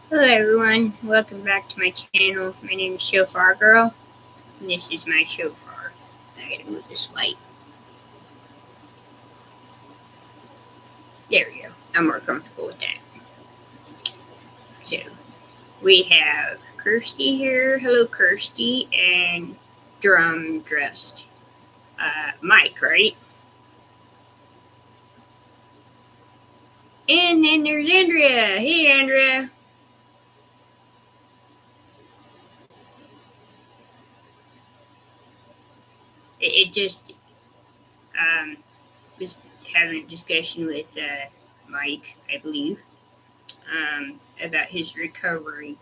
Hello everyone, welcome back to my channel. My name is Shofar Girl, and this is my shofar. I gotta move this light. There we go. I'm more comfortable with that. So we have Kirsty here. Hello Kirsty, and drum dressed Mike, right? And then there's Andrea. Hey Andrea. It just was having a discussion with Mike, I believe, about his recovery,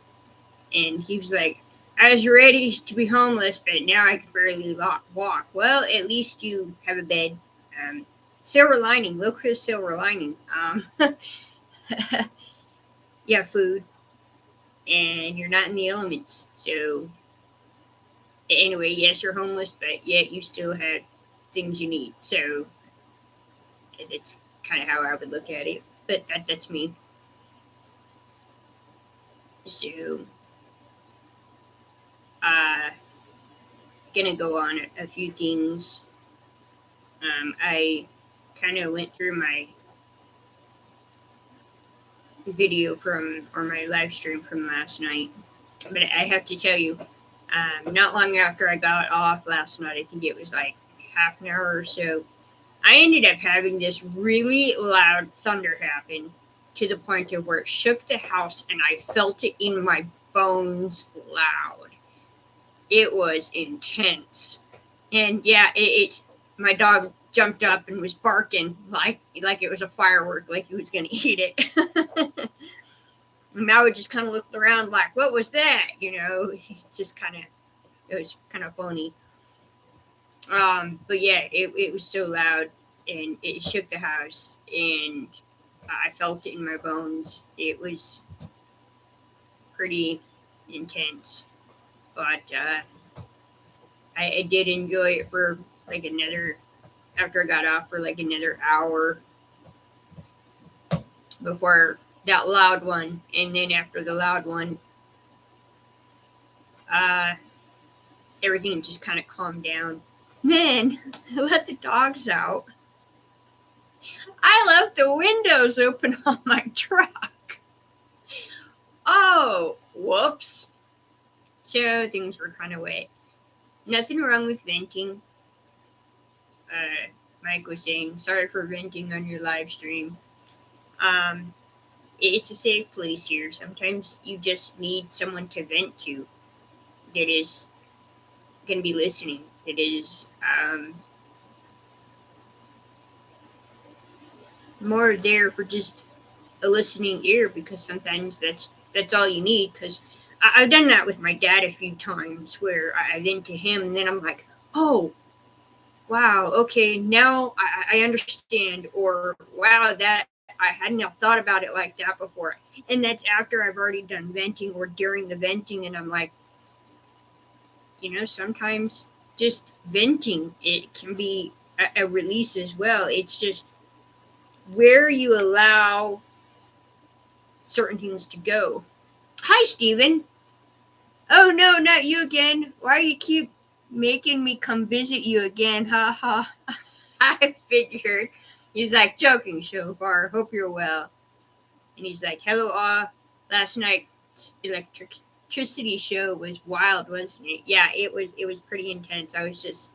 and he was like, I was ready to be homeless, but now I can barely walk. Well, at least you have a bed. Um, Silver lining, low Chris silver lining. You have food, and you're not in the elements. So, anyway, yes, you're homeless, but yet you still have things you need. So, it's kind of how I would look at it. But that's me. So, uh, gonna go on a few things. I kind of went through my video from or my live stream from last night. But I have to tell you, not long after I got off last night, I think it was like half an hour or so, I ended up having this really loud thunder happen to the point of where it shook the house and I felt it in my bones loud. It was intense. And yeah, it's my dog jumped up and was barking like it was a firework, like he was gonna eat it. And I would just kind of look around like, what was that? Just kind of, it was kind of funny. But yeah, it was so loud and it shook the house and I felt it in my bones. It was pretty intense, but I did enjoy it for like after I got off for like another hour before that loud one. And then after the loud one, uh, everything just kind of calmed down. Then I let the dogs out. I left the windows open on my truck. Oh, whoops. So things were kind of wet. Nothing wrong with venting. Mike was saying, sorry for venting on your live stream. Um, it's a safe place here. Sometimes you just need someone to vent to that is going to be listening. That is more there for just a listening ear, because sometimes that's all you need. Because I've done that with my dad a few times where I vent to him and then I'm like, oh, wow, okay, now I understand, or wow, that I hadn't thought about it like that before. And that's after I've already done venting or during the venting, and I'm like, sometimes just venting, it can be a release as well. It's just where you allow certain things to go. Hi, Steven. Oh no, not you again. Why you keep making me come visit you again? Ha ha. I figured. He's like, joking, Shofar. Hope you're well. And he's like, hello, last night's electricity show was wild, wasn't it? Yeah, it was pretty intense. I was just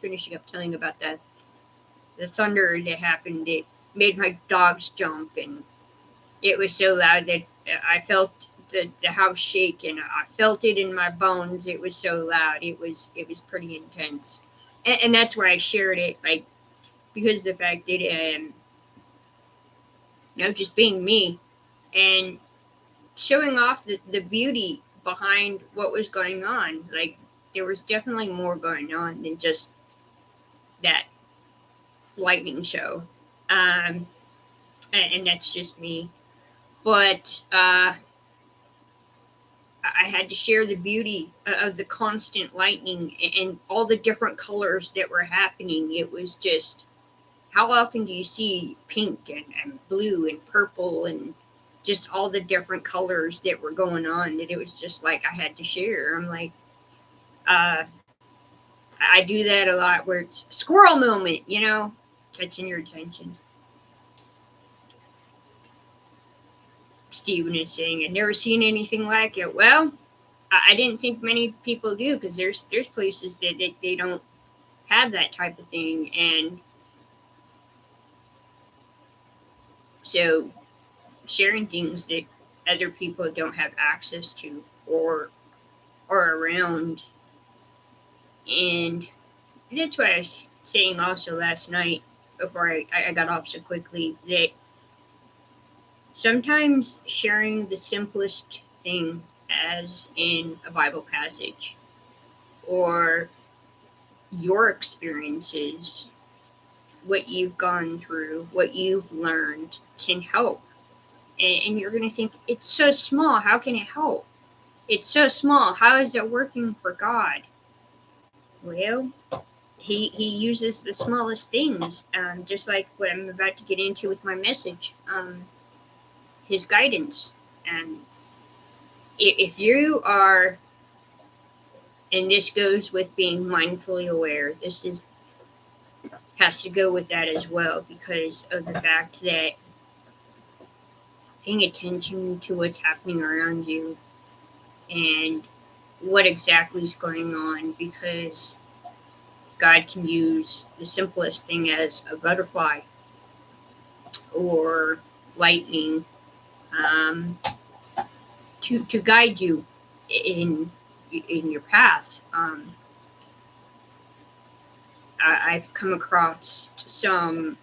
finishing up telling about the thunder that happened. It made my dogs jump, and it was so loud that I felt the house shake, and I felt it in my bones. It was so loud. It was pretty intense, and that's why I shared it, like, because the fact that just being me and showing off the beauty behind what was going on. Like, there was definitely more going on than just that lightning show, um, and that's just me. But I had to share the beauty of the constant lightning and all the different colors that were happening. It was just, how often do you see pink and blue and purple and just all the different colors that were going on, that it was just like I had to share. I'm like, I do that a lot where it's squirrel moment, catching your attention. Steven is saying, I've never seen anything like it. Well, I didn't think many people do, because there's places that they don't have that type of thing. And so sharing things that other people don't have access to or around. And that's what I was saying also last night before I got off so quickly, that sometimes sharing the simplest thing, as in a Bible passage or your experiences, what you've gone through, what you've learned, can help. And you're going to think, it's so small. How can it help? It's so small. How is it working for God? Well, he uses the smallest things, just like what I'm about to get into with my message, his guidance. And if you are, and this goes with being mindfully aware, has to go with that as well, because of the fact that paying attention to what's happening around you and what exactly is going on, because God can use the simplest thing as a butterfly or lightning, to guide you in your path. I've come across some.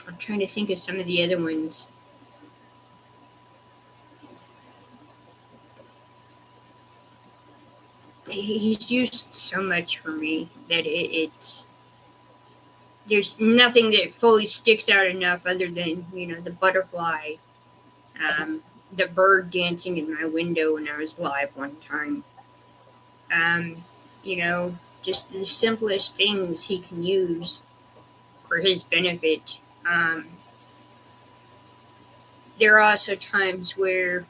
I'm trying to think of some of the other ones. He's used so much for me that it's there's nothing that fully sticks out enough, other than the butterfly, the bird dancing in my window when I was live one time. Just the simplest things he can use for his benefit. There are also times where,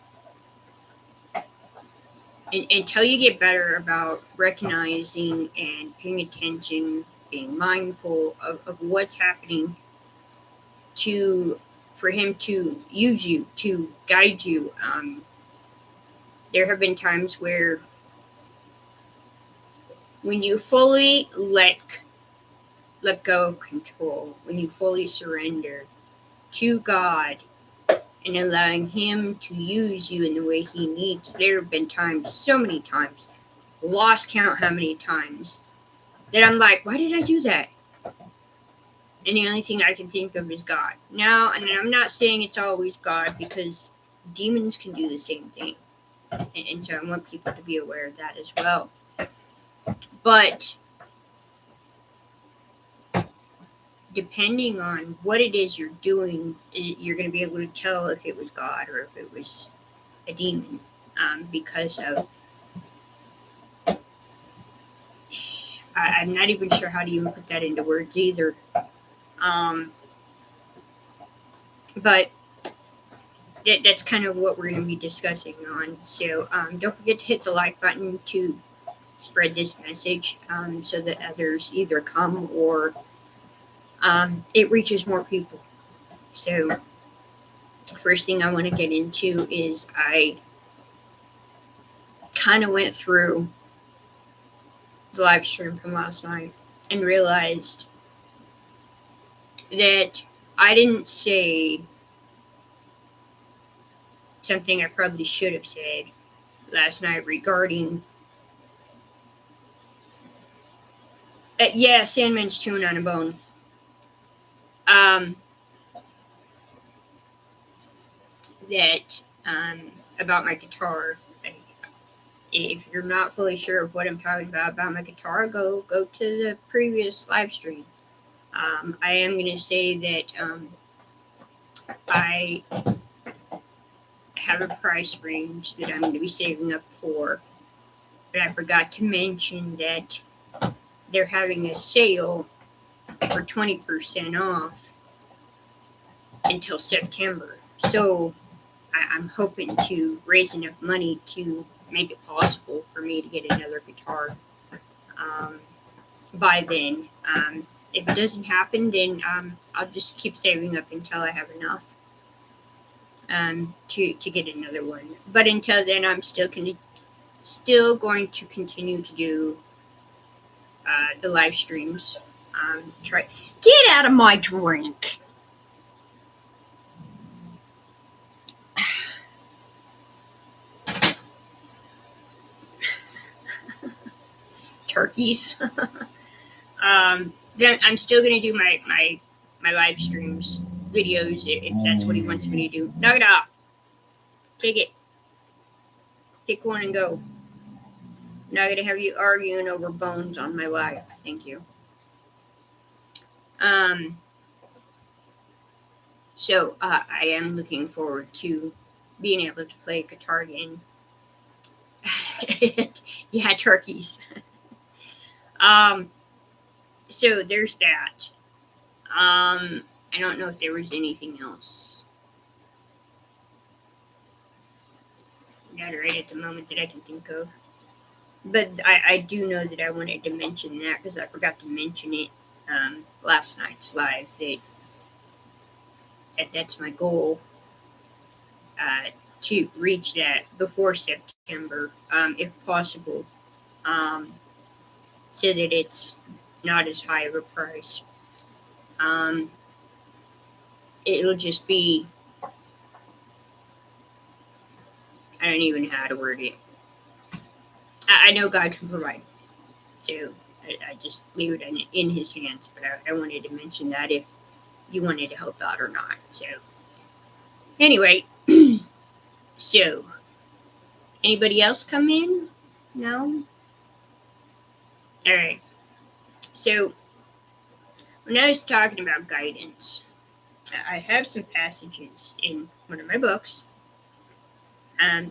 until you get better about recognizing and paying attention, being mindful of what's happening, for him to use you, to guide you. There have been times where, when you fully let go of control, when you fully surrender to God and allowing him to use you in the way he needs, there have been times, so many times, lost count how many times, that I'm like, why did I do that? And the only thing I can think of is God. Now, and I'm not saying it's always God, because demons can do the same thing. And so I want people to be aware of that as well. But depending on what it is you're doing, you're going to be able to tell if it was God or if it was a demon, because of, I'm not even sure how to even put that into words either. But that's kind of what we're going to be discussing on. So don't forget to hit the like button to spread this message, so that others either come or it reaches more people. So first thing I want to get into is, I kind of went through the live stream from last night and realized that I didn't say something I probably should have said last night regarding, Sandman's chewing on a bone. That about my guitar. If you're not fully sure of what I'm talking about my guitar, go to the previous live stream. I am going to say that I have a price range that I'm going to be saving up for, but I forgot to mention that they're having a sale for 20% off until September. So I'm hoping to raise enough money to make it possible for me to get another guitar um, by then. If it doesn't happen, then I'll just keep saving up until I have enough to get another one. But until then, I'm still going to continue to do the live streams. Try get out of my drink. Turkeys. Then I'm still going to do my live streams videos if that's what he wants me to do. Knock it off. Take it. Pick one and go. Not going to have you arguing over bones on my live. Thank you. So I am looking forward to being able to play guitar again. Yeah, turkeys. So there's that. I don't know if there was anything else. Not right at the moment that I can think of. But I do know that I wanted to mention that because I forgot to mention it last night's live. That's my goal to reach that before September, if possible, so that it's not as high of a price. It'll just be, I don't even know how to word it. I know God can provide, so I just leave it in His hands. But I wanted to mention that if you wanted to help out or not. So anyway, so anybody else come in? No? All right. So when I was talking about guidance, I have some passages in one of my books.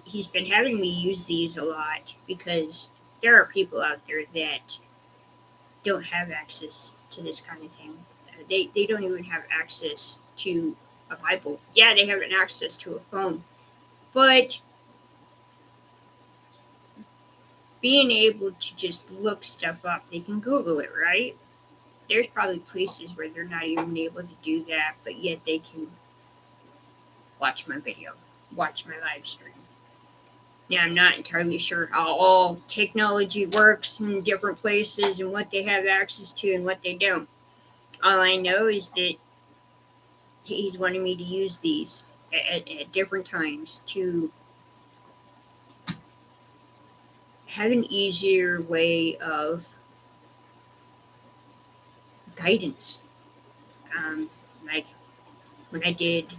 He's been having me use these a lot because there are people out there that don't have access to this kind of thing. They don't even have access to a Bible. Yeah, they have access to a phone. But being able to just look stuff up, they can Google it, right? There's probably places where they're not even able to do that, but yet they can watch my video, watch my live stream. Now, I'm not entirely sure how all technology works in different places and what they have access to and what they don't. All I know is that he's wanting me to use these at different times to have an easier way of guidance. Like when I did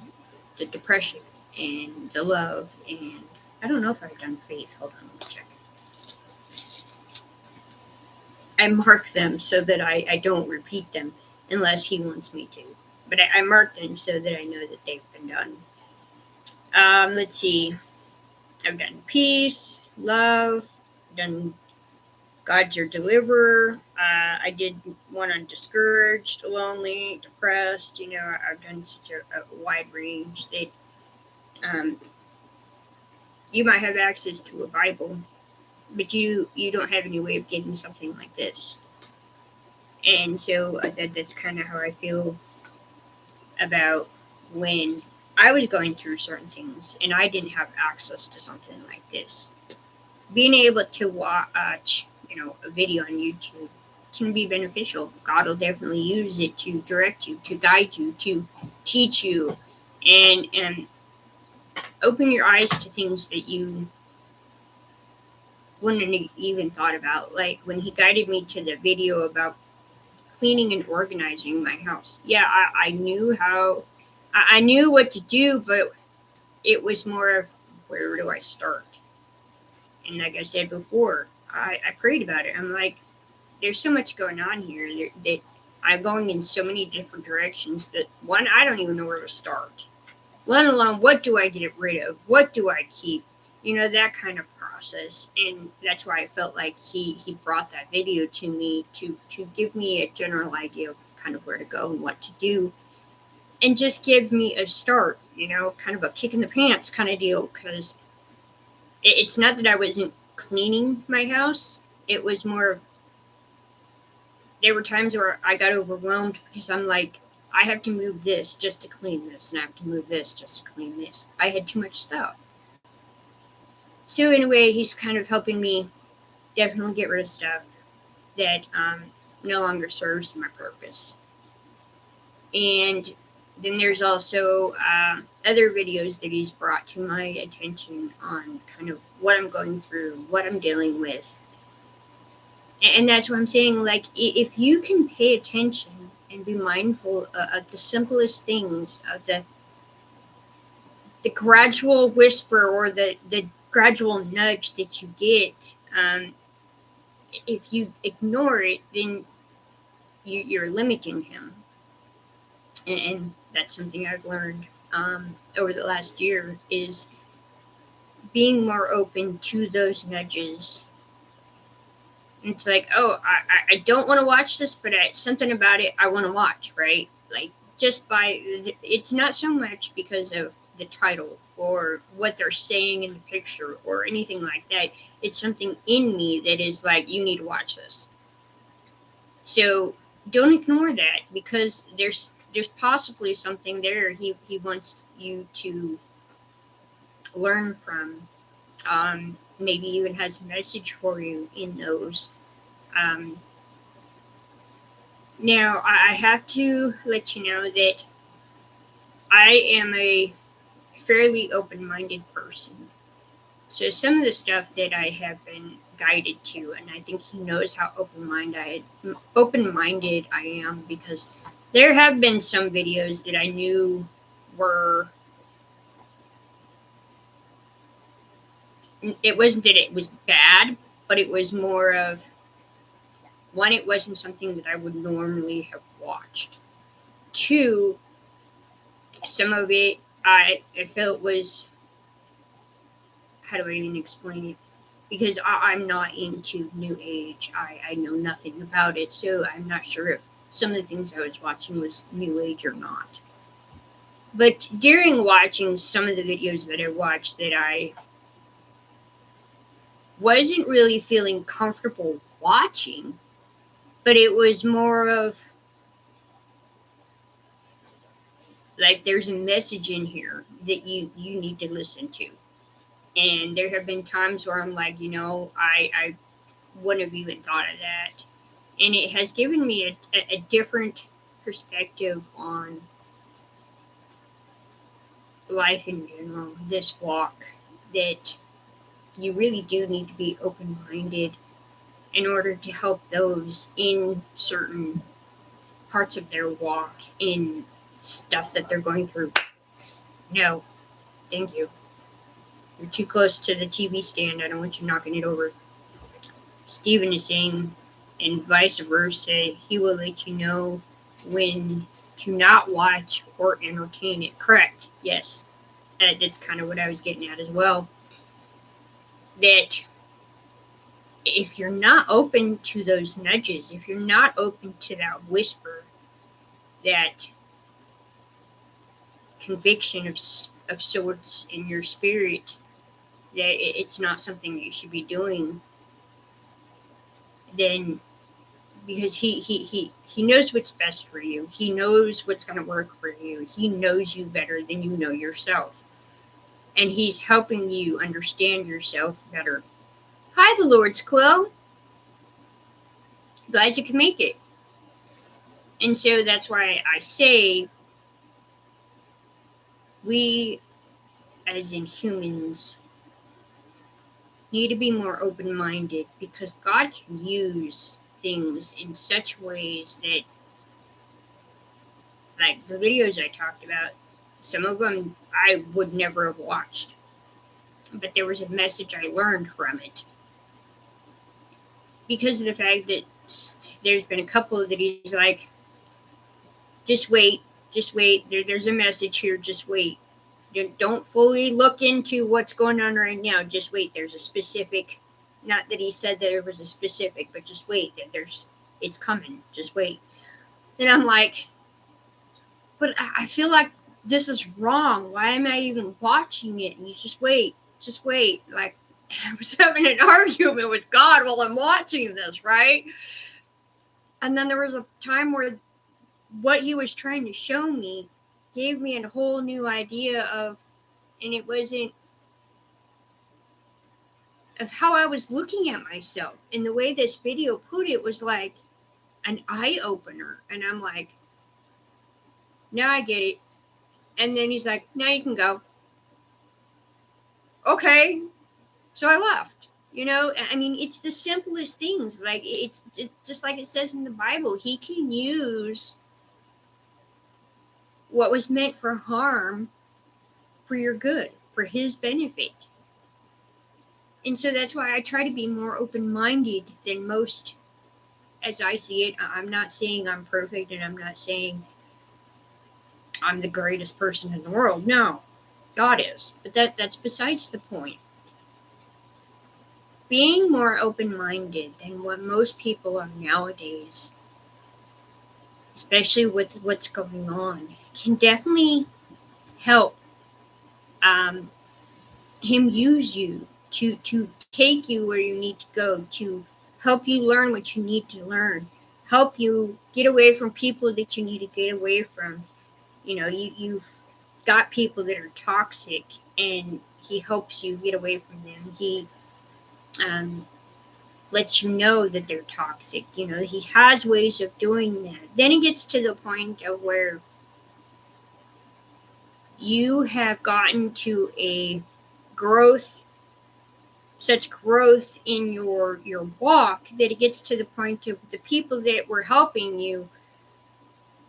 the depression and the love, and I don't know if I've done faith. Hold on, let me check. I mark them so that I don't repeat them unless he wants me to. But I mark them so that I know that they've been done. Let's see. I've done peace, love, done God's your deliverer. I did one on discouraged, lonely, depressed. I've done such a wide range that you might have access to a Bible, but you don't have any way of getting something like this. And so that's kind of how I feel about when I was going through certain things and I didn't have access to something like this. Being able to watch, a video on YouTube can be beneficial. God will definitely use it to direct you, to guide you, to teach you, and open your eyes to things that you wouldn't have even thought about. Like when he guided me to the video about cleaning and organizing my house. Yeah, I knew I knew what to do, but it was more of where do I start? And like I said before, I prayed about it. I'm like, there's so much going on here that I'm going in so many different directions that one, I don't even know where to start. Let alone what do I get rid of? What do I keep? That kind of process. And that's why I felt like he brought that video to me to give me a general idea of kind of where to go and what to do. and just give me a start, kind of a kick in the pants kind of deal. Because it's not that I wasn't cleaning my house. It was more, there were times where I got overwhelmed because I'm like, I have to move this just to clean this, and I have to move this just to clean this. I had too much stuff. So anyway, he's kind of helping me definitely get rid of stuff that no longer serves my purpose. And then there's also other videos that he's brought to my attention on kind of what I'm going through, what I'm dealing with. And that's what I'm saying. Like, if you can pay attention and be mindful of the simplest things, of the gradual whisper or the gradual nudge that you get, if you ignore it, then you're limiting him. And that's something I've learned over the last year, is being more open to those nudges. And it's like, oh, I don't want to watch this, but something about it I want to watch, right? Like, just by, it's not so much because of the title or what they're saying in the picture or anything like that. It's something in me that is like, you need to watch this. So don't ignore that, because there's possibly something there he wants you to learn from. Maybe even has a message for you in those. Now, I have to let you know that I am a fairly open-minded person. So some of the stuff that I have been guided to, and I think he knows how open-minded I am, because there have been some videos that I knew were, it wasn't that it was bad, but it was more of, one, it wasn't something that I would normally have watched. Two, some of it I felt was, how do I even explain it? Because I'm not into New Age. I know nothing about it, so I'm not sure if some of the things I was watching was New Age or not. But during watching some of the videos that I watched, that I wasn't really feeling comfortable watching, but it was more of like, there's a message in here that you need to listen to. And there have been times where I'm like, I wouldn't have even thought of that. And it has given me a different perspective on life in general, this walk, that you really do need to be open-minded in order to help those in certain parts of their walk, in stuff that they're going through. No, thank you. You're too close to the TV stand. I don't want you knocking it over. Stephen is saying, and vice versa, he will let you know when to not watch or entertain it. Correct. Yes. That's kind of what I was getting at as well. That if you're not open to those nudges, if you're not open to that whisper, that conviction of sorts in your spirit, that it's not something you should be doing, then, because he knows what's best for you. He knows what's going to work for you. He knows you better than you know yourself. And he's helping you understand yourself better. Hi, the Lord's Quill. Glad you can make it. And so that's why I say, we, as in humans, need to be more open-minded, because God can use things in such ways that, like the videos I talked about, some of them I would never have watched, but there was a message I learned from it, because of the fact that there's been a couple that he's like, just wait, there's a message here, just wait. Don't fully look into what's going on right now, just wait, there's a specific, not that he said that there was a specific, but just wait, that it's coming, just wait. And I'm like, but I feel like this is wrong. Why am I even watching it? And he's just wait. Like, I was having an argument with God while I'm watching this, right? And then there was a time where what he was trying to show me gave me a whole new idea of, and it wasn't of how I was looking at myself. And the way this video put it was like an eye opener. And I'm like, now I get it. And then he's like, now you can go. Okay. So I left. You know, I mean, it's the simplest things. Like, it's just like it says in the Bible. He can use what was meant for harm for your good, for his benefit. And so that's why I try to be more open-minded than most as I see it. I'm not saying I'm perfect, and I'm not saying I'm the greatest person in the world. No, God is. But that's besides the point. Being more open-minded than what most people are nowadays, especially with what's going on, can definitely help him use you to take you where you need to go, to help you learn what you need to learn, help you get away from people that you need to get away from. You know, you've got people that are toxic, and he helps you get away from them. He lets you know that they're toxic. You know, he has ways of doing that. Then it gets to the point of where you have gotten to a growth, such growth in your walk, that it gets to the point of the people that were helping you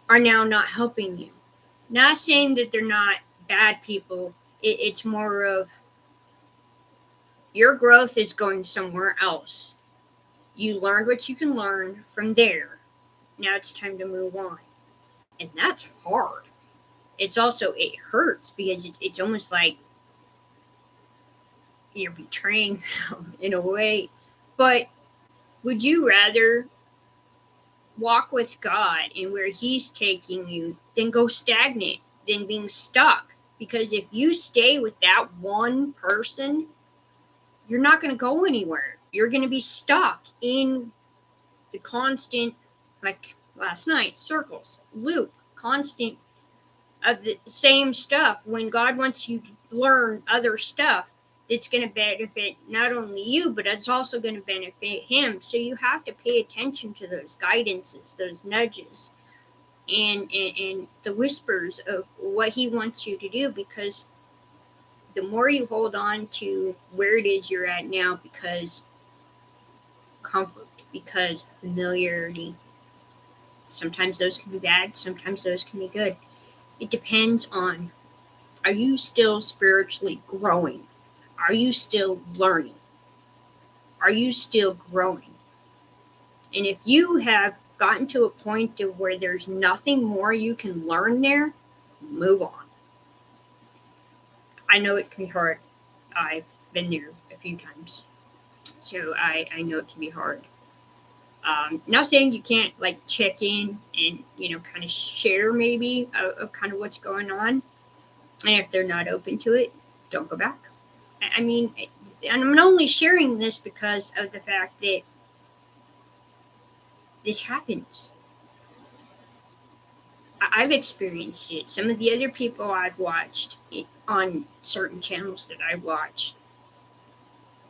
are now not helping you. Not saying that they're not bad people. It's more of your growth is going somewhere else. You learned what you can learn from there. Now it's time to move on. And that's hard. It's also, it hurts because it's almost like you're betraying them in a way. But would you rather walk with God and where he's taking you than go stagnant, than being stuck? Because if you stay with that one person, you're not going to go anywhere. You're going to be stuck in the constant, like last night, circles, loop, constant of the same stuff. When God wants you to learn other stuff, it's going to benefit not only you, but it's also going to benefit him. So you have to pay attention to those guidances, those nudges, and the whispers of what he wants you to do, because the more you hold on to where it is you're at now, because comfort, because familiarity, sometimes those can be bad, sometimes those can be good. It depends on, are you still spiritually growing? Are you still learning? Are you still growing? And if you have gotten to a point to where there's nothing more you can learn there, move on. I know it can be hard. I've been there a few times. So I know it can be hard. Not saying you can't like check in and, you know, kind of share maybe of kind of what's going on. And if they're not open to it, don't go back. I mean, and I'm only sharing this because of the fact that this happens. I've experienced it. Some of the other people I've watched on certain channels that I watch,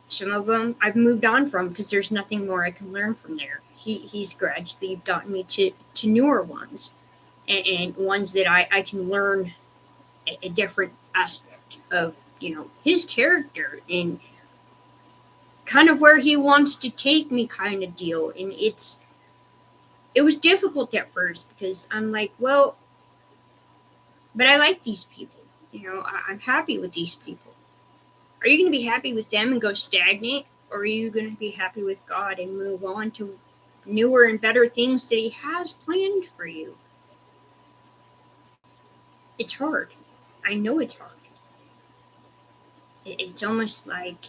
some of them I've moved on from because there's nothing more I can learn from there. He's gradually gotten me to newer ones, and ones that I can learn a different aspect of, you know, his character and kind of where he wants to take me, kind of deal. And it was difficult at first because I'm like, well, but I like these people. You know, I'm happy with these people. Are you going to be happy with them and go stagnant? Or are you going to be happy with God and move on to newer and better things that he has planned for you? It's hard. I know it's hard. It's almost like,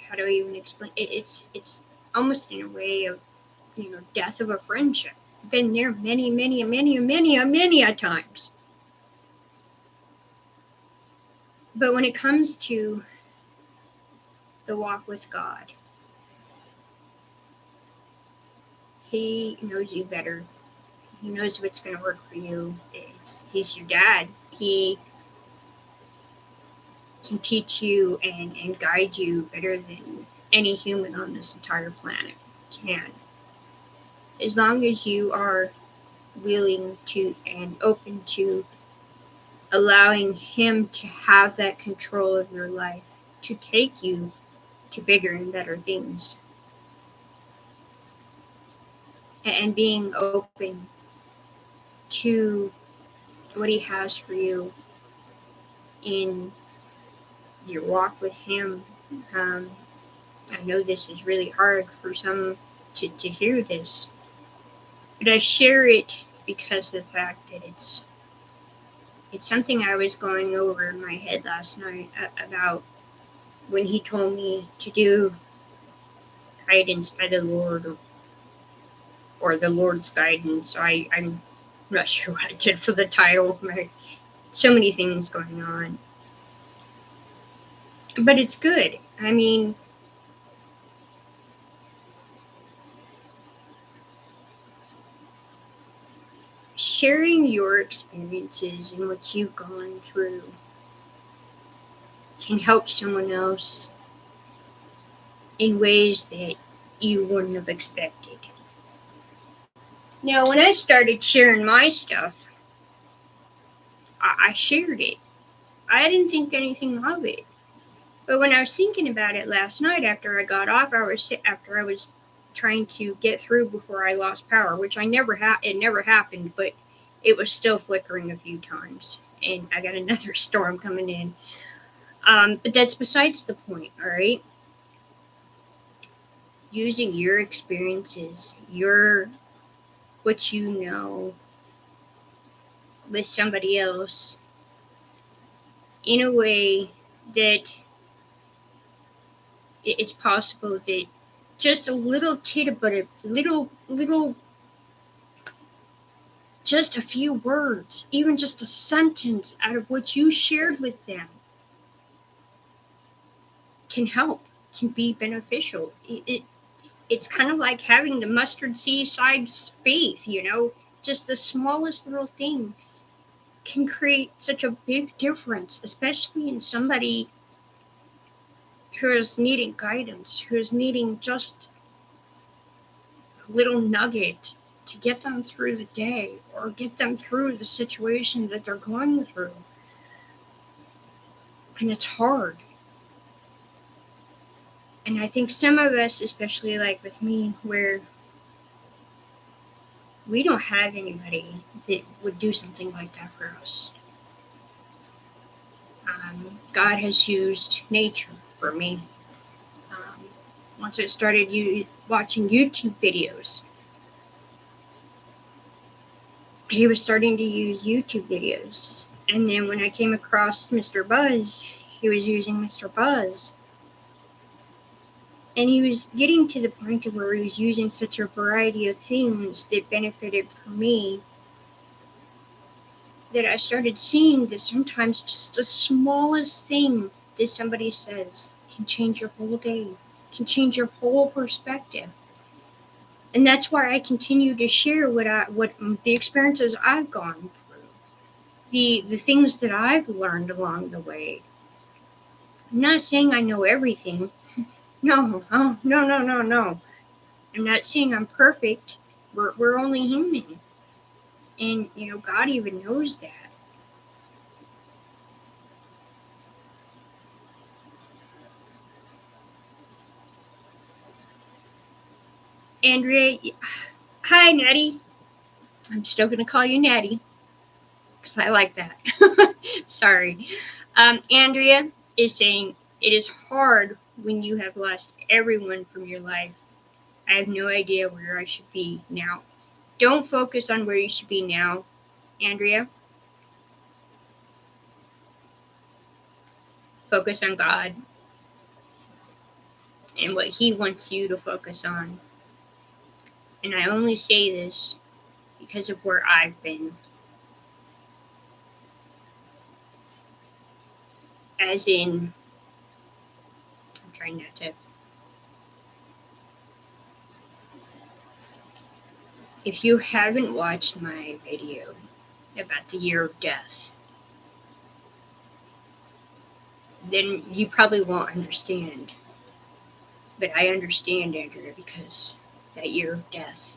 how do I even explain it? It's almost in a way of, you know, death of a friendship. Been there many a times. But when it comes to the walk with God, He knows you better. He knows what's going to work for you. He's your dad. He can teach you and guide you better than any human on this entire planet can. As long as you are willing to and open to allowing Him to have that control of your life, to take you to bigger and better things. And being open to what He has for you in your walk with Him. I know this is really hard for some to hear this, but I share it because of the fact that it's something I was going over in my head last night about when He told me to do guidance by the Lord or the Lord's guidance. I'm not sure what I did for the title. So many things going on. But it's good. I mean, sharing your experiences and what you've gone through can help someone else in ways that you wouldn't have expected. Now, when I started sharing my stuff, I shared it. I didn't think anything of it. But when I was thinking about it last night after I got off, after I was trying to get through before I lost power, which it never happened, but it was still flickering a few times, and I got another storm coming in. But that's besides the point, all right? Using your experiences, what you know with somebody else in a way that it's possible that just a little tidbit, just a few words, even just a sentence out of what you shared with them can help, can be beneficial. It's kind of like having the mustard seed size faith, just the smallest little thing can create such a big difference, especially in somebody who is needing guidance, who is needing just a little nugget to get them through the day or get them through the situation that they're going through. And it's hard. And I think some of us, especially like with me, where we don't have anybody that would do something like that for us. God has used nature for me. Once I started watching YouTube videos, He was starting to use YouTube videos. And then when I came across Mr. Buzz, He was using Mr. Buzz. And He was getting to the point of where He was using such a variety of things that benefited for me, that I started seeing that sometimes just the smallest thing that somebody says can change your whole day, can change your whole perspective. And that's why I continue to share what the experiences I've gone through, the things that I've learned along the way. I'm not saying I know everything. No. I'm not saying I'm perfect. We're only human. And, God even knows that. Andrea, hi, Natty. I'm still going to call you Natty because I like that. Sorry. Andrea is saying, it is hard when you have lost everyone from your life. I have no idea where I should be now. Don't focus on where you should be now, Andrea. Focus on God and what He wants you to focus on. And I only say this because of where I've been. As in, I'm trying not to. If you haven't watched my video about the year of death, then you probably won't understand. But I understand, Andrea, because that year of death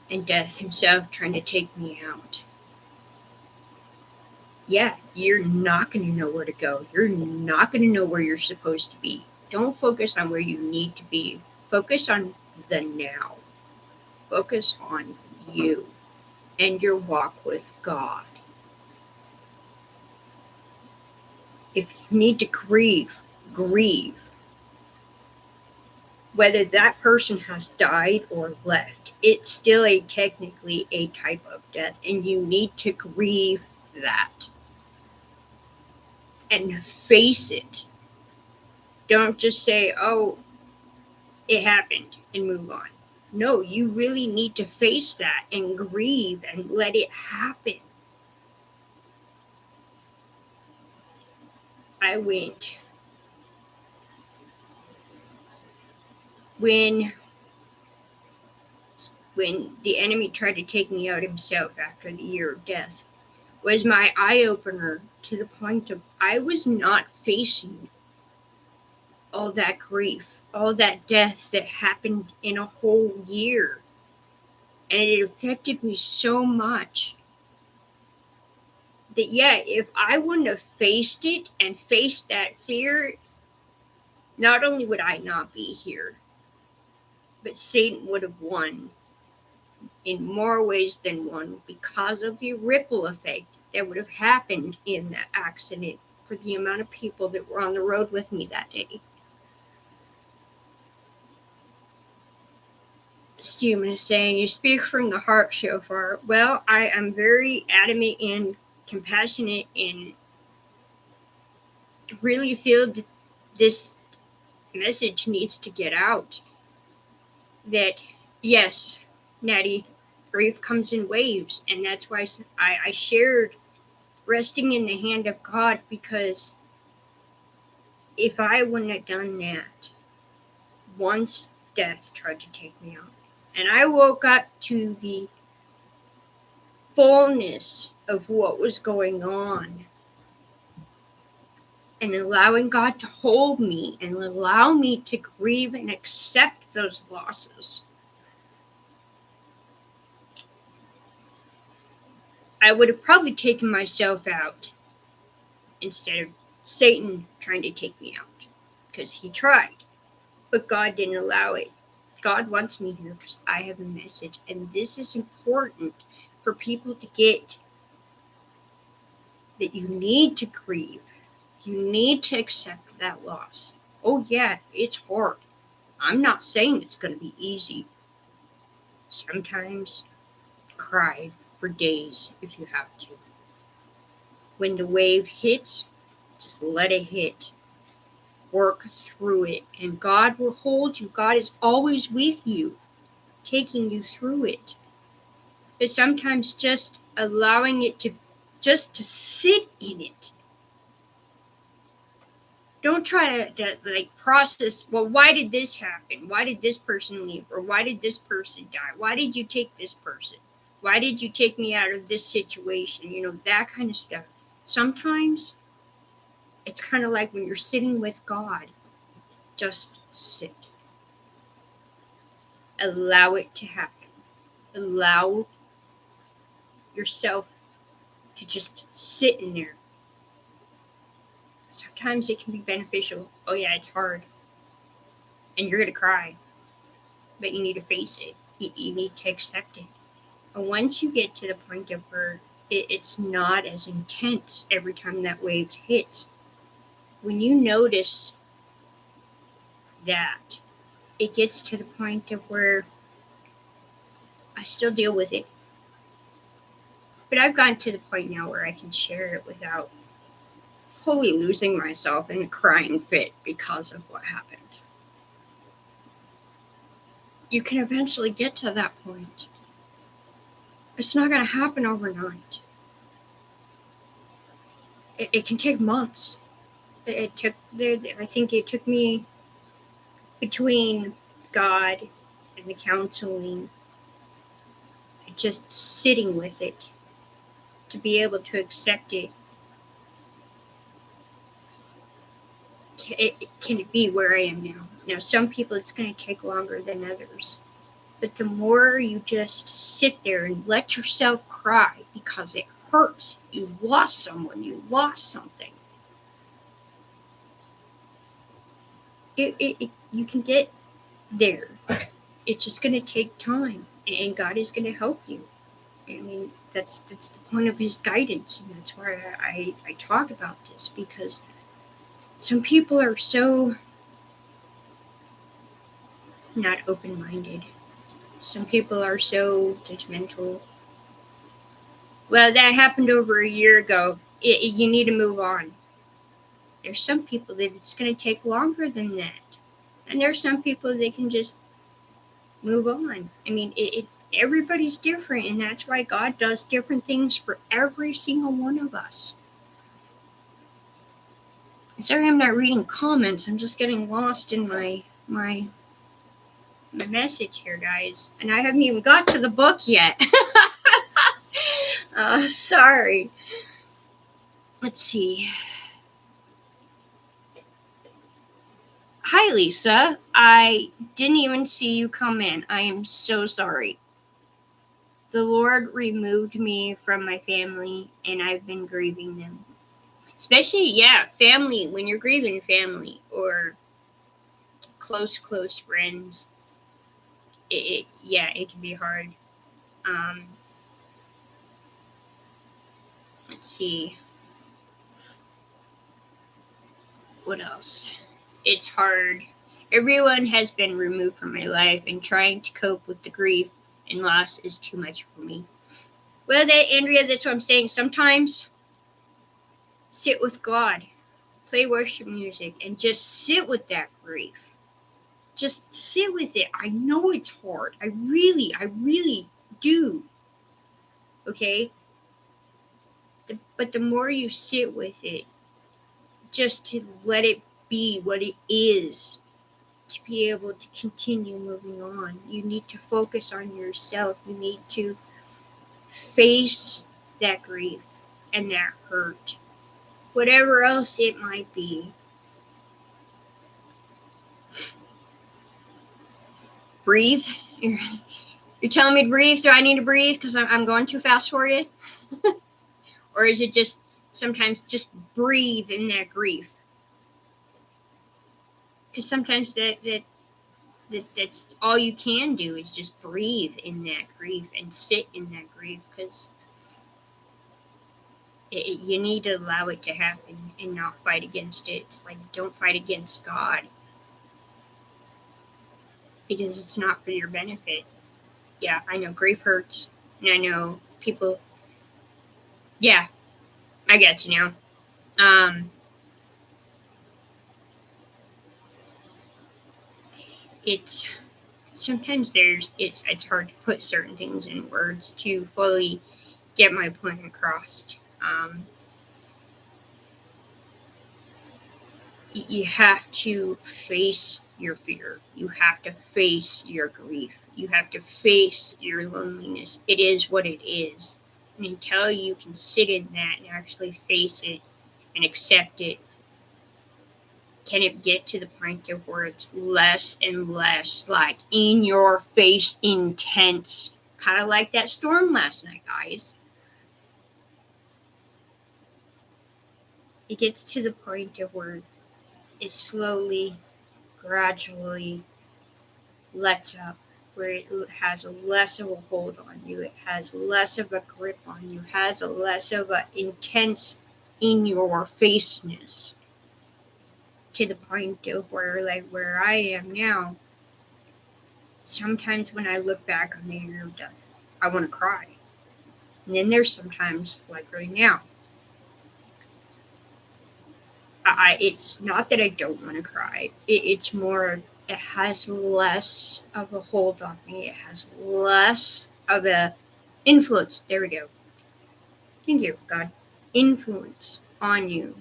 and death himself trying to take me out. Yeah, you're not going to know where to go. You're not going to know where you're supposed to be. Don't focus on where you need to be. Focus on the now. Focus on you and your walk with God. If you need to grieve, grieve. Whether that person has died or left, it's still technically a type of death, and you need to grieve that and face it. Don't just say, oh, it happened and move on. No, you really need to face that and grieve and let it happen. I went when the enemy tried to take me out himself after the year of death was my eye opener to the point of I was not facing all that grief, all that death that happened in a whole year. And it affected me so much that, yeah, if I wouldn't have faced it and faced that fear, not only would I not be here, but Satan would have won in more ways than one because of the ripple effect that would have happened in that accident for the amount of people that were on the road with me that day. Stephen is saying, you speak from the heart so far. Well, I am very adamant and compassionate and really feel that this message needs to get out. That, yes, Natty, grief comes in waves. And that's why I shared resting in the hand of God, because if I wouldn't have done that, once death tried to take me out, and I woke up to the fullness of what was going on, and allowing God to hold me and allow me to grieve and accept those losses, I would have probably taken myself out instead of Satan trying to take me out, because he tried, but God didn't allow it. God wants me here because I have a message, and this is important for people to get, that you need to grieve. You need to accept that loss. Oh yeah, it's hard. I'm not saying it's going to be easy. Sometimes cry for days if you have to. When the wave hits, just let it hit. Work through it, and God will hold you. God is always with you, taking you through it. But sometimes just allowing it to sit in it. Don't try to like process, well, why did this happen? Why did this person leave? Or why did this person die? Why did you take this person? Why did you take me out of this situation? That kind of stuff. Sometimes it's kind of like when you're sitting with God, just sit. Allow it to happen. Allow yourself to just sit in there. Sometimes it can be beneficial. Oh yeah, it's hard. And you're going to cry. But you need to face it. You need to accept it. And once you get to the point of where it's not as intense every time that wave hits, when you notice that, it gets to the point of where I still deal with it. But I've gotten to the point now where I can share it without fully losing myself in a crying fit because of what happened. You can eventually get to that point. It's not going to happen overnight. It can take months. I think it took me, between God and the counseling, just sitting with it, to be able to accept it. Can it be where I am now? Now, some people it's going to take longer than others. But the more you just sit there and let yourself cry because it hurts, you lost someone, you lost something, you can get there. It's just going to take time, and God is going to help you. I mean, that's the point of His guidance, and that's why I talk about this, because some people are so not open-minded. Some people are so judgmental. Well, that happened over a year ago. You need to move on. There's some people that it's going to take longer than that. And there's some people that can just move on. I mean, everybody's different, and that's why God does different things for every single one of us. Sorry, I'm not reading comments. I'm just getting lost in my message here, guys. And I haven't even got to the book yet. Sorry. Let's see. Hi, Lisa. I didn't even see you come in. I am so sorry. The Lord removed me from my family, and I've been grieving them. Especially, family, when you're grieving family or close friends, it can be hard. Let's see. What else? It's hard. Everyone has been removed from my life, and trying to cope with the grief and loss is too much for me. Well, Andrea, that's what I'm saying. Sometimes sit with God, play worship music, and just sit with that grief. Just sit with it. I know it's hard. I really do. Okay? But the more you sit with it, just to let it be what it is, to be able to continue moving on, you need to focus on yourself. You need to face that grief and that hurt, whatever else it might be. Breathe. You're telling me to breathe? Do I need to breathe because I'm going too fast for you? Or is it just sometimes just breathe in that grief? Because sometimes that's all you can do is just breathe in that grief and sit in that grief, because you need to allow it to happen and not fight against it. It's like, don't fight against God, because it's not for your benefit. Yeah, I know grief hurts, and I know people. Yeah, I get you now. It's sometimes it's hard to put certain things in words to fully get my point across. You have to face your fear. You have to face your grief. You have to face your loneliness. It is what it is. And until you can sit in that and actually face it and accept it, can it get to the point of where it's less and less like in your face, intense, kind of like that storm last night, guys. It gets to the point of where it slowly, gradually lets up, where it has less of a hold on you, it has less of a grip on you, has a less of an intense in your faceness, to the point of where, like where I am now, sometimes when I look back on the year of death, I want to cry. And then there's sometimes, like right now, it's not that I don't want to cry. It's more, it has less of a hold on me. It has less of a influence, there we go. Thank you, God. Influence on you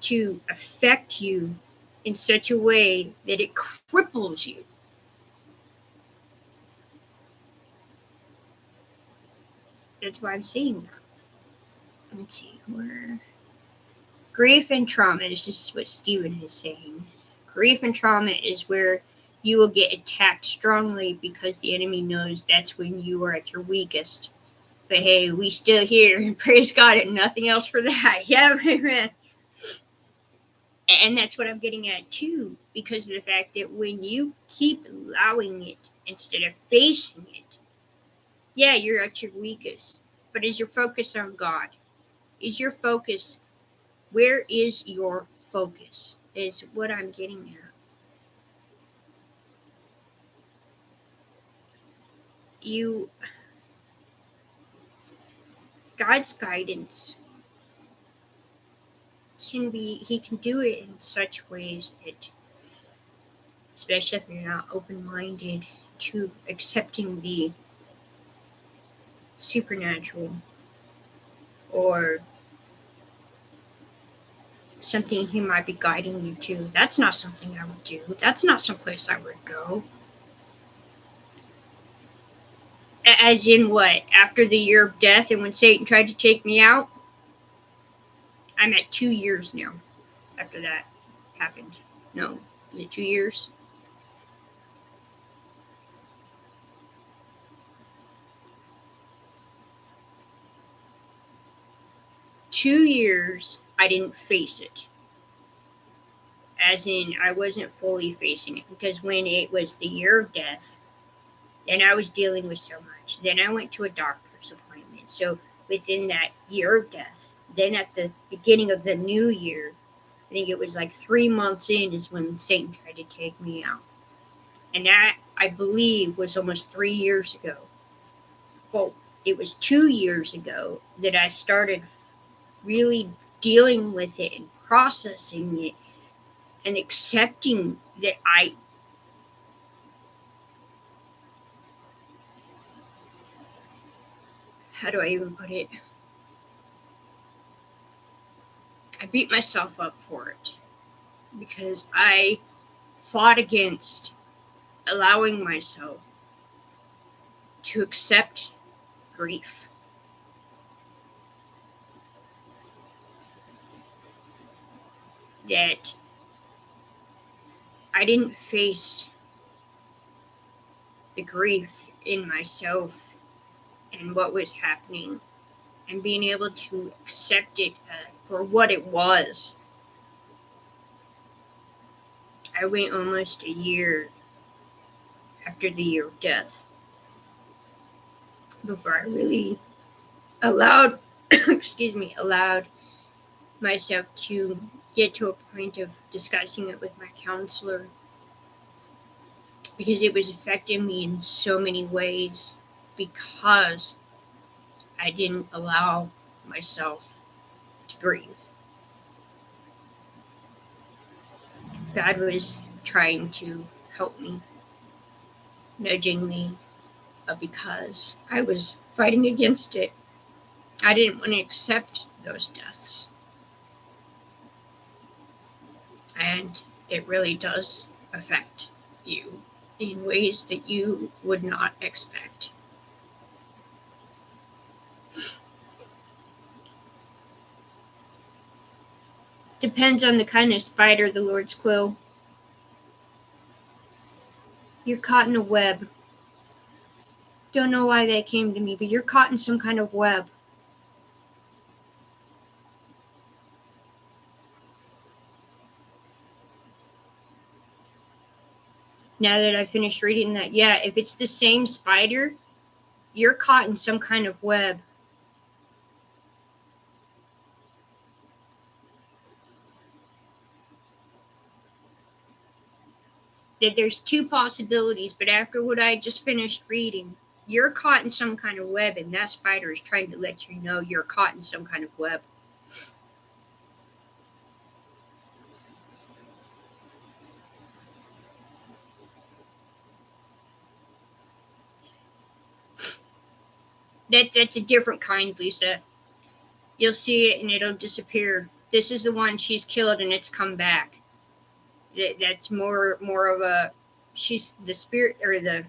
to affect you in such a way that it cripples you. That's why I'm saying that. Let's see, where grief and trauma, this is what Stephen is saying. Grief and trauma is where you will get attacked strongly because the enemy knows that's when you are at your weakest. But hey, we still here, and praise God, and nothing else for that. Yeah, amen. And that's what I'm getting at too, because of the fact that when you keep allowing it instead of facing it, yeah, you're at your weakest. But is your focus on God? Is your focus, where is your focus? Is what I'm getting at. God's guidance he can do it in such ways that, especially if you're not open-minded to accepting the supernatural or something he might be guiding you to. That's not something I would do. That's not someplace I would go. As in what? After the year of death and when Satan tried to take me out? I'm at 2 years now after that happened. No, is it 2 years? 2 years I didn't face it. As in, I wasn't fully facing it, because when it was the year of death, then I was dealing with so much. Then I went to a doctor's appointment. So within that year of death, then at the beginning of the new year, I think it was like 3 months in is when Satan tried to take me out. And that, I believe, was almost 3 years ago. Well, it was 2 years ago that I started really dealing with it and processing it and accepting that how do I even put it? I beat myself up for it because I fought against allowing myself to accept grief. That I didn't face the grief in myself and what was happening, and being able to accept it for what it was. I went almost a year after the year of death before I really allowed allowed myself to get to a point of discussing it with my counselor, because it was affecting me in so many ways because I didn't allow myself to grieve. God was trying to help me, nudging me, because I was fighting against it. I didn't want to accept those deaths. And it really does affect you in ways that you would not expect. Depends on the kind of spider, the Lord's quill. You're caught in a web. Don't know why that came to me, but you're caught in some kind of web. Now that I finished reading that, yeah, if it's the same spider, you're caught in some kind of web. That there's two possibilities, but after what I just finished reading, you're caught in some kind of web, and that spider is trying to let you know you're caught in some kind of web. That's a different kind, Lisa. You'll see it and it'll disappear. This is the one she's killed and it's come back. That's more of a, she's the spirit, or the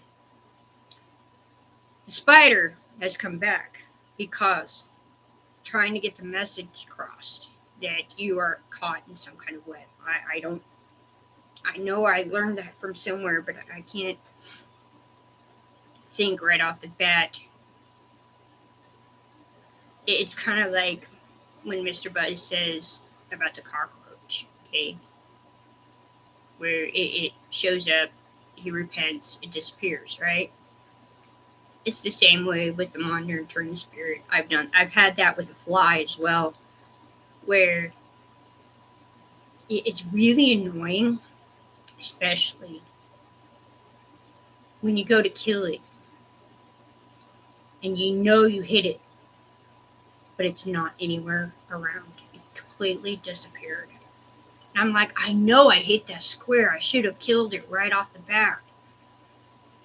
spider has come back because trying to get the message across that you are caught in some kind of web. I don't, I know I learned that from somewhere, but I can't think right off the bat. It's kind of like when Mr. Buzz says about the cockroach, okay? Where it shows up, he repents, it disappears, right? It's the same way with the monitoring spirit. I've had that with a fly as well, where it's really annoying, especially when you go to kill it and you know you hit it, but it's not anywhere around. It completely disappeared. And I'm like, I know I hit that square. I should have killed it right off the bat.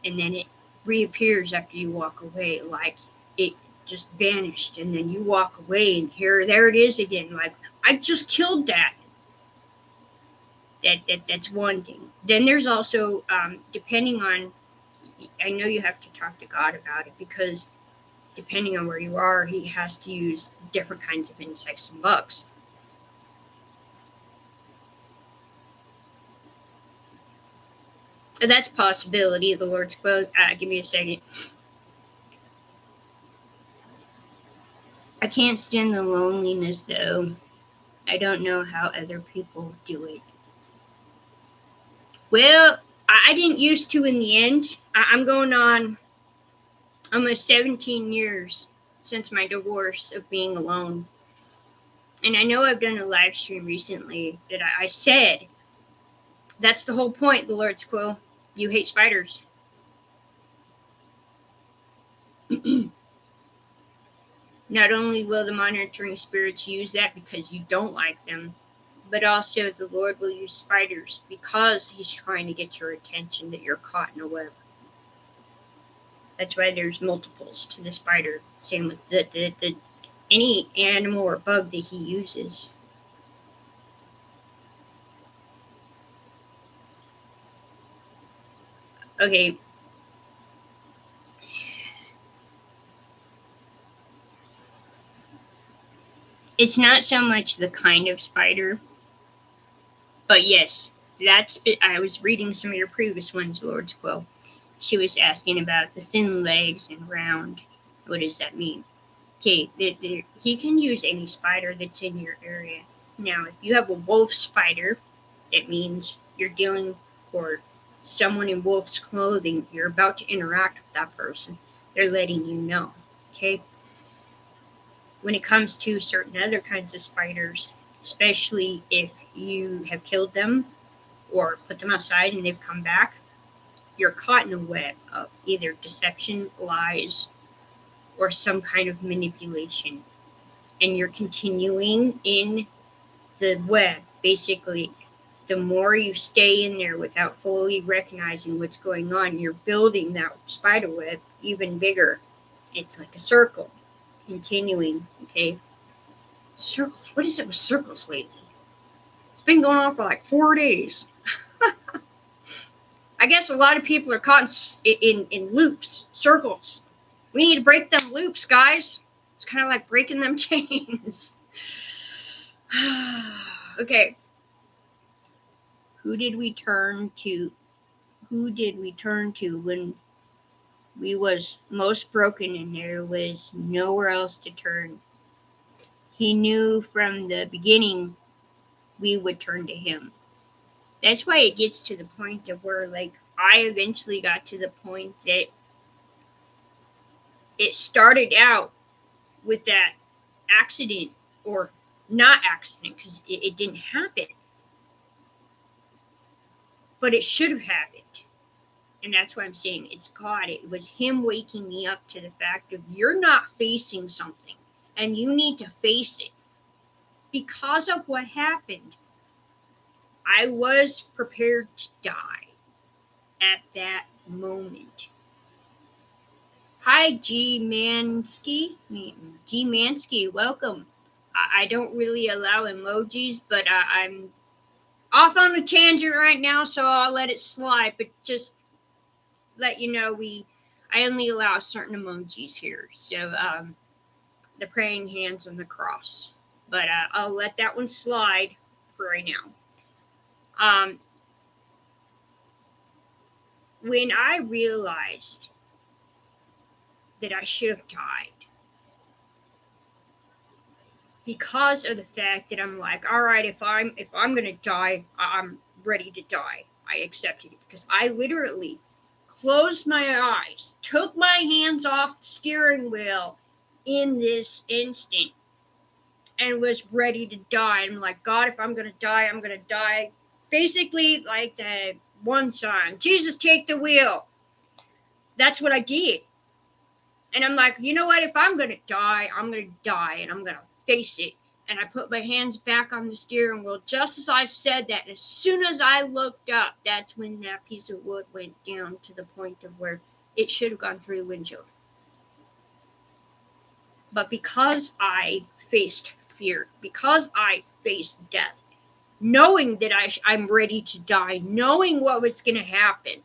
And then it reappears after you walk away, like it just vanished. And then you walk away and there it is again. Like, I just killed that. That's one thing. Then there's also, depending on, I know you have to talk to God about it, because depending on where you are, he has to use different kinds of insects and bugs. That's a possibility. The Lord's quote. Give me a second. I can't stand the loneliness, though. I don't know how other people do it. Well, I didn't used to in the end. I'm going on almost 17 years since my divorce of being alone. And I know I've done a live stream recently that I said, that's the whole point, the Lord's quote. You hate spiders. Not only will the monitoring spirits use that because you don't like them, but also the Lord will use spiders because he's trying to get your attention that you're caught in a web. That's why there's multiples to the spider. Same with the any animal or bug that he uses. Okay. It's not so much the kind of spider, but yes, I was reading some of your previous ones, Lord's Quill. She was asking about the thin legs and round. What does that mean? Okay, he can use any spider that's in your area. Now, if you have a wolf spider, it means you're dealing, or someone in wolf's clothing, you're about to interact with that person. They're letting you know, okay? When it comes to certain other kinds of spiders, especially if you have killed them or put them outside and they've come back, you're caught in a web of either deception, lies, or some kind of manipulation. And you're continuing in the web. Basically, the more you stay in there without fully recognizing what's going on, you're building that spider web even bigger. It's like a circle, continuing, okay? Circles. What is it with circles lately? It's been going on for like 4 days. I guess a lot of people are caught in loops, circles. We need to break them loops, guys. It's kind of like breaking them chains. Okay. Who did we turn to? Who did we turn to when we was most broken and there was nowhere else to turn? He knew from the beginning we would turn to him. That's why it gets to the point of where, like, I eventually got to the point that it started out with that accident, or not accident, because it didn't happen, but it should have happened. And that's why I'm saying it's God. It was him waking me up to the fact of you're not facing something and you need to face it. Because of what happened, I was prepared to die at that moment. Hi, G Mansky. G Mansky, welcome. I don't really allow emojis, but I'm off on a tangent right now, so I'll let it slide. But just let you know, I only allow certain emojis here. So the praying hands and the cross. But I'll let that one slide for right now. When I realized that I should have died, because of the fact that I'm like, all right, if I'm gonna die, I'm ready to die. I accepted it because I literally closed my eyes, took my hands off the steering wheel in this instant, and was ready to die. I'm like, God, if I'm gonna die, I'm gonna die. Basically, like the one song, Jesus, take the wheel. That's what I did. And I'm like, you know what? If I'm going to die, I'm going to die and I'm going to face it. And I put my hands back on the steering wheel just as I said that. And as soon as I looked up, that's when that piece of wood went down to the point of where it should have gone through the windshield. But because I faced fear, because I faced death, knowing that I'm ready to die, knowing what was going to happen,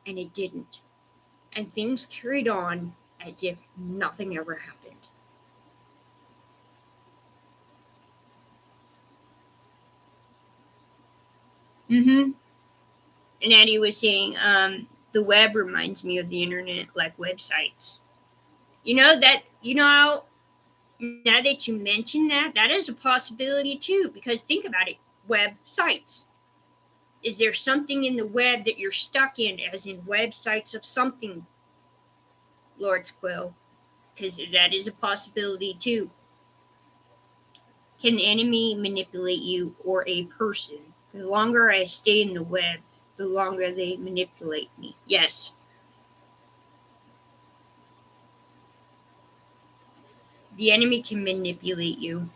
and it didn't. And things carried on as if nothing ever happened. Mm-hmm. And Addie was saying, the web reminds me of the internet, like websites. Now that you mention that, that is a possibility too. Because think about it, websites. Is there something in the web that you're stuck in, as in websites of something, Lord's Quill? Because that is a possibility too. Can the enemy manipulate you or a person? The longer I stay in the web, the longer they manipulate me. Yes. The enemy can manipulate you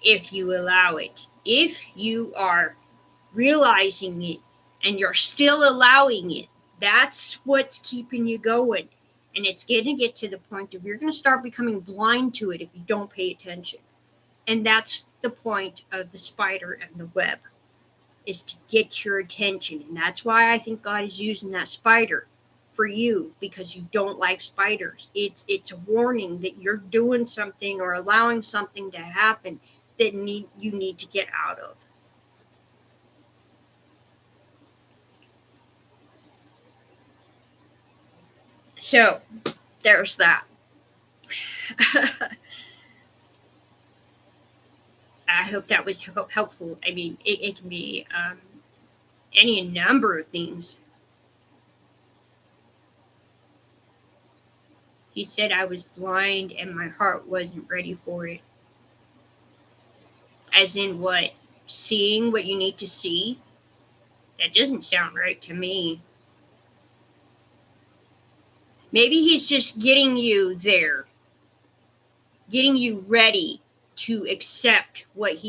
if you allow it. If you are realizing it and you're still allowing it, that's what's keeping you going. And it's going to get to the point of you're going to start becoming blind to it if you don't pay attention. And that's the point of the spider and the web, is to get your attention. And that's why I think God is using that spider for you, because you don't like spiders. It's a warning that you're doing something or allowing something to happen that you need to get out of. So there's that. I hope that was helpful. I mean, it can be any number of things. He said I was blind and my heart wasn't ready for it. As in what? Seeing what you need to see? That doesn't sound right to me. Maybe he's just getting you there, getting you ready to accept with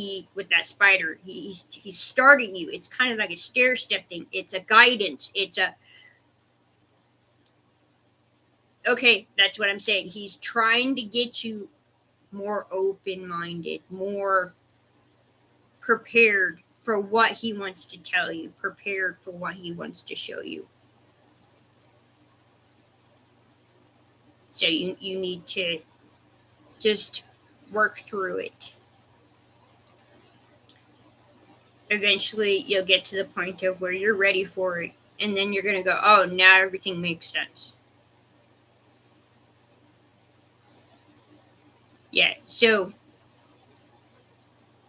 that spider. He's starting you. It's kind of like a stair step thing. It's a guidance. It's a okay. That's what I'm saying. He's trying to get you more open minded, more prepared for what he wants to tell you, prepared for what he wants to show you. So you need to just work through it. Eventually, you'll get to the point of where you're ready for it. And then you're going to go, oh, now everything makes sense. Yeah, so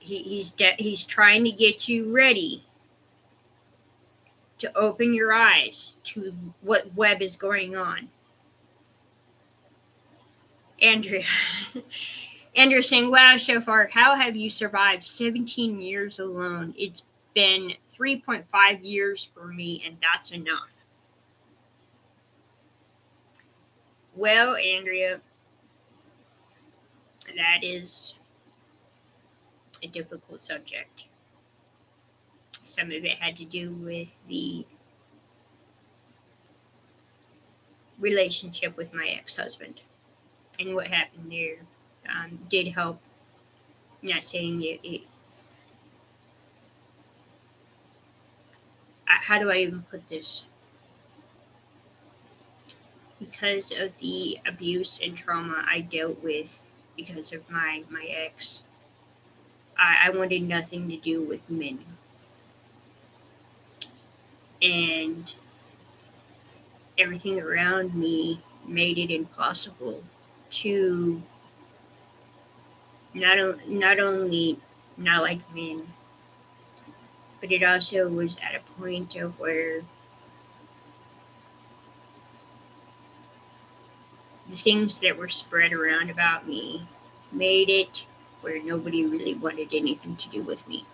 he's trying to get you ready to open your eyes to what web is going on. Andrea. Andrea saying, wow, Shofar, how have you survived 17 years alone? It's been 3.5 years for me, and that's enough. Well, Andrea, that is a difficult subject. Some of it had to do with the relationship with my ex-husband, and what happened there did help. I'm not saying it. How do I even put this? Because of the abuse and trauma I dealt with because of my ex, I wanted nothing to do with men. And everything around me made it impossible to not only not like men, but it also was at a point of where the things that were spread around about me made it where nobody really wanted anything to do with me.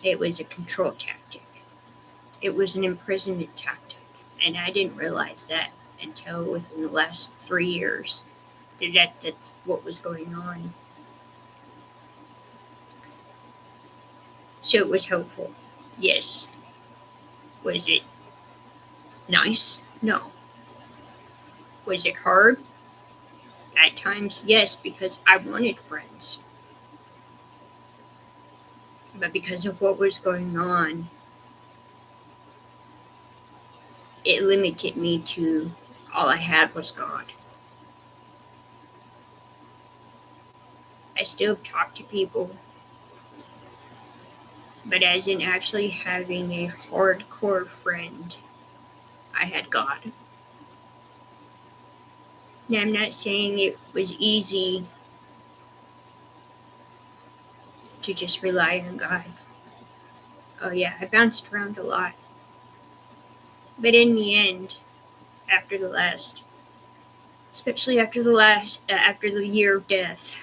It was a control tactic. It was an imprisonment tactic. And I didn't realize that until within the last 3 years that's what was going on. So it was hopeful. Yes. Was it nice? No. Was it hard? At times, yes, because I wanted friends. But because of what was going on, it limited me to all I had was God. I still talk to people, but as in actually having a hardcore friend, I had God. Now, I'm not saying it was easy to just rely on God. Oh, yeah, I bounced around a lot. But in the end, after the last, especially after the year of death,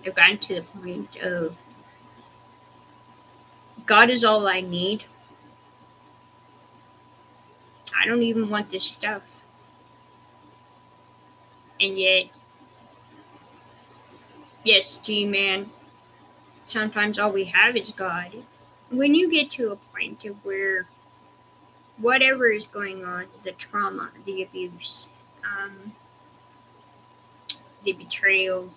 I've gotten to the point of God is all I need. I don't even want this stuff. And yet, yes, G-Man, sometimes all we have is God. When you get to a point of where whatever is going on, the trauma, the abuse, the betrayal,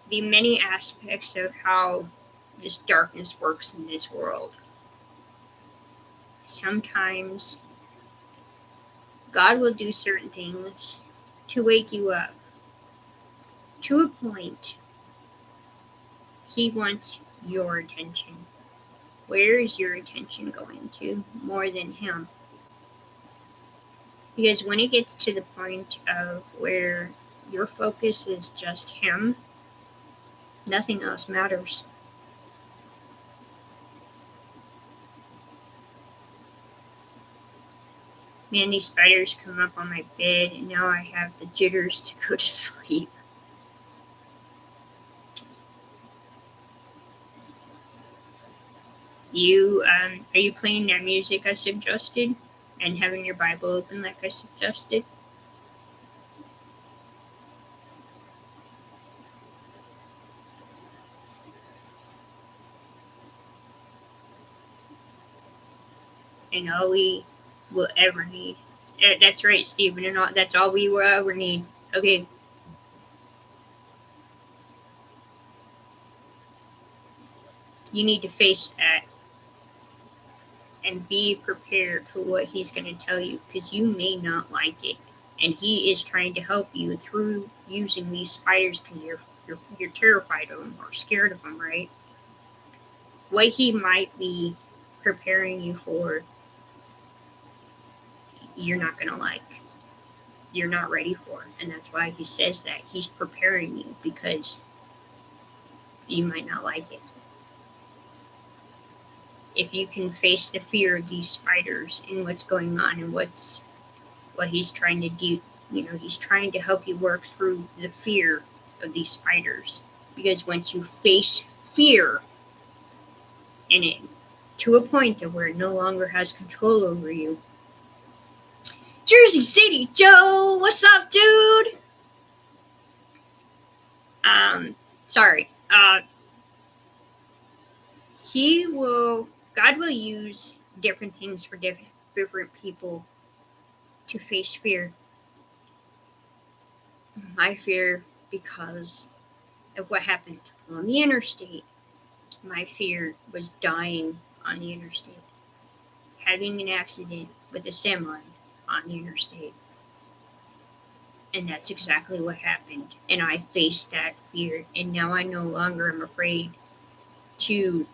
the many aspects of how this darkness works in this world, sometimes God will do certain things to wake you up to a point. He wants your attention. Where is your attention going to more than Him? Because when it gets to the point of where your focus is just Him, nothing else matters. Man, these spiders come up on my bed, and now I have the jitters to go to sleep. Are you playing that music I suggested and having your Bible open like I suggested? And all we will ever need. That's right, Stephen, and that's all we will ever need. Okay. You need to face that and be prepared for what He's going to tell you, because you may not like it. And He is trying to help you through using these spiders because you're terrified of them or scared of them, right? What He might be preparing you for, you're not going to like. You're not ready for. And that's why He says that. He's preparing you because you might not like it. If you can face the fear of these spiders and what's going on and what He's trying to do, He's trying to help you work through the fear of these spiders. Because once you face fear in it to a point of where it no longer has control over you. Jersey City Joe, what's up, dude? Sorry. He will God will use different things for different people to face fear. My fear, because of what happened on the interstate, my fear was dying on the interstate, having an accident with a semi on the interstate. And that's exactly what happened. And I faced that fear. And now I no longer am afraid to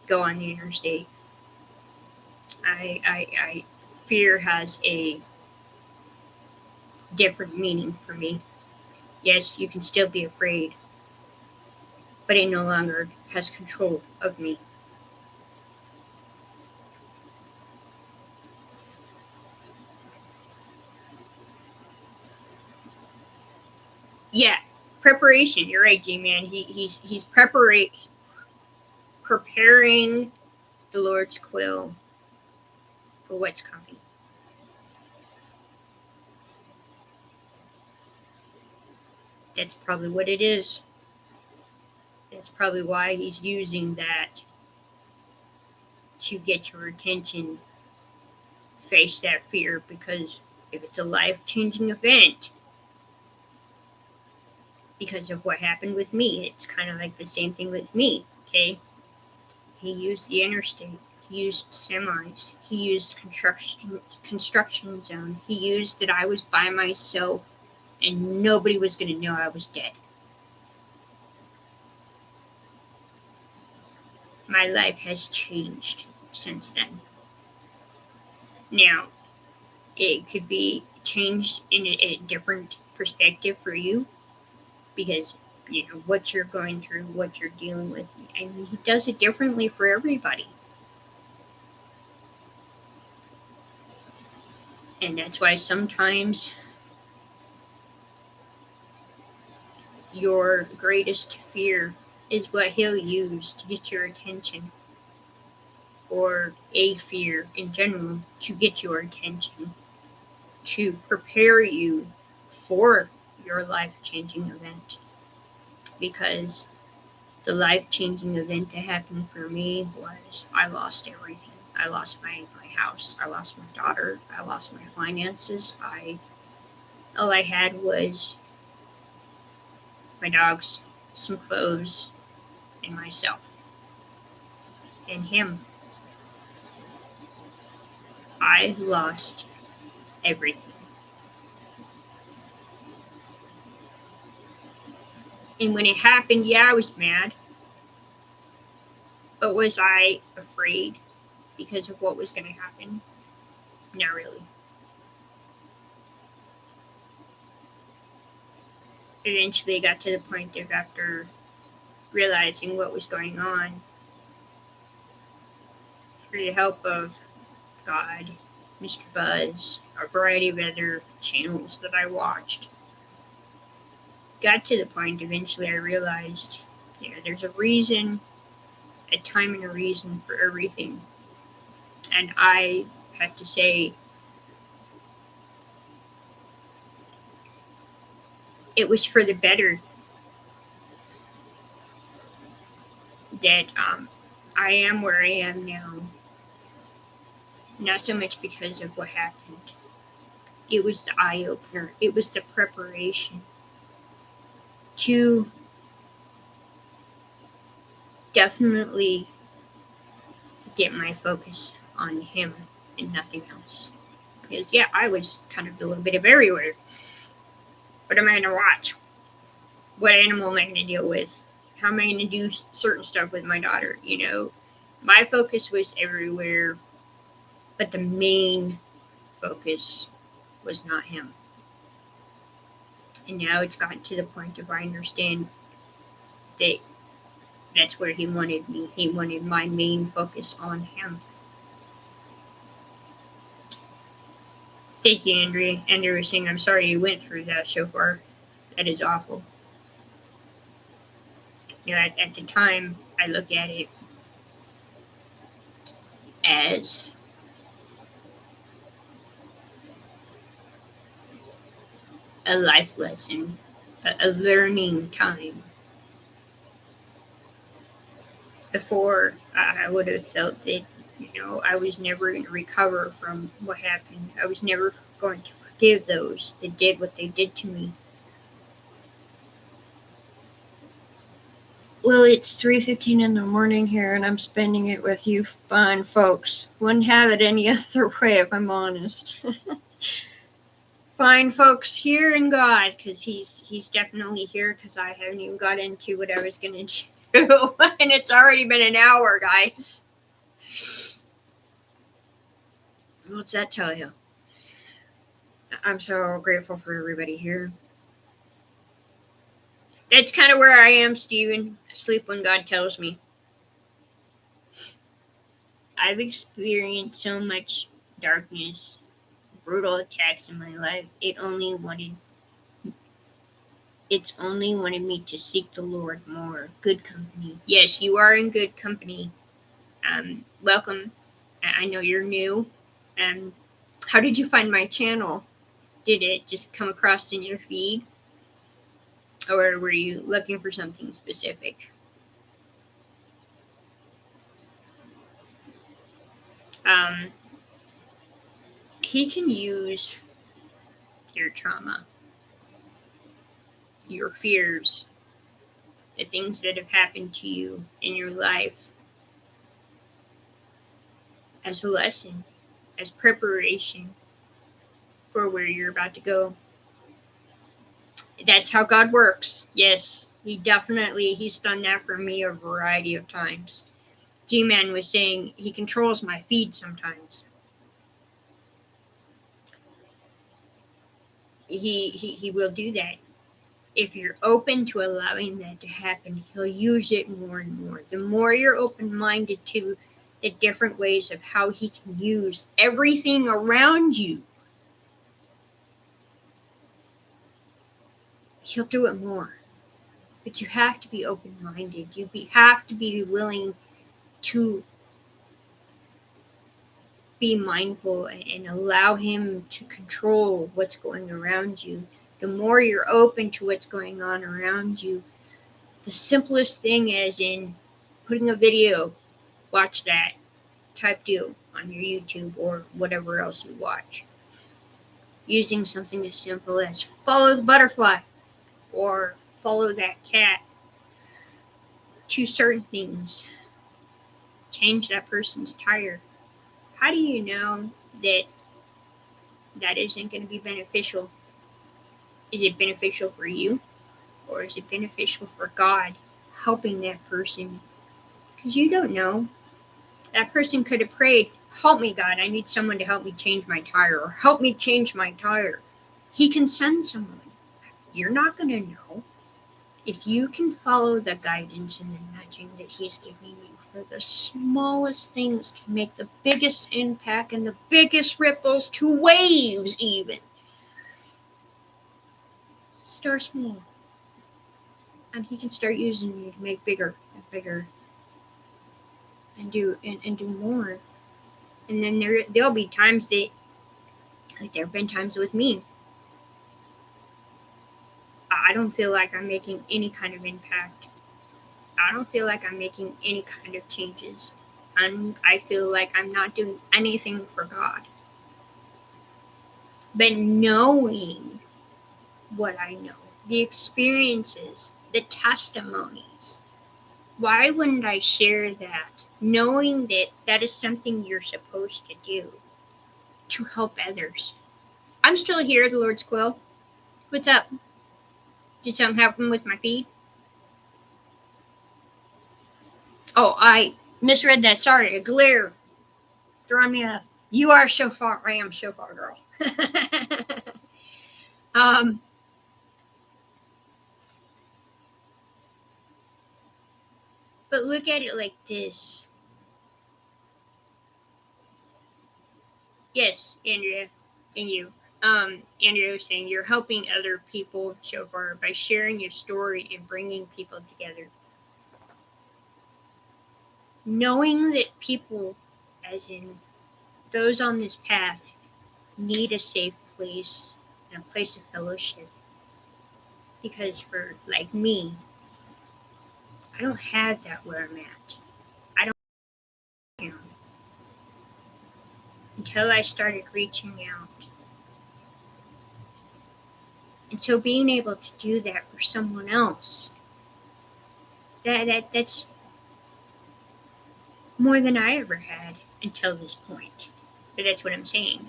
go on the interstate. I fear has a different meaning for me. Yes, you can still be afraid, but it no longer has control of me. Yeah, preparation. You're right, G man. He's preparing the Lord's quill for what's coming. That's probably what it is. That's probably why he's using that to get your attention, face that fear, because if it's a life changing event, because of what happened with me, it's kind of like the same thing with me, okay? He used the interstate, he used semis, he used construction zone, he used that I was by myself and nobody was going to know I was dead. My life has changed since then. Now, it could be changed in a different perspective for you, because you know what you're going through, what you're dealing with, and he does it differently for everybody. And that's why sometimes your greatest fear is what he'll use to get your attention, or a fear in general to get your attention, to prepare you for your life changing event. Because the life changing event that happened for me was I lost everything. I lost my house. I lost my daughter. I lost my finances. I All I had was my dogs, some clothes, and myself. And him. I lost everything. And when it happened, yeah, I was mad. But was I afraid because of what was going to happen? Not really. Eventually, I got to the point of, after realizing what was going on, through the help of God, Mr. Buzz, a variety of other channels that I watched, got to the point eventually I realized, you know, there's a reason, a time and a reason for everything. And I have to say, it was for the better that I am where I am now. Not so much because of what happened. It was the eye opener. It was the preparation to definitely get my focus on him and nothing else. Because, yeah, I was kind of a little bit of everywhere. What am I going to watch? What animal am I going to deal with? How am I going to do certain stuff with my daughter? You know, my focus was everywhere, but the main focus was not him. And now it's gotten to the point of I understand that that's where he wanted me. He wanted my main focus on him. Thank you, Andrea. Andrea was saying, I'm sorry you went through that so far. That is awful. You know, at the time, I look at it as a life lesson, a learning time, before I would have felt that, I was never going to recover from what happened. I was never going to forgive those that did what they did to me. Well, it's 3:15 in the morning here, and I'm spending it with you fine folks. Wouldn't have it any other way, if I'm honest. Fine folks here in God, because he's definitely here, because I haven't even got into what I was going to do. And it's already been an hour, guys. What's that tell you? I'm so grateful for everybody here. That's kind of where I am, Stephen. I sleep when God tells me. I've experienced so much darkness, brutal attacks in my life. It's only wanted me to seek the Lord more. Good company. Yes, you are in good company. Welcome. I know you're new. How did you find my channel? Did it just come across in your feed? Or were you looking for something specific? He can use your trauma, your fears, the things that have happened to you in your life as a lesson, as preparation for where you're about to go. That's how God works. Yes, he's done that for me a variety of times. G-Man was saying he controls my feed sometimes. He will do that. If you're open to allowing that to happen, he'll use it more and more. The more you're open-minded to the different ways of how he can use everything around you, he'll do it more. But you have to be open-minded. You have to be willing to be mindful and allow him to control what's going around you. The more you're open to what's going on around you, the simplest thing, as in putting a video, watch that type deal on your YouTube or whatever else you watch. Using something as simple as follow the butterfly or follow that cat to certain things. Change that person's tire. How do you know that that isn't going to be beneficial? Is it beneficial for you? Or is it beneficial for God helping that person? Because you don't know. That person could have prayed, help me, God, I need someone to help me change my tire, or help me change my tire. He can send someone. You're not going to know. If you can follow the guidance and the nudging that he's giving you, for the smallest things can make the biggest impact and the biggest ripples to waves even. Start small. And he can start using you to make bigger and bigger and do more. And then there'll be times that, like there have been times with me, I don't feel like I'm making any kind of impact. I don't feel like I'm making any kind of changes. I feel like I'm not doing anything for God. But knowing what I know, the experiences, the testimonies, why wouldn't I share that? Knowing that that is something you're supposed to do to help others. I'm still here, the Lord's Quill. What's up? Did something happen with my feed? Oh, I misread that. Sorry, a glare. Throw me off. You are shofar. I am shofar girl. But look at it like this. Yes, Andrea, and you. Andrea was saying you're helping other people shofar by sharing your story and bringing people together. Knowing that people, as in those on this path, need a safe place and a place of fellowship. Because for like me, I don't have that where I'm at. until I started reaching out. And so being able to do that for someone else, that's more than I ever had until this point. But that's what I'm saying.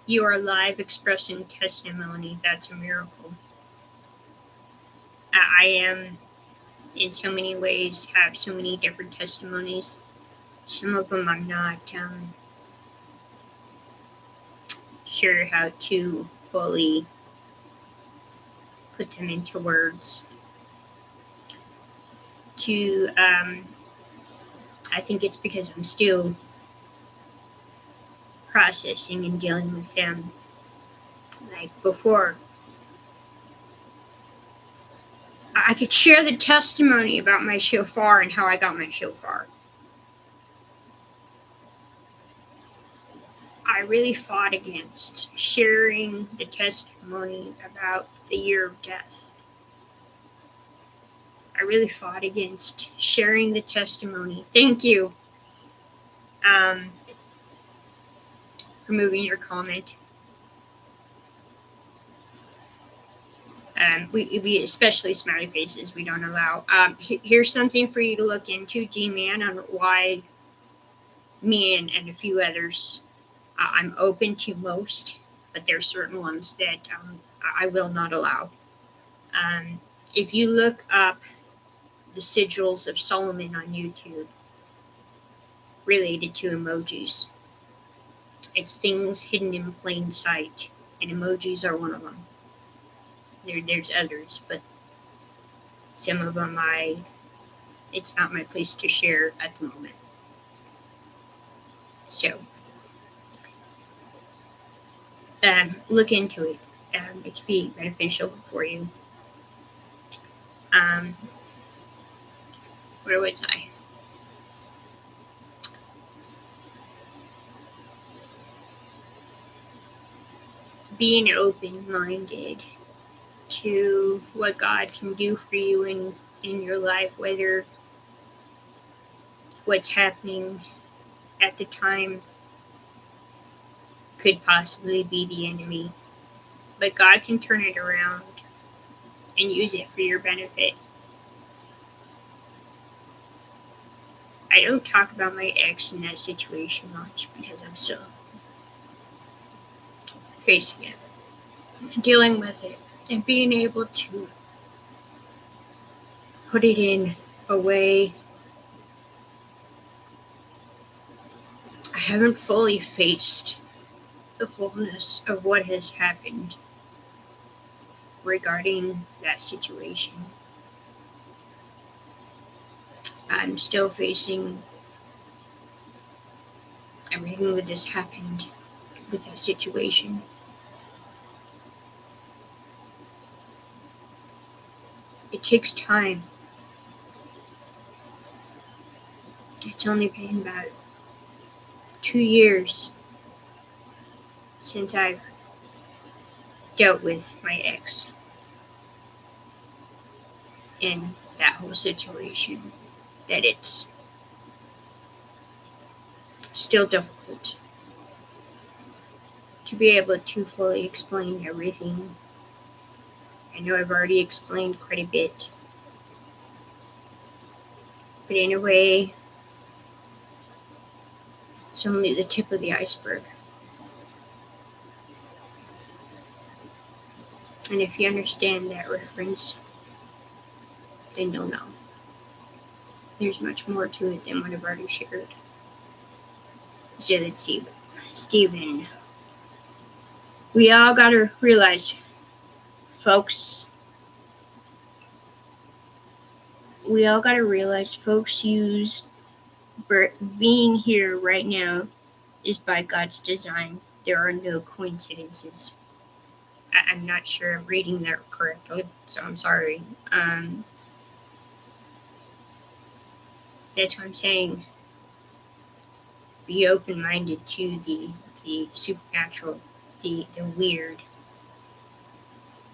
You are alive, expressing testimony. That's a miracle. I am, in so many ways, have so many different testimonies. Some of them I'm not sure how to fully put them into words. I think it's because I'm still processing and dealing with them. Like before, I could share the testimony about my shofar and how I got my shofar. I really fought against sharing the testimony about the year of death. I really fought against sharing the testimony. Thank you. Removing your comment. We especially smiley faces, we don't allow. Here's something for you to look into, G-Man, on why me and a few others, I'm open to most, but there's certain ones that I will not allow. If you look up the sigils of Solomon on YouTube related to emojis, it's things hidden in plain sight, and emojis are one of them. There's others, but some of them it's not my place to share at the moment. So look into it. It could be beneficial for you. Where was I? Being open-minded to what God can do for you in your life, whether what's happening at the time could possibly be the enemy, but God can turn it around and use it for your benefit. I don't talk about my ex in that situation much because I'm still facing it, dealing with it, and being able to put it in a way I haven't fully faced the fullness of what has happened regarding that situation. I'm still facing everything that has happened with that situation. It takes time. It's only been about 2 years since I've dealt with my ex in that whole situation that it's still difficult to be able to fully explain everything. I know I've already explained quite a bit, but in a way, it's only the tip of the iceberg. And if you understand that reference, then you'll know. There's much more to it than what I've already shared. So let's see. Stephen, we all got to realize, folks, folks use being here right now is by God's design. There are no coincidences. I'm not sure I'm reading that correctly, so I'm sorry. That's what I'm saying. Be open-minded to the supernatural, the weird,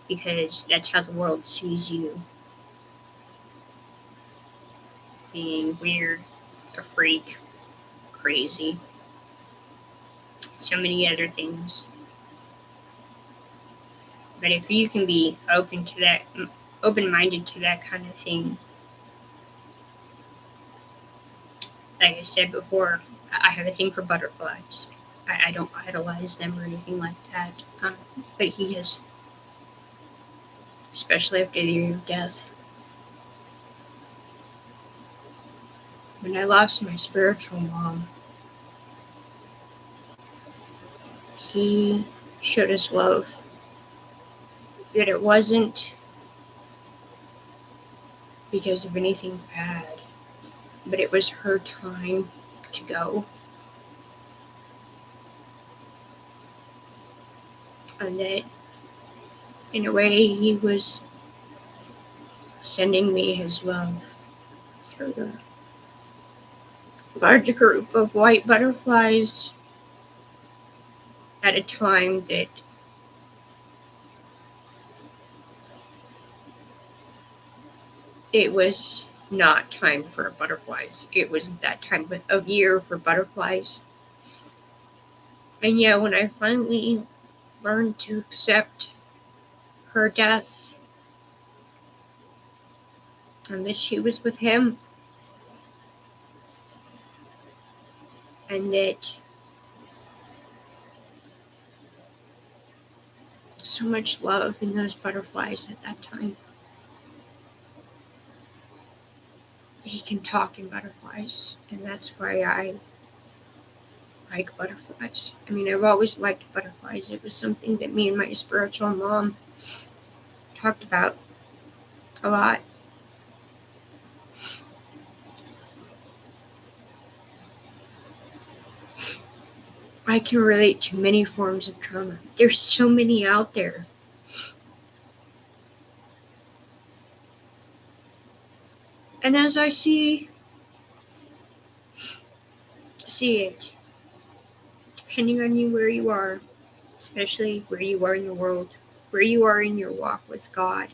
because that's how the world sees you. Being weird, a freak, crazy. So many other things. But if you can be open-minded to that kind of thing, like I said before, I have a thing for butterflies. I don't idolize them or anything like that. But he has, especially after the year of death. When I lost my spiritual mom, he showed us love. That it wasn't because of anything bad, but it was her time to go. And that, in a way, he was sending me his love through the large group of white butterflies at a time that it was not time for butterflies. It was that time of year for butterflies. And yeah, when I finally learned to accept her death and that she was with him, and that so much love in those butterflies at that time. He can talk in butterflies, and that's why I like butterflies. I mean, I've always liked butterflies. It was something that me and my spiritual mom talked about a lot. I can relate to many forms of trauma. There's so many out there. And as I see it, depending on you where you are, especially where you are in the world, where you are in your walk with God,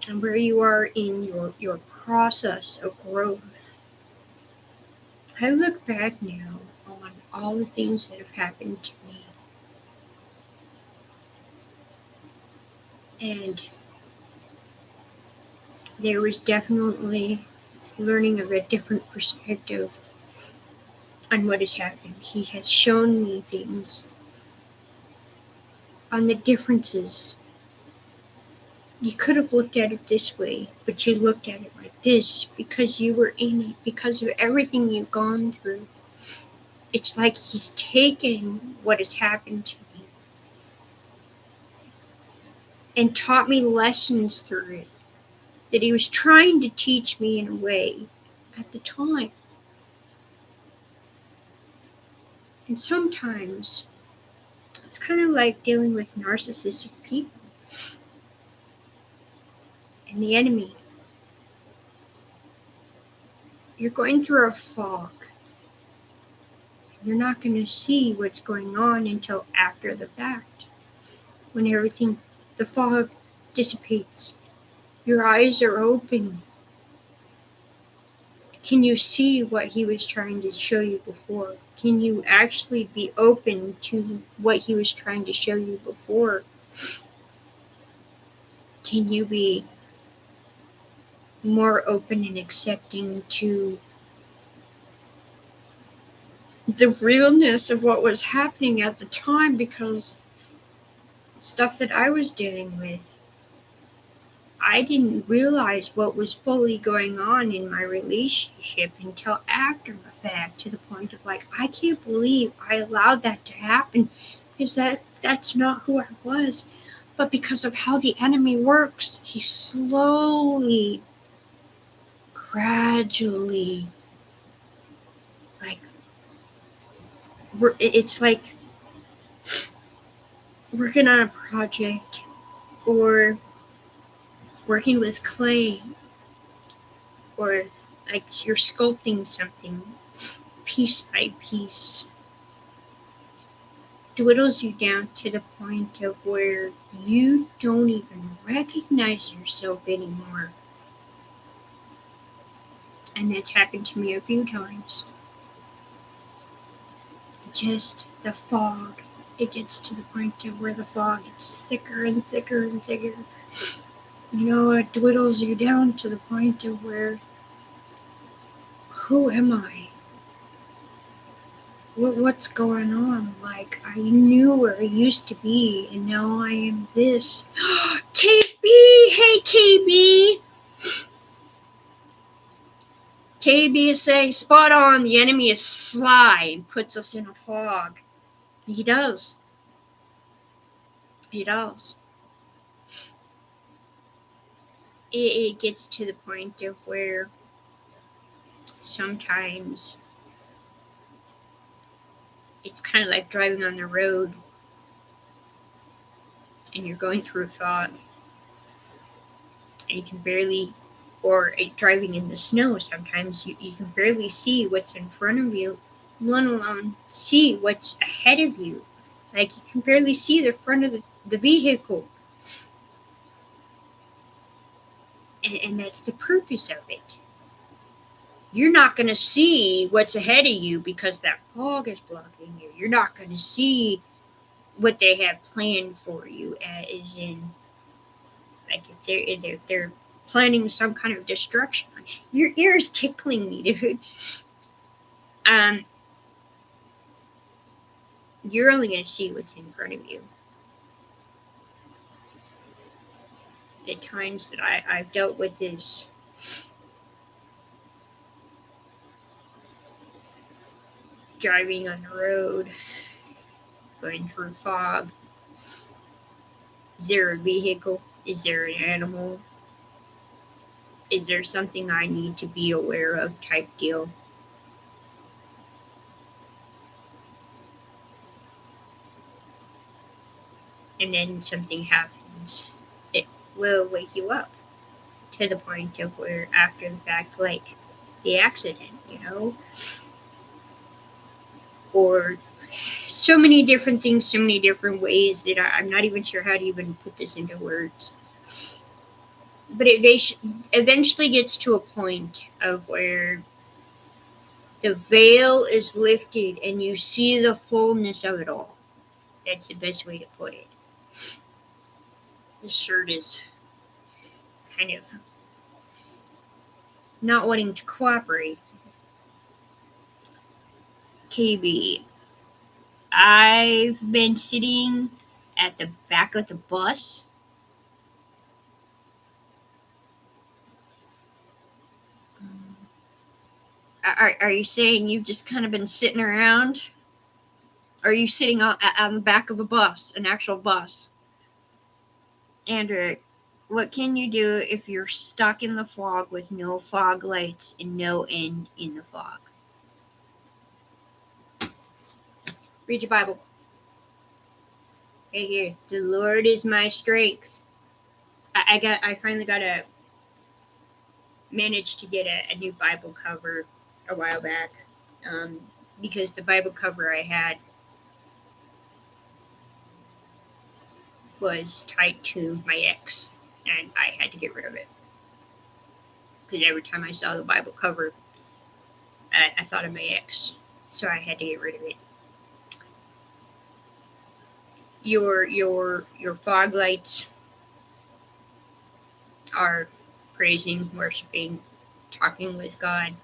and where you are in your process of growth. I look back now on all the things that have happened to me. And there was definitely learning of a different perspective on what has happened. He has shown me things on the differences. You could have looked at it this way, but you looked at it like this because you were in it, because of everything you've gone through. It's like he's taken what has happened to me and taught me lessons through it that he was trying to teach me in a way at the time. And sometimes it's kind of like dealing with narcissistic people and the enemy. You're going through a fog. You're not going to see what's going on until after the fact. When the fog dissipates, your eyes are open. Can you see what he was trying to show you before? Can you actually be open to what he was trying to show you before? Can you be more open and accepting to the realness of what was happening at the time? Because stuff that I was dealing with, I didn't realize what was fully going on in my relationship until after the fact, to the point of like, I can't believe I allowed that to happen, because that's not who I was. But because of how the enemy works, he slowly, gradually, it's like working on a project or working with clay, or like you're sculpting something piece by piece, dwindles you down to the point of where you don't even recognize yourself anymore. And that's happened to me a few times. Just the fog. It gets to the point of where the fog gets thicker and thicker and thicker. It dwindles you down to the point of where, who am I? What's going on? Like, I knew where I used to be, and now I am this. KB! Hey, KB! KB is saying, spot on, the enemy is sly and puts us in a fog. He does. He does. It gets to the point of where sometimes it's kind of like driving on the road and you're going through a fog and you can barely, or driving in the snow, sometimes you can barely see what's in front of you, let alone see what's ahead of you. Like, you can barely see the front of the vehicle. And that's the purpose of it. You're not going to see what's ahead of you because that fog is blocking you. You're not going to see what they have planned for you, as in, like, if they're planning some kind of destruction. Your ear's tickling me, dude. You're only going to see what's in front of you. The times that I've dealt with this, driving on the road, going through fog. Is there a vehicle? Is there an animal? Is there something I need to be aware of, type deal? And then something happens. It will wake you up to the point of where, after the fact, like the accident, or so many different things, so many different ways that I'm not even sure how to even put this into words. But it eventually gets to a point of where the veil is lifted and you see the fullness of it all. That's the best way to put it. This shirt is kind of not wanting to cooperate. KB, I've been sitting at the back of the bus. Are you saying you've just kind of been sitting around? Or are you sitting on the back of a bus, an actual bus? Andrew, what can you do if you're stuck in the fog with no fog lights and no end in the fog? Read your Bible. Right here. The Lord is my strength. I finally managed to get a new Bible cover a while back, because the Bible cover I had was tied to my ex, and I had to get rid of it. Because every time I saw the Bible cover, I thought of my ex, so I had to get rid of it. Your fog lights are praising, worshiping, talking with God,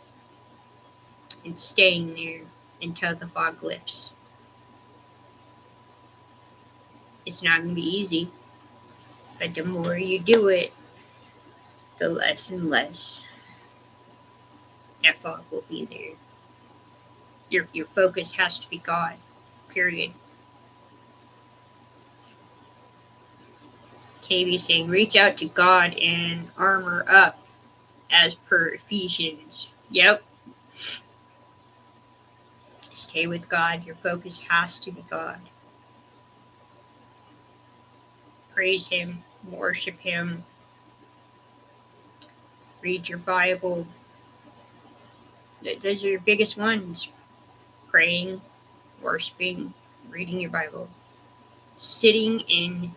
and staying there until the fog lifts. It's not going to be easy, but the more you do it, the less and less that fog will be there. Your focus has to be God, period. KB saying, reach out to God and armor up as per Ephesians. Yep. Stay with God. Your focus has to be God. Praise Him, worship Him, read your Bible. Those are your biggest ones. Praying, worshiping, reading your Bible. Sitting in,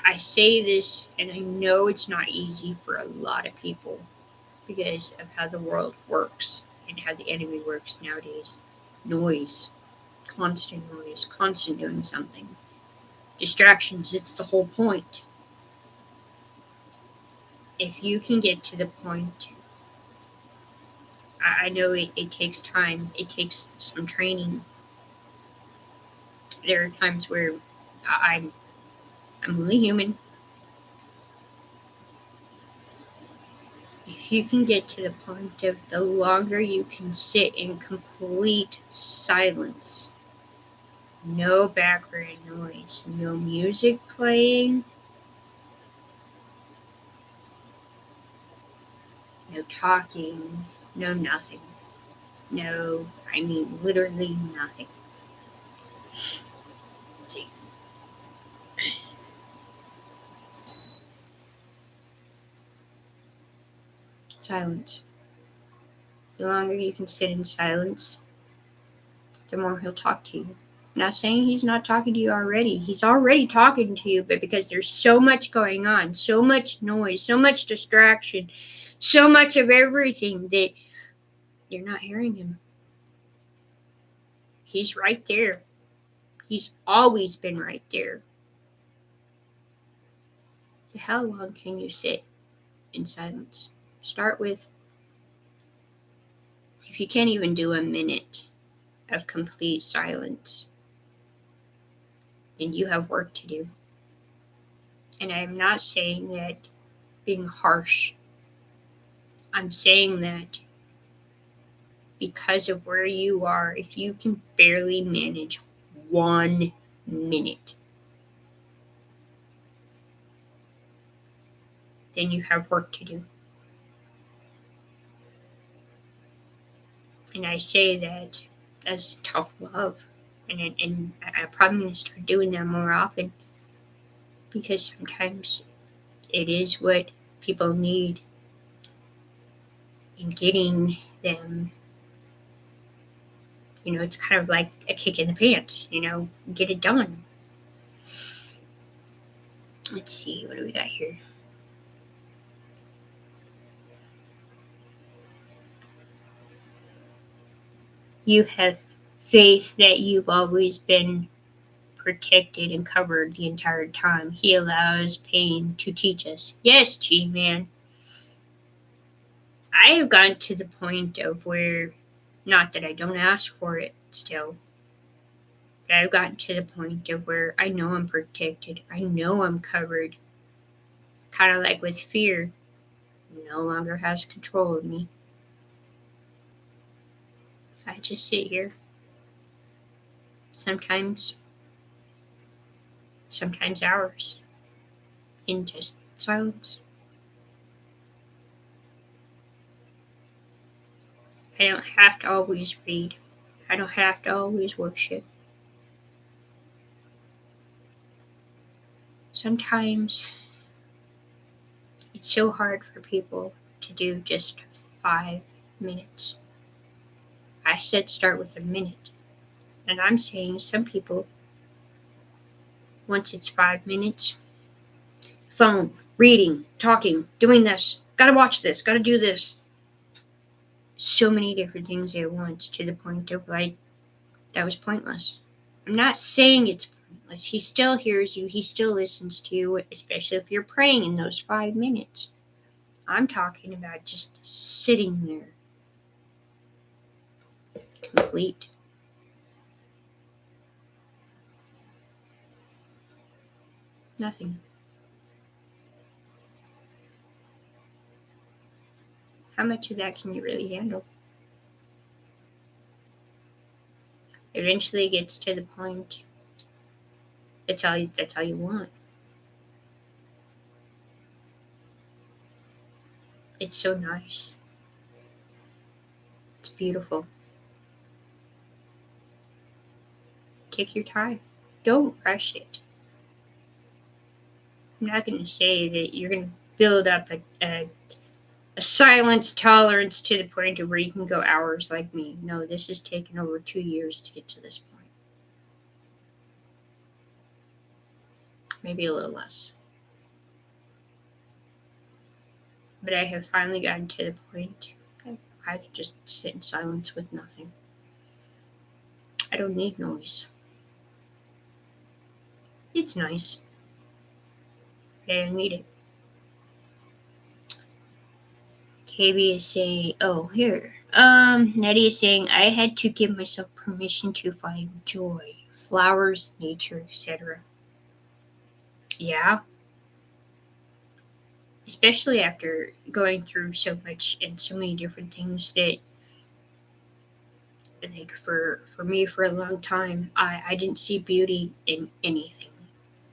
I say this, and I know it's not easy for a lot of people, because of how the world works and how the enemy works nowadays. Noise, constant doing something. Distractions, it's the whole point. If you can get to the point, I know it takes time, it takes some training. There are times where I'm, I'm only human. If you can get to the point of the longer you can sit in complete silence, no background noise, no music playing, no talking, no nothing. No, I mean literally nothing. Let's see. Silence. The longer you can sit in silence, the more he'll talk to you. I'm not saying he's not talking to you already. He's already talking to you, but because there's so much going on, so much noise, so much distraction, so much of everything that you're not hearing him. He's right there. He's always been right there. How long can you sit in silence? Start with, if you can't even do a minute of complete silence, then you have work to do. And I'm not saying that being harsh. I'm saying that because of where you are, if you can barely manage 1 minute, then you have work to do. And I say that as tough love. And I'm probably going to start doing that more often, because sometimes it is what people need in getting them. It's kind of like a kick in the pants, get it done. Let's see, what do we got here? You have faith that you've always been protected and covered the entire time. He allows pain to teach us. Yes, G-Man. I have gotten to the point of where, not that I don't ask for it still, but I've gotten to the point of where I know I'm protected. I know I'm covered. Kind of like with fear, no longer has control of me. I just sit here. Sometimes hours in just silence. I don't have to always read. I don't have to always worship. Sometimes it's so hard for people to do just 5 minutes. I said start with a minute. And I'm saying some people, once it's 5 minutes, phone, reading, talking, doing this, gotta watch this, gotta do this. So many different things at once, to the point of like, that was pointless. I'm not saying it's pointless. He still hears you, he still listens to you, especially if you're praying in those 5 minutes. I'm talking about just sitting there, complete. Nothing. How much of that can you really handle? Eventually it gets to the point that's all you want. It's so nice. It's beautiful. Take your time. Don't rush it. I'm not going to say that you're going to build up a silence tolerance to the point of where you can go hours like me. No, this has taken over 2 years to get to this point. Maybe a little less. But I have finally gotten to the point that I could just sit in silence with nothing. I don't need noise. It's nice, but I don't need it. KB is saying, oh, here. Nettie is saying, I had to give myself permission to find joy, flowers, nature, etc. Yeah, especially after going through so much and so many different things that, like, for me, for a long time, I didn't see beauty in anything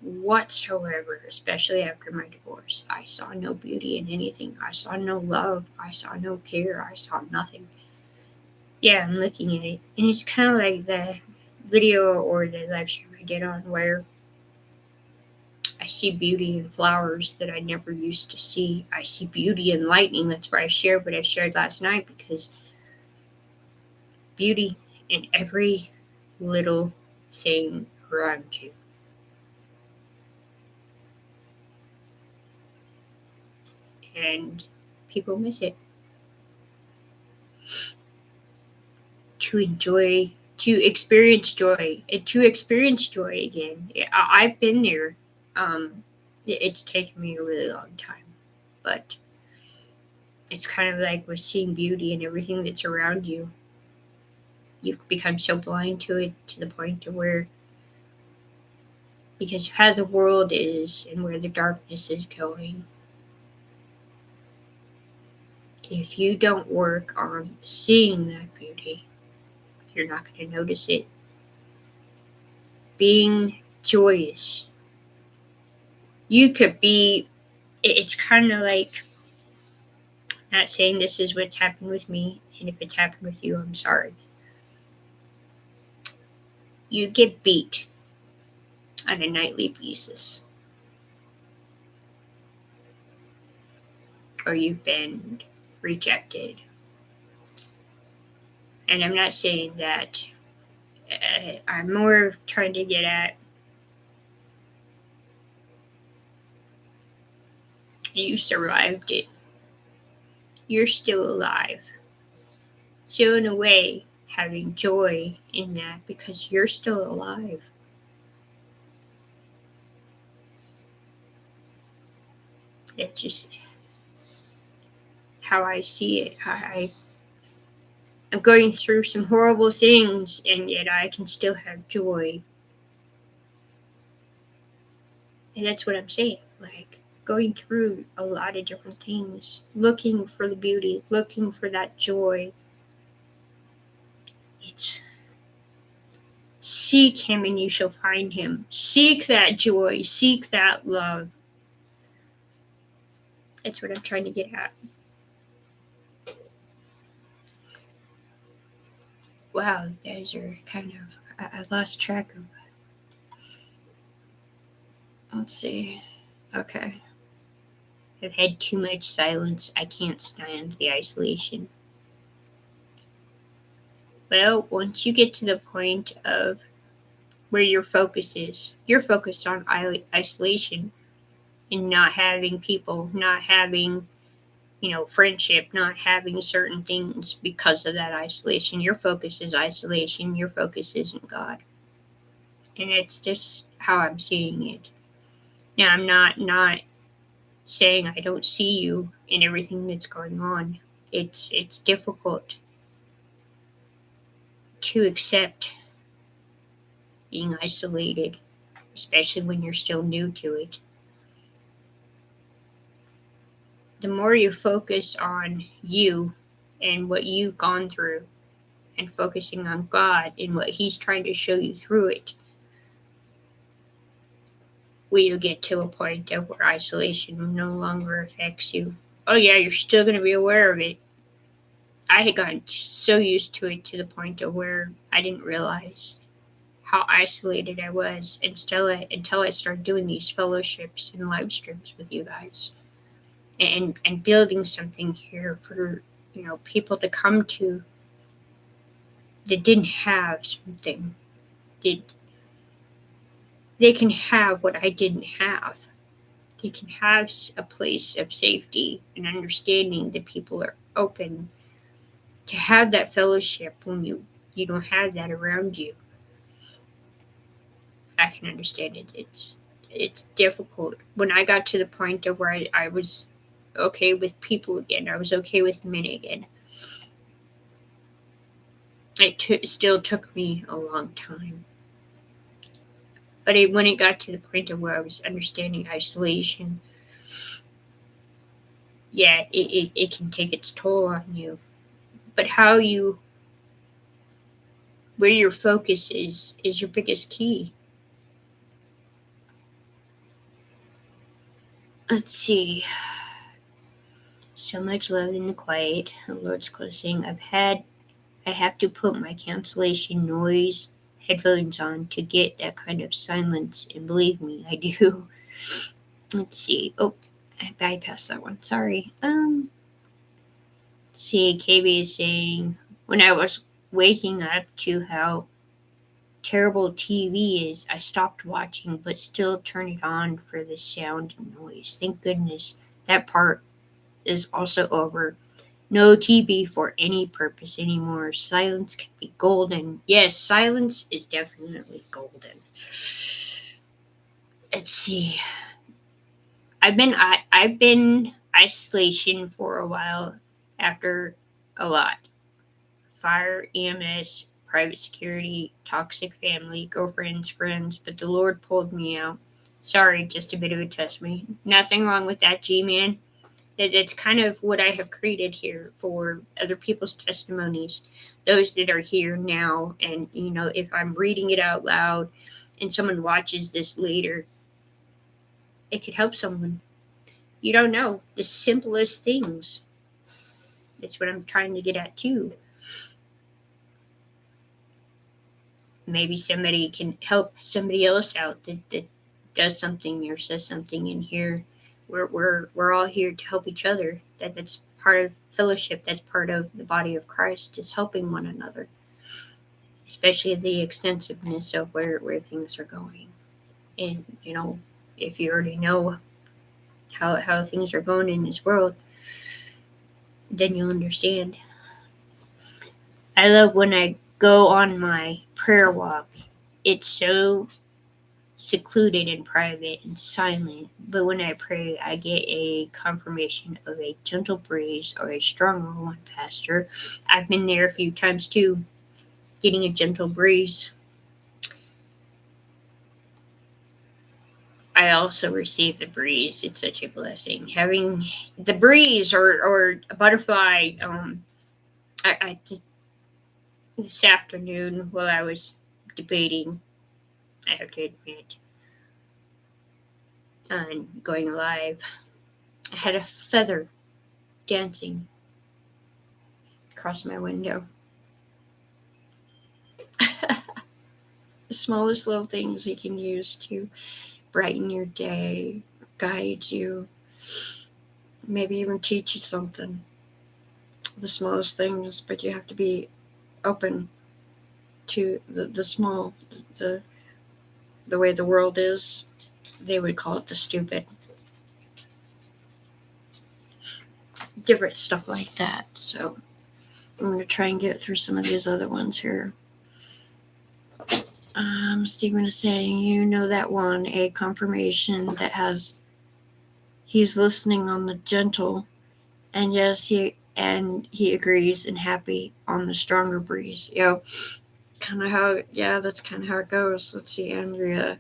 whatsoever, especially after my divorce. I saw no beauty in anything. I saw no love. I saw no care. I saw nothing. Yeah, I'm looking at it. And it's kind of like the video or the live stream I did on where I see beauty in flowers that I never used to see. I see beauty in lightning. That's where I shared what I shared last night, because beauty in every little thing around you. And people miss it. To enjoy, to experience joy, and to experience joy again. I've been there. It's taken me a really long time, but it's kind of like with seeing beauty in everything that's around you. You've become so blind to it to the point to where, because of how the world is and where the darkness is going, if you don't work on seeing that beauty, you're not going to notice it. Being joyous. You could be, it's kind of like, not saying this is what's happened with me, and if it's happened with you, I'm sorry. You get beat on a nightly basis, or you've been rejected. And I'm not saying that, I'm more trying to get at, you survived it. You're still alive. So, in a way, having joy in that because you're still alive. It's just how I see it. I'm going through some horrible things, and yet I can still have joy. And that's what I'm saying. Like, going through a lot of different things, looking for the beauty, looking for that joy. It's seek him and you shall find him. Seek that joy, seek that love. That's what I'm trying to get at. Wow, you guys are kind of, I lost track of. Let's see. Okay. I've had too much silence. I can't stand the isolation. Well, once you get to the point of where your focus is, you're focused on isolation and not having people, not having, friendship, not having certain things because of that isolation. Your focus is isolation. Your focus isn't God. And it's just how I'm seeing it. Now, I'm not saying I don't see you in everything that's going on. It's difficult to accept being isolated, especially when you're still new to it. The more you focus on you and what you've gone through, and focusing on God and what He's trying to show you through it, will you get to a point of where isolation no longer affects you. Oh yeah, you're still going to be aware of it. I had gotten so used to it to the point of where I didn't realize how isolated I was until I started doing these fellowships and live streams with you guys, and building something here for people to come to that didn't have something. They can have what I didn't have. they can have a place of safety and understanding that people are open to have that fellowship when you don't have that around you. I can understand it. It's difficult. When I got to the point of where I was okay with people again, I was okay with men again. It still took me a long time. But when it got to the point of where I was understanding isolation, yeah, it can take its toll on you. But where your focus is your biggest key. Let's see. So much love in the quiet. The Lord's closing. I have to put my cancellation noise headphones on to get that kind of silence, and believe me, I do. Let's see. Oh, I bypassed that one. Sorry. Let's see. KB is saying, when I was waking up to how terrible TV is, I stopped watching, but still turn it on for the sound and noise. Thank goodness that part is also over. No TV for any purpose anymore. Silence can be golden. Yes, silence is definitely golden. Let's see. I've been isolation for a while after a lot. Fire, EMS, private security, toxic family, girlfriends, friends, but the Lord pulled me out. Sorry, just a bit of a test me. Nothing wrong with that, G-Man. It's kind of what I have created here for other people's testimonies, those that are here now. And, if I'm reading it out loud and someone watches this later, it could help someone. You don't know. The simplest things. That's what I'm trying to get at, too. Maybe somebody can help somebody else out that does something or says something in here. We're all here to help each other. That's part of fellowship. That's part of the body of Christ, is helping one another, especially the extensiveness of where things are going. And if you already know how things are going in this world, then you'll understand. I love when I go on my prayer walk. It's so secluded and private and silent, but when I pray, I get a confirmation of a gentle breeze or a stronger one, Pastor. I've been there a few times too, getting a gentle breeze. I also receive the breeze. It's such a blessing. Having the breeze or a butterfly. I this afternoon while I was debating, I have to admit, on going live, I had a feather dancing across my window. The smallest little things you can use to brighten your day, guide you, maybe even teach you something. The smallest things, but you have to be open to the small, the way the world is. They would call it the stupid. Different stuff like that. So I'm going to try and get through some of these other ones here. Stephen is saying, that one, a confirmation that he's listening on the gentle, and yes, he agrees and happy on the stronger breeze. Kind of how, that's kind of how it goes. Let's see, Andrea.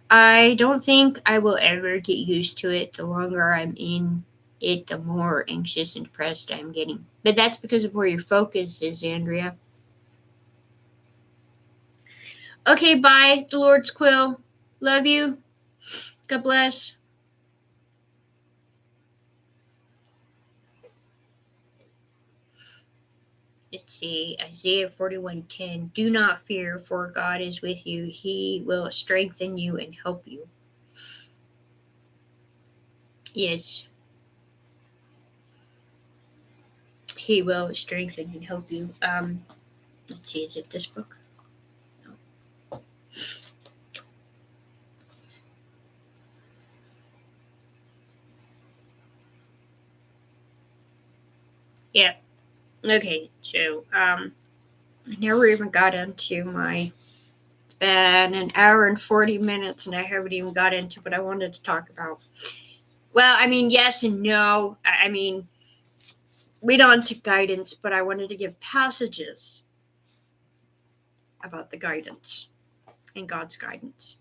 I don't think I will ever get used to it. The longer I'm in it, the more anxious and depressed I'm getting. But that's because of where your focus is, Andrea. Okay, bye, the Lord's Quill. Love you. God bless. Let's see, Isaiah 41:10. Do not fear, for God is with you. He will strengthen you and help you. Yes. He will strengthen and help you. Let's see, is it this book? No. Yeah. Okay. So, I never even got into my. It's been an hour and 40 minutes, and I haven't even got into what I wanted to talk about. Well, I mean, yes and no. I mean, lead on to guidance, but I wanted to give passages about the guidance and God's guidance.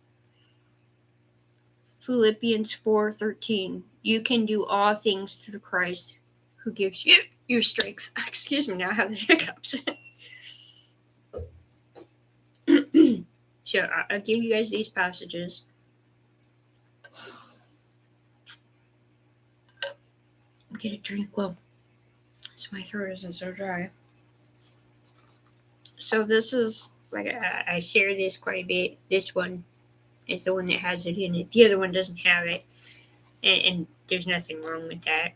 Philippians 4:13. You can do all things through Christ who gives you your strength. Excuse me, now I have the hiccups. So I'll give you guys these passages. Get a drink well, so my throat isn't so dry. So this is, like, I share this quite a bit. This one is the one that has it in it. The other one doesn't have it, and there's nothing wrong with that.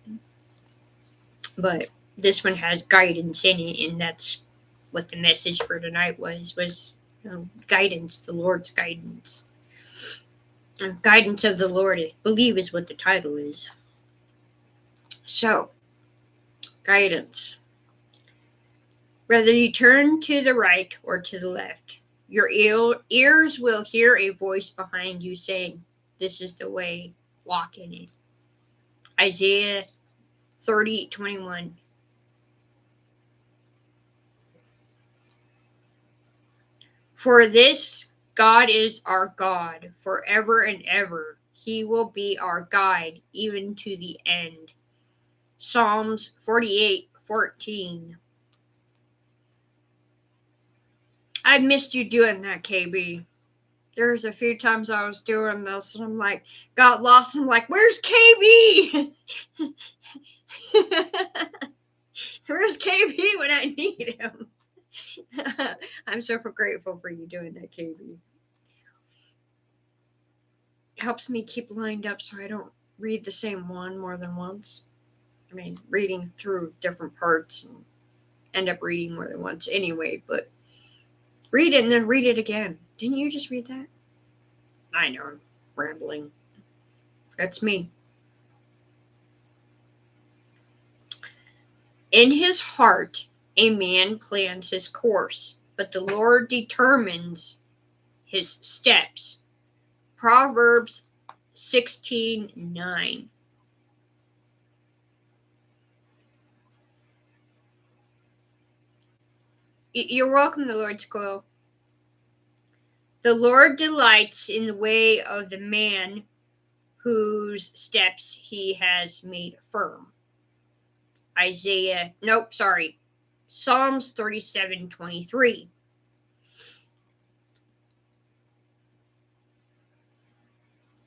But this one has guidance in it, and that's what the message for tonight was guidance, the Lord's guidance. Guidance of the Lord, I believe, is what the title is. So, guidance. Whether you turn to the right or to the left, your ears will hear a voice behind you saying, "This is the way, walk in it." Isaiah 30:21. For this God is our God forever and ever. He will be our guide even to the end. Psalms 48:14. I missed you doing that, KB. There's a few times I was doing this and I'm like, got lost and I'm like, where's KB? Where's KB when I need him? I'm super grateful for you doing that, KB. It helps me keep lined up so I don't read the same one more than once. I mean, reading through different parts and end up reading more than once anyway, but read it and then read it again. Didn't you just read that? I know, I'm rambling. That's me. In his heart, a man plans his course, but the Lord determines his steps. Proverbs 16:9. You're welcome, the Lord's coil. The Lord delights in the way of the man whose steps he has made firm. Psalms 37:23.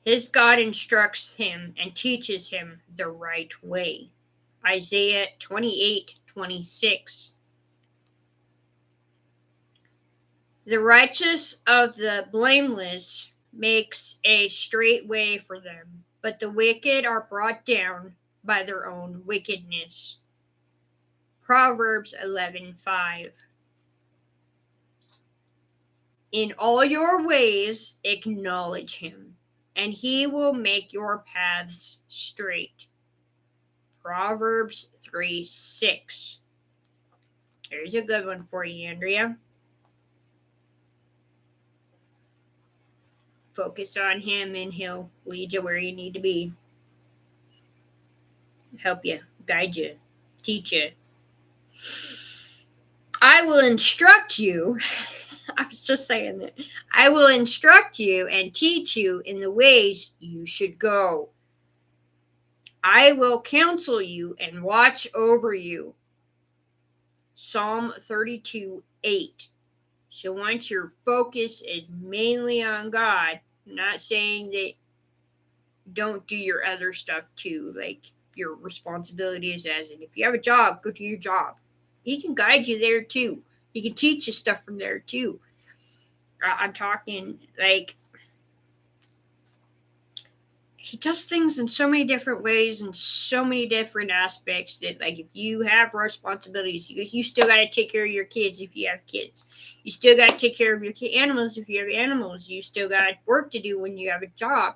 His God instructs him and teaches him the right way. Isaiah 28:26. The righteous of the blameless makes a straight way for them, but the wicked are brought down by their own wickedness. Proverbs 11:5. In all your ways acknowledge him, and he will make your paths straight. Proverbs 3:6. There's a good one for you, Andrea. Focus on him and he'll lead you where you need to be. Help you, guide you, teach you. I will instruct you. I was just saying that. I will instruct you and teach you in the ways you should go. I will counsel you and watch over you. Psalm 32:8. So once your focus is mainly on God, I'm not saying that don't do your other stuff too, like your responsibilities, as in if you have a job, go do your job. He can guide you there too. He can teach you stuff from there too. I'm talking like he does things in so many different ways and so many different aspects that, like, if you have responsibilities, you still got to take care of your kids if you have kids. You still got to take care of your animals if you have animals. You still got work to do when you have a job.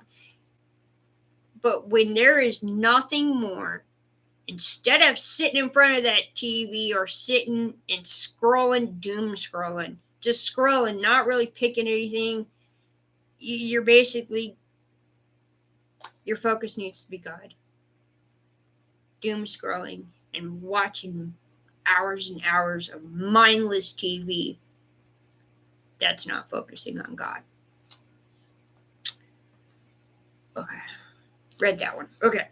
But when there is nothing more Instead of sitting in front of that TV or sitting and scrolling, doom scrolling, just scrolling, not really picking anything, you're basically, your focus needs to be God. Doom scrolling and watching hours and hours of mindless TV, that's not focusing on God. Okay. Read that one. Okay.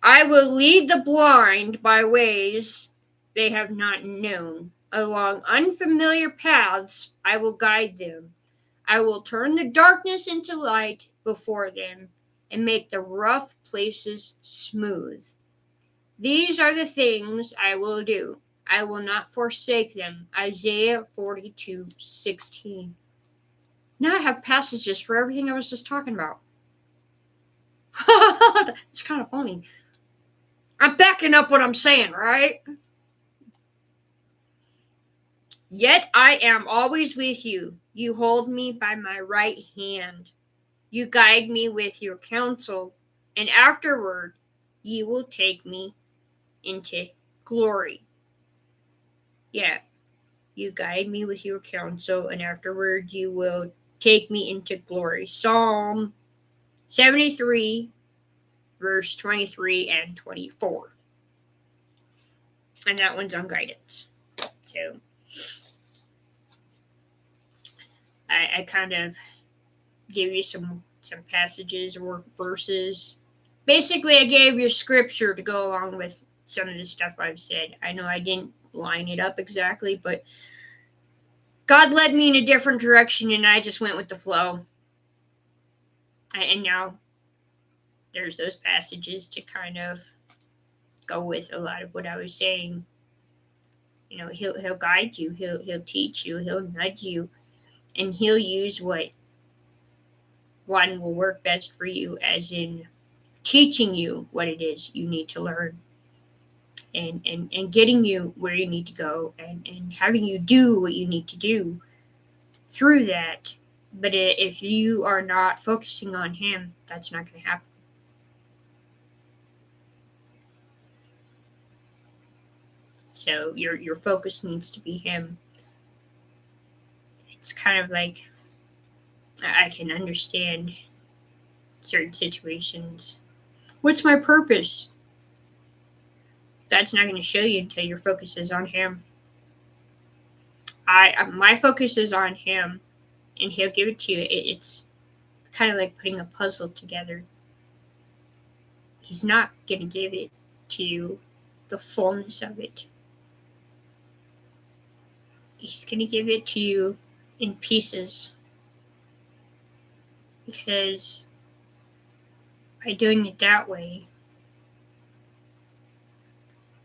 I will lead the blind by ways they have not known. Along unfamiliar paths, I will guide them. I will turn the darkness into light before them and make the rough places smooth. These are the things I will do. I will not forsake them. Isaiah 42:16. Now I have passages for everything I was just talking about. It's kind of funny. I'm backing up what I'm saying, right? Yet I am always with you. You hold me by my right hand. You guide me with your counsel, and afterward you will take me into glory. Yeah, you guide me with your counsel, and afterward you will take me into glory. Psalm 73, verse 23 and 24. And that one's on guidance. So I kind of give you some passages or verses. Basically, I gave you scripture to go along with some of the stuff I've said. I know I didn't line it up exactly, but God led me in a different direction, and I just went with the flow. And now there's those passages to kind of go with a lot of what I was saying. You know, he'll guide you, he'll teach you, he'll nudge you, and he'll use what one will work best for you, as in teaching you what it is you need to learn, and getting you where you need to go, and having you do what you need to do through that. But if you are not focusing on him, that's not going to happen. So your focus needs to be him. It's kind of like, I can understand certain situations. What's my purpose? That's not going to show you until your focus is on him. My focus is on him, and he'll give it to you. It's kind of like putting a puzzle together. He's not going to give it to you, the fullness of it. He's going to give it to you in pieces, because by doing it that way,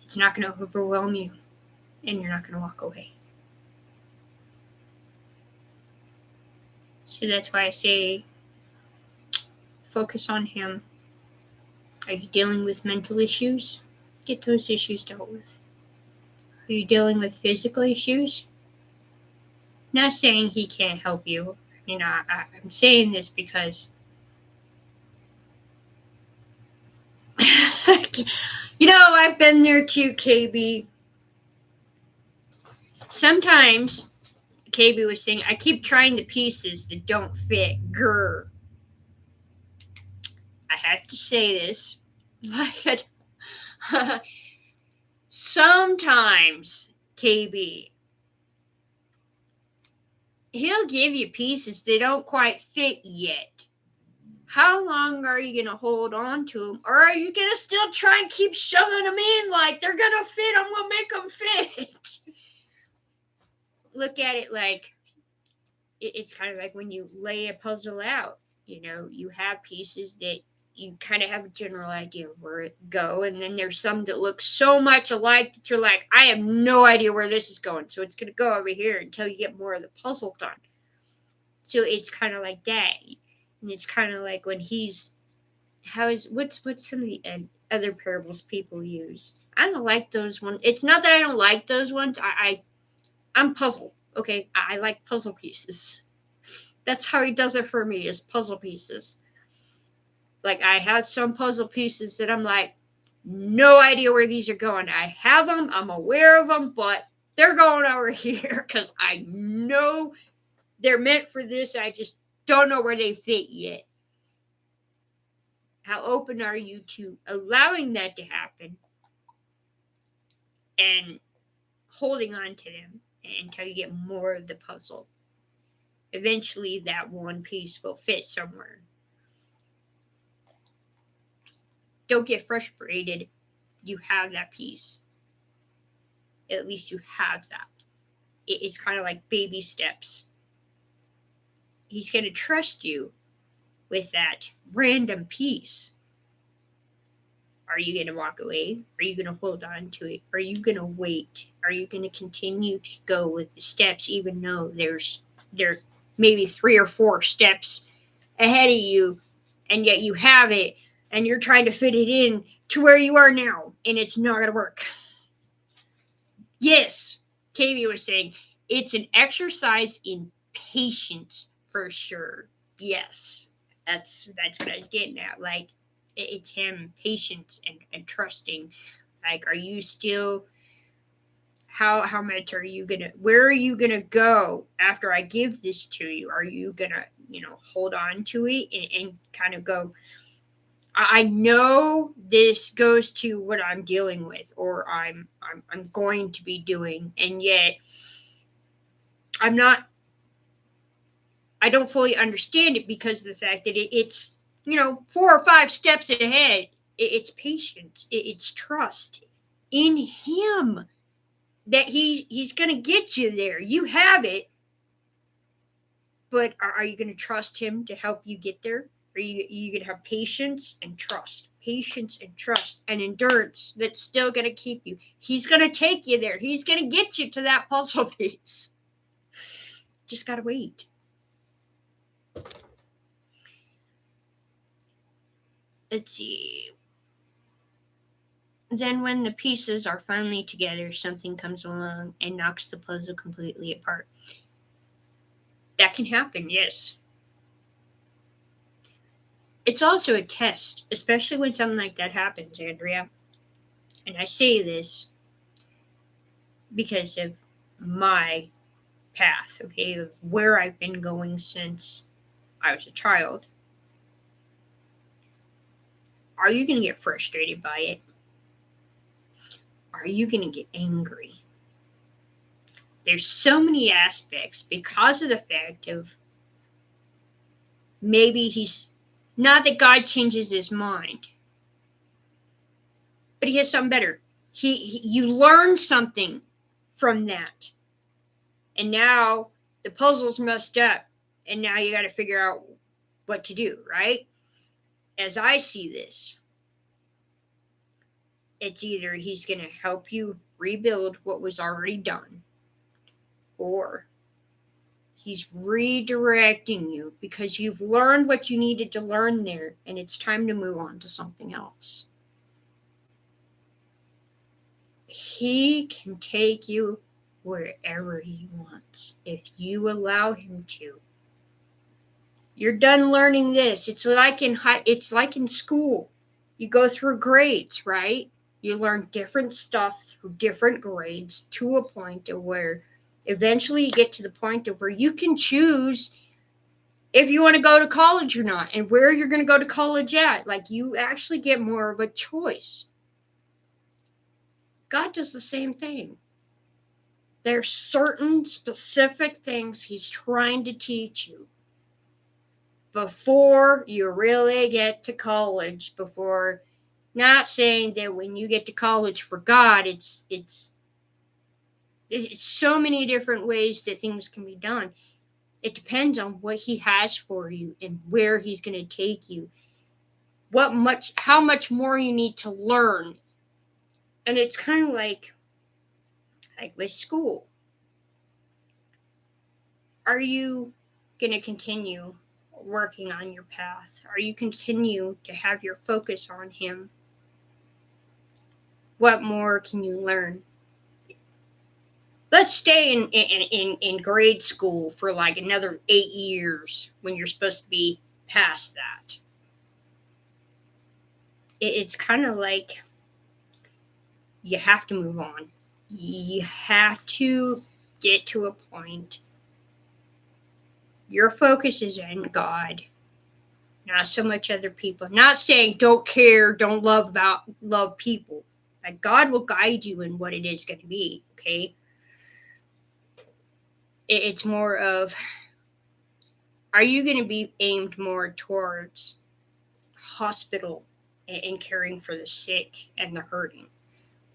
it's not going to overwhelm you, and you're not going to walk away. So that's why I say focus on him. Are you dealing with mental issues? Get those issues dealt with. Are you dealing with physical issues? Not saying he can't help you. You know, I'm saying this because you know, I've been there too, KB. Sometimes KB was saying, I keep trying the pieces that don't fit. Grr. I have to say this. Sometimes, KB, he'll give you pieces that don't quite fit yet. How long are you going to hold on to them? Or are you going to still try and keep shoving them in like they're going to fit? I'm going to make them fit. Look at it like, it's kind of like when you lay a puzzle out. You know, you have pieces that you kind of have a general idea of where it go, and then there's some that look so much alike that you're like, I have no idea where this is going, so it's going to go over here until you get more of the puzzle done. So it's kind of like that. And it's kind of like when what's some of the other parables people use? I don't like those ones. It's not that I don't like those ones. I'm puzzled. Okay, I like puzzle pieces. That's how he does it for me, is puzzle pieces. Like, I have some puzzle pieces that I'm like, no idea where these are going. I have them, I'm aware of them, but they're going over here because I know they're meant for this. I just don't know where they fit yet. How open are you to allowing that to happen and holding on to them until you get more of the puzzle? Eventually, that one piece will fit somewhere. Don't get frustrated. You have that piece. At least you have that. It's kind of like baby steps. He's going to trust you with that random piece. Are you going to walk away? Are you going to hold on to it? Are you going to wait? Are you going to continue to go with the steps even though there maybe 3 or 4 steps ahead of you, and yet you have it and you're trying to fit it in to where you are now and it's not going to work? Yes, Katie was saying it's an exercise in patience for sure. Yes, that's what I was getting at. Like, it's him, patience and trusting. Like, are you still? How much are you gonna? Where are you gonna go after I give this to you? Are you gonna hold on to it and kind of go? I know this goes to what I'm dealing with, or I'm going to be doing, and yet I'm not. I don't fully understand it because of the fact that it's 4 or 5 steps ahead. It's patience. It's trust in him that he's going to get you there. You have it, but are you going to trust him to help you get there? Are you going to have patience and trust? Patience and trust and endurance that's still going to keep you. He's going to take you there. He's going to get you to that puzzle piece. Just got to wait. Let's see. Then when the pieces are finally together, something comes along and knocks the puzzle completely apart. That can happen, yes. It's also a test, especially when something like that happens, Andrea. And I say this because of my path, okay, of where I've been going since I was a child. Are you going to get frustrated by it? Are you going to get angry? There's so many aspects because of the fact of maybe he's not that God changes his mind, but he has something better. You learn something from that, and now the puzzle's messed up, and now you got to figure out what to do, right? As I see this, it's either he's going to help you rebuild what was already done, or he's redirecting you because you've learned what you needed to learn there, and it's time to move on to something else. He can take you wherever he wants if you allow him to. You're done learning this. It's like in school. You go through grades, right? You learn different stuff through different grades to a point of where eventually you get to the point of where you can choose if you want to go to college or not and where you're going to go to college at. Like, you actually get more of a choice. God does the same thing. There's certain specific things he's trying to teach you before you really get to college. Before, not saying that when you get to college for God, it's so many different ways that things can be done. It depends on what he has for you and where he's going to take you. How much more you need to learn. And it's kind of like with school. Are you going to continue working on your path? Are you continue to have your focus on him? What more can you learn? Let's stay in grade school for like another 8 years when you're supposed to be past that. It's kind of like you have to move on. You have to get to a point. Your focus is in God, not so much other people. Not saying don't care, don't love people. Like God will guide you in what it is going to be. Okay, it's more of, are you going to be aimed more towards hospital and caring for the sick and the hurting,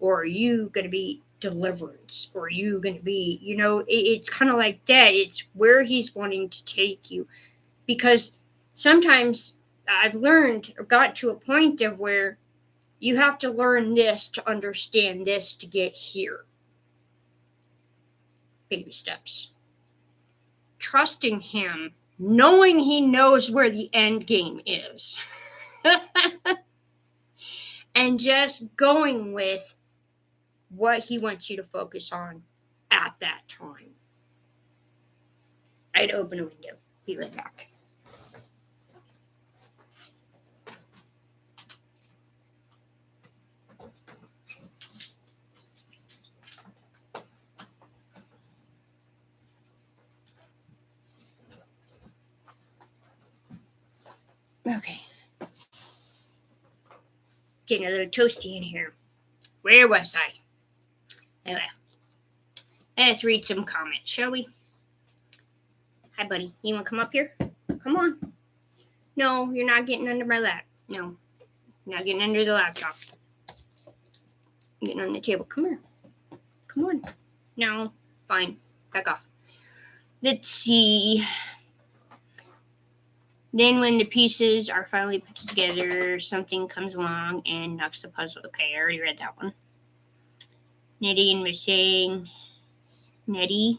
or are you going to be deliverance, or are you going to be, it's kind of like that. It's where he's wanting to take you, because sometimes I've learned or got to a point of where you have to learn this to understand this to get here. Baby steps. Trusting him, knowing he knows where the end game is. And just going with what he wants you to focus on at that time. I'd open a window. Be right back. Okay. Getting a little toasty in here. Where was I? Anyway, let's read some comments, shall we? Hi, buddy. You want to come up here? Come on. No, you're not getting under my lap. No, you're not getting under the laptop. You're getting on the table. Come here. Come on. No, fine. Back off. Let's see. Then when the pieces are finally put together, something comes along and knocks the puzzle. Okay, I already read that one. Nettie was saying, Nettie,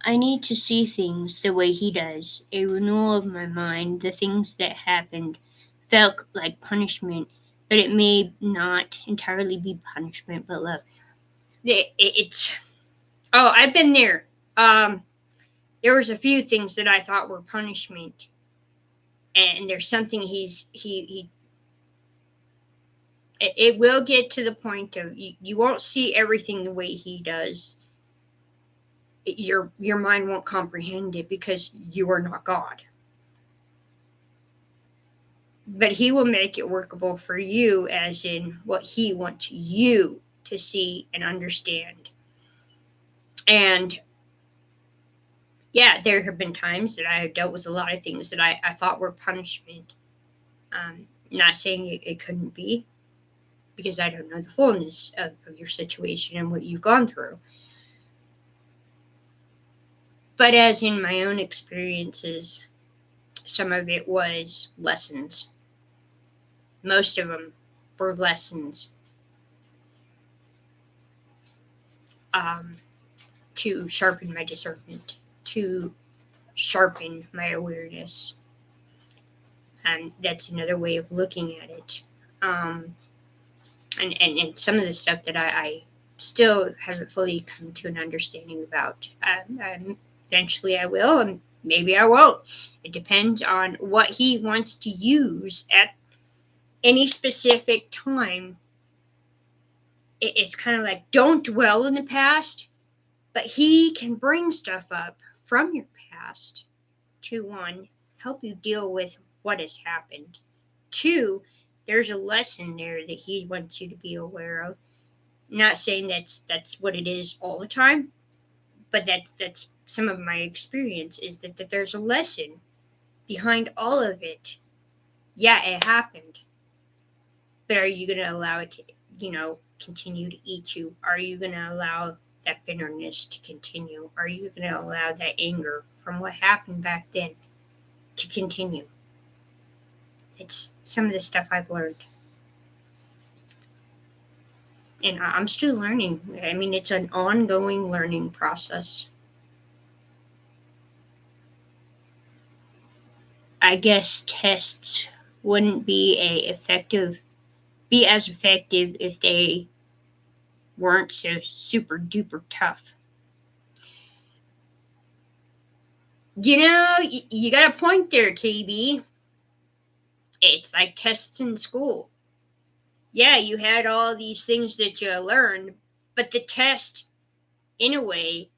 I need to see things the way he does. A renewal of my mind. The things that happened felt like punishment, but it may not entirely be punishment, but love. I've been there. There was a few things that I thought were punishment, and there's something it will get to the point of you won't see everything the way he does. Your mind won't comprehend it because you are not God. But he will make it workable for you, as in what he wants you to see and understand. And yeah, there have been times that I have dealt with a lot of things that I thought were punishment. Not saying it couldn't be, because I don't know the fullness of your situation and what you've gone through. But as in my own experiences, some of it was lessons. Most of them were lessons to sharpen my discernment, to sharpen my awareness. And that's another way of looking at it. And some of the stuff that I still haven't fully come to an understanding about. Eventually I will, and maybe I won't. It depends on what he wants to use at any specific time. It's kind of like, don't dwell in the past, but he can bring stuff up from your past to, one, help you deal with what has happened. Two, there's a lesson there that he wants you to be aware of. Not saying that's what it is all the time, but that's some of my experience, is that there's a lesson behind all of it. Yeah, it happened. But are you going to allow it to, continue to eat you? Are you going to allow that bitterness to continue? Are you going to allow that anger from what happened back then to continue? It's some of the stuff I've learned. And I'm still learning. I mean, it's an ongoing learning process. I guess tests wouldn't be as effective if they weren't so super duper tough. You got a point there, KB. It's like tests in school. yeah, you had all these things that you learned, but the test, in a way,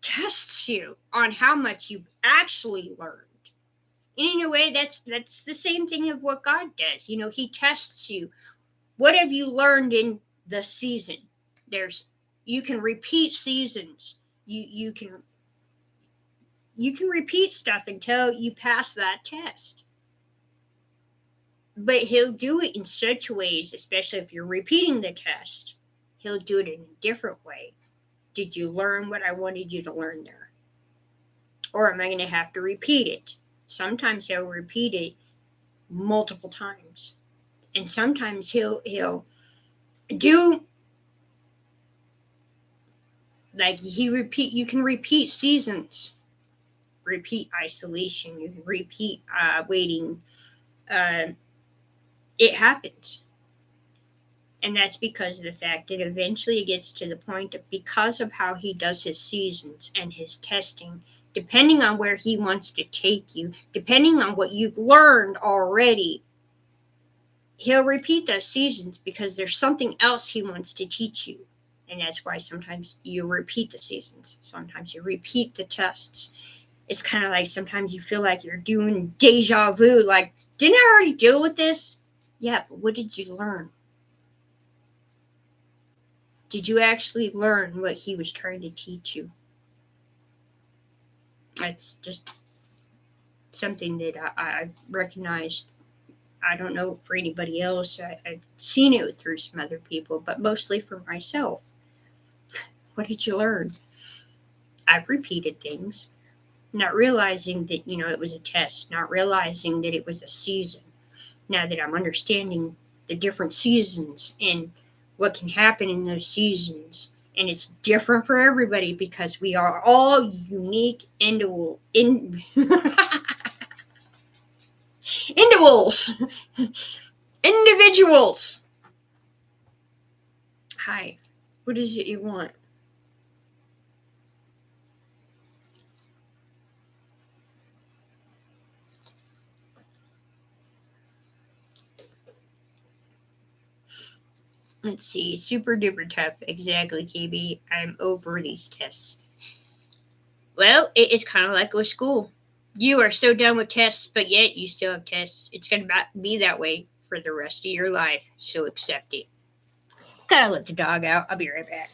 tests you on how much you've actually learned. And in a way, that's the same thing of what God does. You know, He tests you. What have you learned in the season? There's You can repeat seasons. You can repeat stuff until you pass that test. But He'll do it in such ways, especially if you're repeating the test. He'll do it in a different way. Did you learn what I wanted you to learn there? Or am I going to have to repeat it? Sometimes He'll repeat it multiple times. And sometimes he'll do, like, you can repeat seasons, repeat isolation, you can repeat waiting. It happens. And that's because of the fact that eventually it gets to the point of, because of how He does His seasons and His testing, depending on where He wants to take you, depending on what you've learned already, He'll repeat those seasons because there's something else He wants to teach you. And that's why sometimes you repeat the seasons. Sometimes you repeat the tests. It's kind of like sometimes you feel like you're doing deja vu. Like, didn't I already deal with this? Yeah, but what did you learn? Did you actually learn what He was trying to teach you? That's just something that I've recognized. I don't know for anybody else. I've seen it through some other people, but mostly for myself. What did you learn? I've repeated things, not realizing that, it was a test, not realizing that it was a season. Now that I'm understanding the different seasons and what can happen in those seasons, and it's different for everybody because we are all unique individuals. Hi, what is it you want? Let's see. Super duper tough. Exactly, KB. I'm over these tests. Well, it's kind of like with school. You are so done with tests, but yet you still have tests. It's going to be that way for the rest of your life, so accept it. Gotta let the dog out. I'll be right back.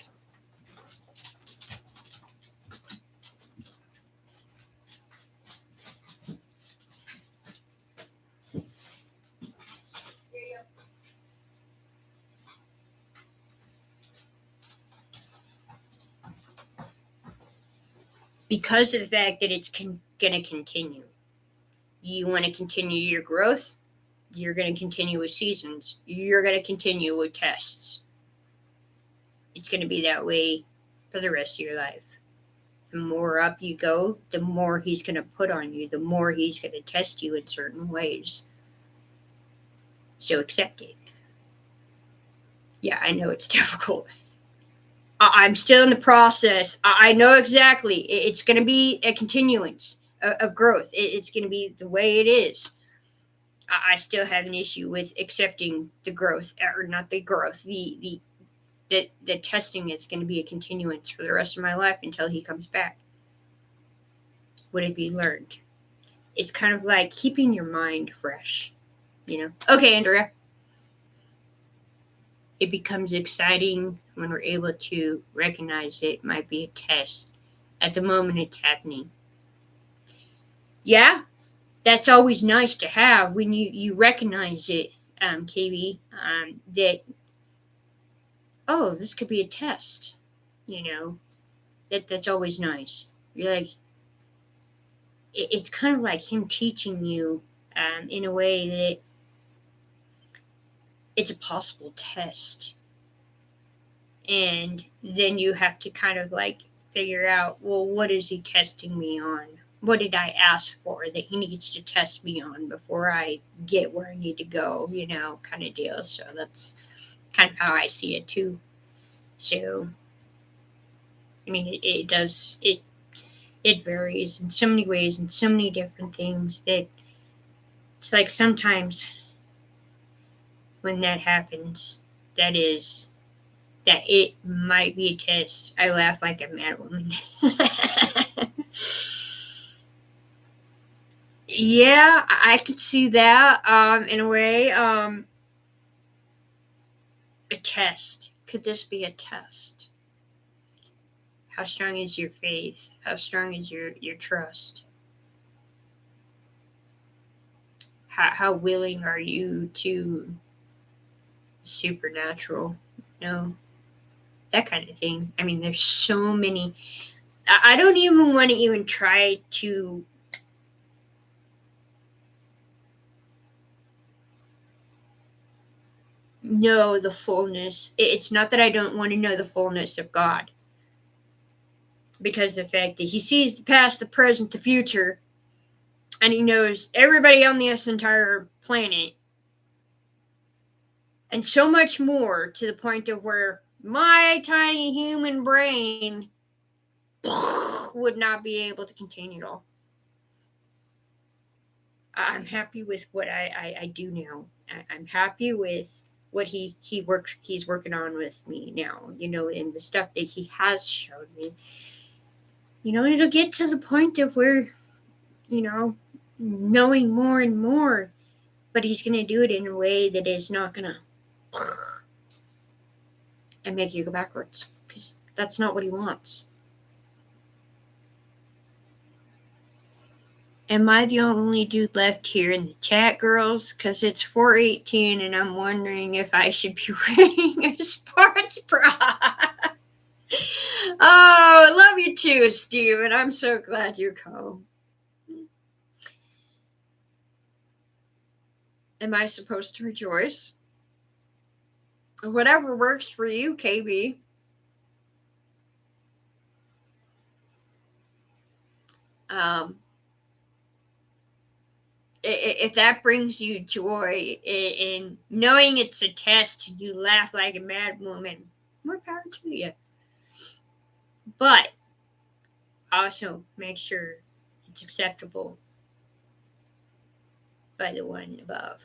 Because of the fact that it's going to continue. You want to continue your growth, you're going to continue with seasons. You're going to continue with tests. It's going to be that way for the rest of your life. The more up you go, the more He's going to put on you, the more He's going to test you in certain ways. So accept it. Yeah, I know it's difficult. I'm still in the process. I know exactly. It's going to be a continuance of growth. It's going to be the way it is. I still have an issue with accepting the growth, or not the growth, the testing is going to be a continuance for the rest of my life until He comes back. What have you learned? It's kind of like keeping your mind fresh, Okay, Andrea. It becomes exciting when we're able to recognize it might be a test. At the moment it's happening. Yeah, that's always nice to have when you recognize it, KB, that, oh, this could be a test, that's always nice. You're like, it's kind of like Him teaching you, in a way that it's a possible test. And then you have to kind of like figure out, well, what is He testing me on? What did I ask for that He needs to test me on before I get where I need to go, kind of deal. So that's kind of how I see it too. So, I mean, it varies in so many ways and so many different things that it's like sometimes when that happens, that it might be a test. I laugh like a mad woman. Yeah, I could see that. In a way, a test. Could this be a test? How strong is your faith? How strong is your trust? How willing are you to supernatural? You know, that kind of thing. I mean, there's so many. I don't even want to even try to know the fullness. It's not that I don't want to know the fullness of God, because the fact that He sees the past, the present, the future, and He knows everybody on this entire planet, and so much more, to the point of where my tiny human brain would not be able to contain it all. I'm happy with what I do now. I'm happy with what he's working on with me now, and the stuff that he has showed me. It'll get to the point of where, knowing more and more, but he's going to do it in a way that is not going to and make you go backwards, because that's not what he wants. Am I the only dude left here in the chat, girls? Because it's 4:18 and I'm wondering if I should be wearing a sports bra. Oh, I love you too, Steven. I'm so glad you come. Am I supposed to rejoice? Whatever works for you, KB. If that brings you joy in knowing it's a test and you laugh like a mad woman, more power to you. But also make sure it's acceptable by the one above.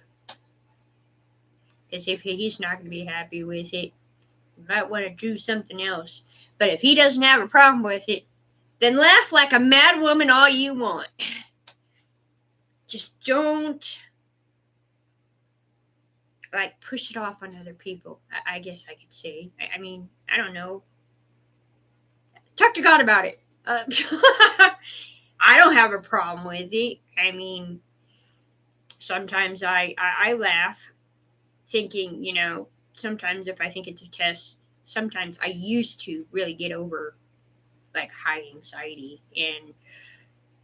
Because if he's not going to be happy with it, you might want to do something else. But if he doesn't have a problem with it, then laugh like a mad woman all you want. Just don't push it off on other people. I guess I could say. I mean, I don't know. Talk to God about it. I don't have a problem with it. I mean, sometimes I laugh, thinking, sometimes if I think it's a test, sometimes I used to really get over high anxiety and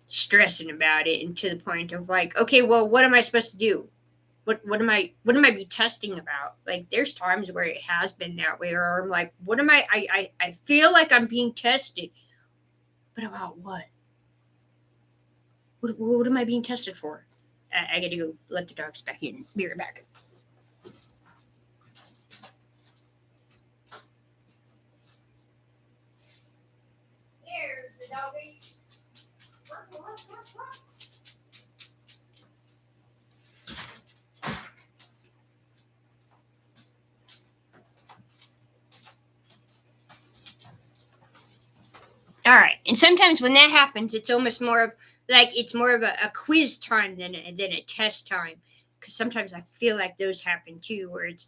stressing about it, and to the point of okay, well, what am I supposed to do? What am I be testing about? There's times where it has been that way, or I'm like, what am I feel like I'm being tested, but about what? What am I being tested for? I gotta go let the dogs back in. Be right back. There's the doggies. All right, and sometimes when that happens, it's almost more of a quiz time than a test time, because sometimes I feel like those happen too, where it's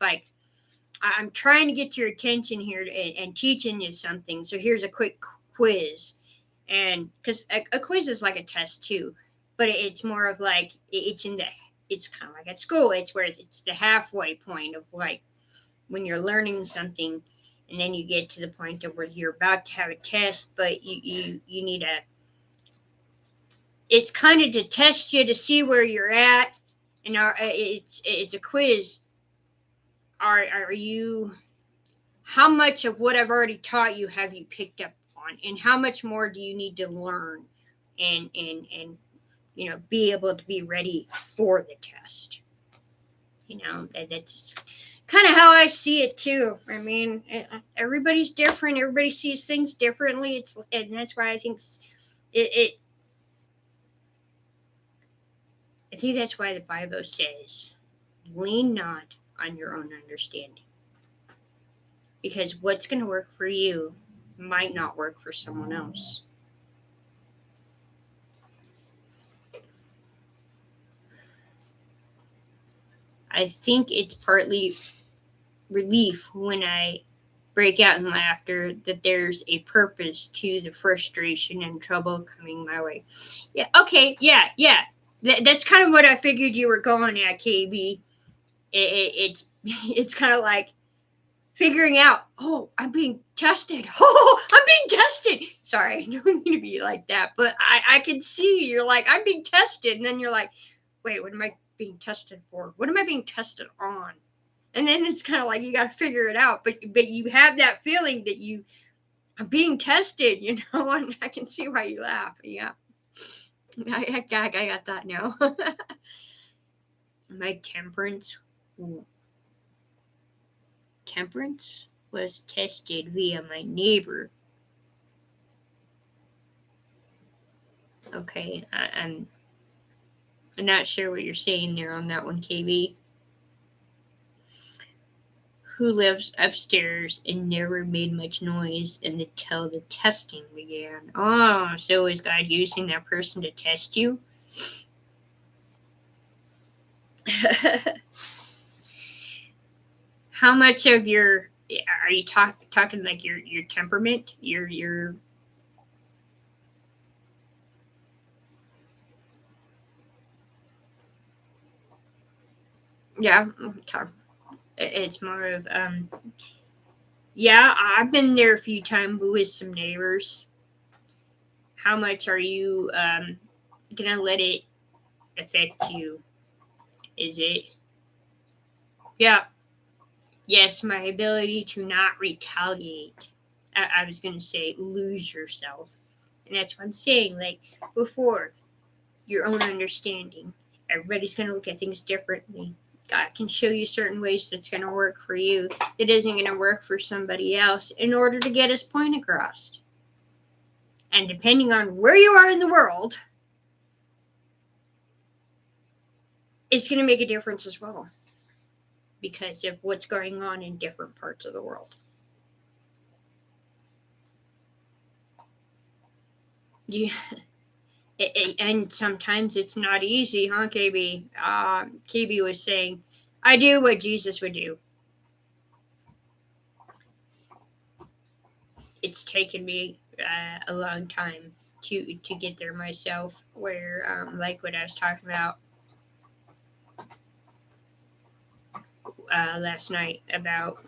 I'm trying to get your attention here and teaching you something, so here's a quick quiz, and because a quiz is like a test too, but it's more of it's kind of like at school. It's where it's the halfway point of when you're learning something, and then you get to the point of where you're about to have a test, but you need it's kind of to test you to see where you're at, and it's a quiz. Are you, how much of what I've already taught you have you picked up on, and how much more do you need to learn and be able to be ready for the test? That's kind of how I see it too. I mean, everybody's different. Everybody sees things differently. And that's why I think I think that's why the Bible says, lean not on your own understanding. Because what's going to work for you might not work for someone else. I think it's partly relief when I break out in laughter that there's a purpose to the frustration and trouble coming my way. Yeah, okay, yeah. That's kind of what I figured you were going at, KB. It's kind of like figuring out, oh, I'm being tested. Oh, I'm being tested. Sorry, I don't mean to be like that, but I can see you're like, I'm being tested. And then you're like, wait, what am I being tested for? What am I being tested on? And then it's kind of like you got to figure it out. But you have that feeling that I'm being tested, and I can see why you laugh. Yeah. I got that now. My temperance was tested via my neighbor. Okay, I'm not sure what you're saying there on that one, KB. Who lives upstairs and never made much noise until the testing began. Oh, so is God using that person to test you? How much of your are you talking like your temperament, your yeah, okay. It's more of yeah, I've been there a few times with some neighbors. How much are you gonna let it affect you? Is it? Yeah. Yes, my ability to not retaliate. I was gonna say lose yourself. And that's what I'm saying. Like before, your own understanding. Everybody's gonna look at things differently. God can show you certain ways that's gonna work for you that isn't gonna work for somebody else in order to get his point across. And depending on where you are in the world, it's going to make a difference as well because of what's going on in different parts of the world. Yeah. And sometimes it's not easy, huh, KB? KB was saying, I do what Jesus would do. It's taken me a long time to get there myself, where like what I was talking about last night about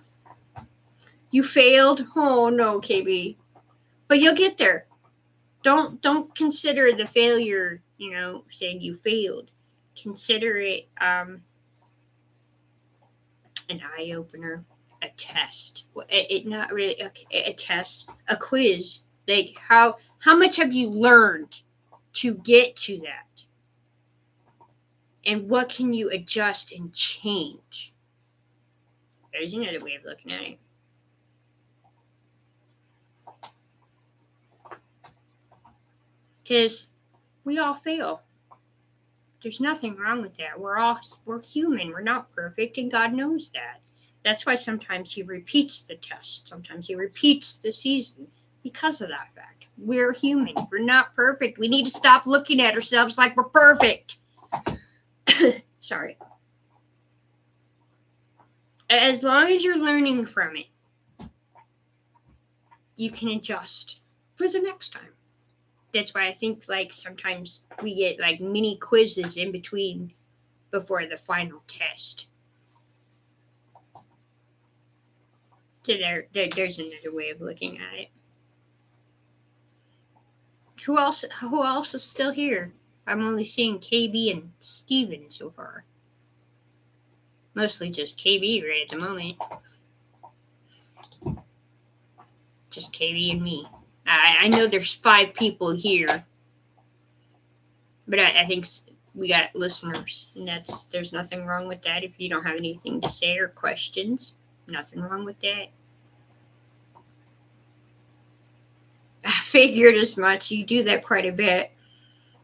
you failed. Oh no, KB, but you'll get there. Don't consider the failure, saying you failed. Consider it an eye opener, a test. It not really a test, a quiz. Like how much have you learned to get to that, and what can you adjust and change? There's another way of looking at it. Because we all fail. There's nothing wrong with that. We're human. We're not perfect, and God knows that. That's why sometimes He repeats the test. Sometimes He repeats the season because of that fact. We're human. We're not perfect. We need to stop looking at ourselves like we're perfect. Sorry. As long as you're learning from it, you can adjust for the next time. That's why I think like sometimes we get like mini quizzes in between before the final test. So there's another way of looking at it. Who else is still here? I'm only seeing KB and Steven so far. Mostly just KB right at the moment. Just KB and me. I know there's 5 people here, but I think we got listeners, and there's nothing wrong with that. If you don't have anything to say or questions, nothing wrong with that. I figured as much. You do that quite a bit.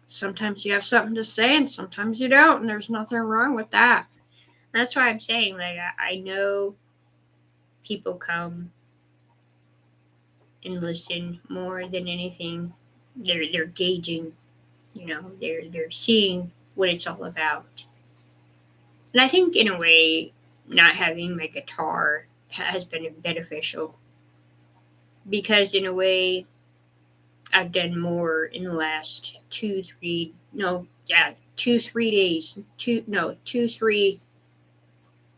Sometimes you have something to say, and sometimes you don't, and there's nothing wrong with that. That's why I'm saying, like, I know people come and listen more than anything. They're gauging, they're seeing what it's all about. And I think in a way, not having my guitar has been beneficial because in a way, I've done more in the last 2, 3 days,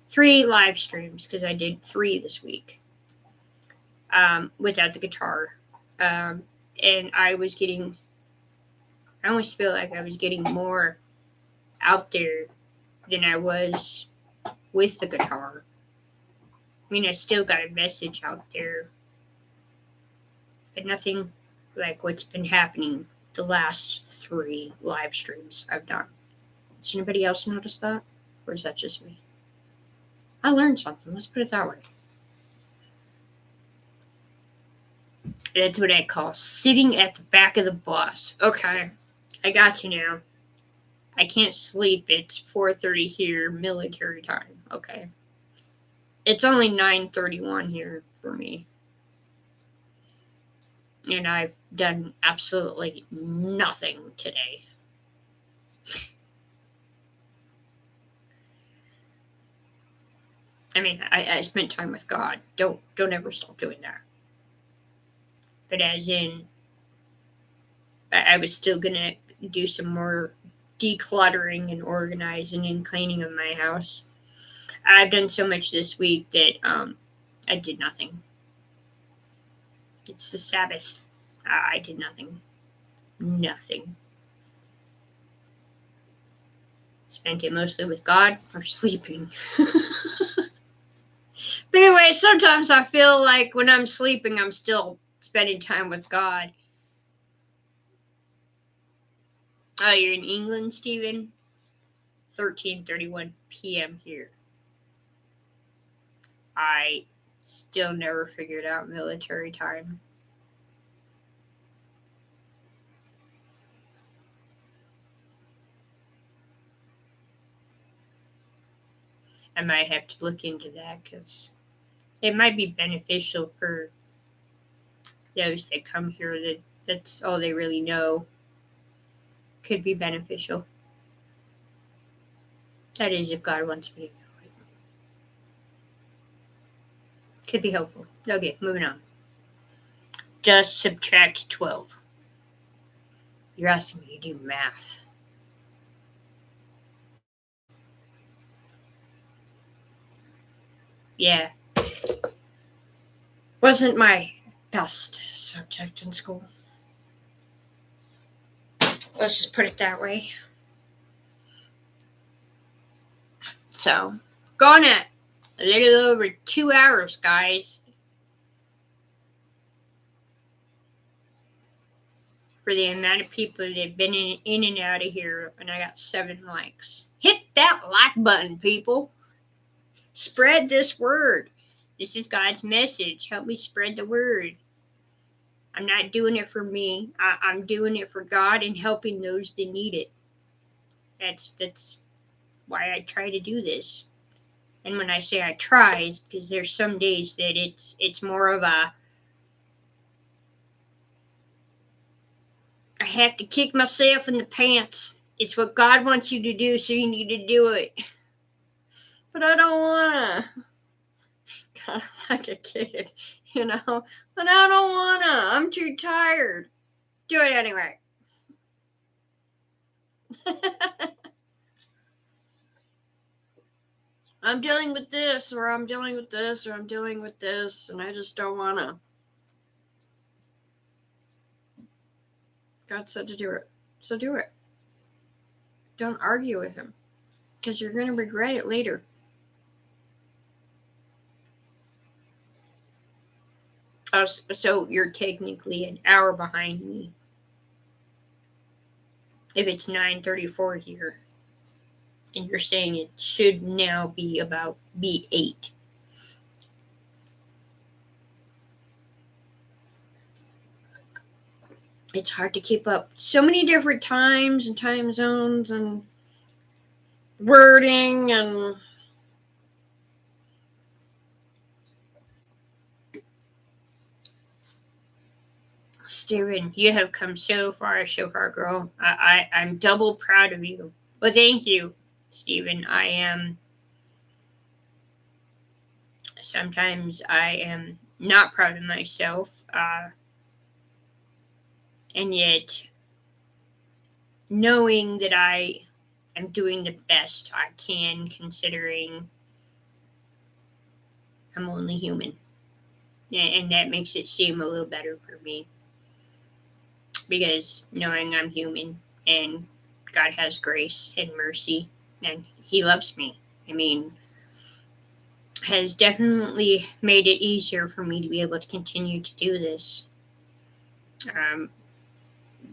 three live streams because I did 3 this week without the guitar. Um, and I almost feel like I was getting more out there than I was with the guitar. I mean, I still got a message out there, but nothing like what's been happening the last 3 live streams I've done. Does anybody else notice that? Or is that just me? I learned something. Let's put it that way. That's what I call sitting at the back of the bus. Okay, I got you now. I can't sleep. It's 4:30 here, military time. Okay. It's only 9:31 here for me. And I've done absolutely nothing today. I mean, I spent time with God. Don't ever stop doing that. But as in, I was still gonna do some more decluttering and organizing and cleaning of my house. I've done so much this week that I did nothing. It's the Sabbath. I did nothing. Nothing. Spent it mostly with God or sleeping. But anyway, sometimes I feel like when I'm sleeping, I'm still spending time with God. Oh, you're in England, Stephen? 13:31 p.m. here. I still never figured out military time. I might have to look into that because it might be beneficial for those that come here that's all they really know. Could be beneficial. That is, if God wants me to know it. Could be helpful. Okay, moving on. Just subtract 12. You're asking me to do math. Yeah. Wasn't my best subject in school. Let's just put it that way. So, gone at a little over 2 hours, guys. For the amount of people that have been in and out of here, and I got 7 likes. Hit that like button, people. Spread this word. This is God's message. Help me spread the word. I'm not doing it for me. I'm doing it for God and helping those that need it. That's why I try to do this. And when I say I try, it's because there's some days that it's more of a I have to kick myself in the pants. It's what God wants you to do, so you need to do it. But I don't wanna. Kind of like a kid, But I don't wanna. I'm too tired. Do it anyway. I'm dealing with this, or I'm dealing with this, or I'm dealing with this, and I just don't wanna. God said to do it, so do it. Don't argue with him, because you're gonna regret it later. Oh, so you're technically an hour behind me. If it's 9:34 here, and you're saying it should now be about B8. It's hard to keep up. So many different times and time zones and wording and Steven, you have come so far, Shofar Girl. I'm double proud of you. Well, thank you, Steven. Sometimes I am not proud of myself, and yet knowing that I am doing the best I can, considering I'm only human. And that makes it seem a little better for me, because knowing I'm human and God has grace and mercy and He loves me, I mean, has definitely made it easier for me to be able to continue to do this.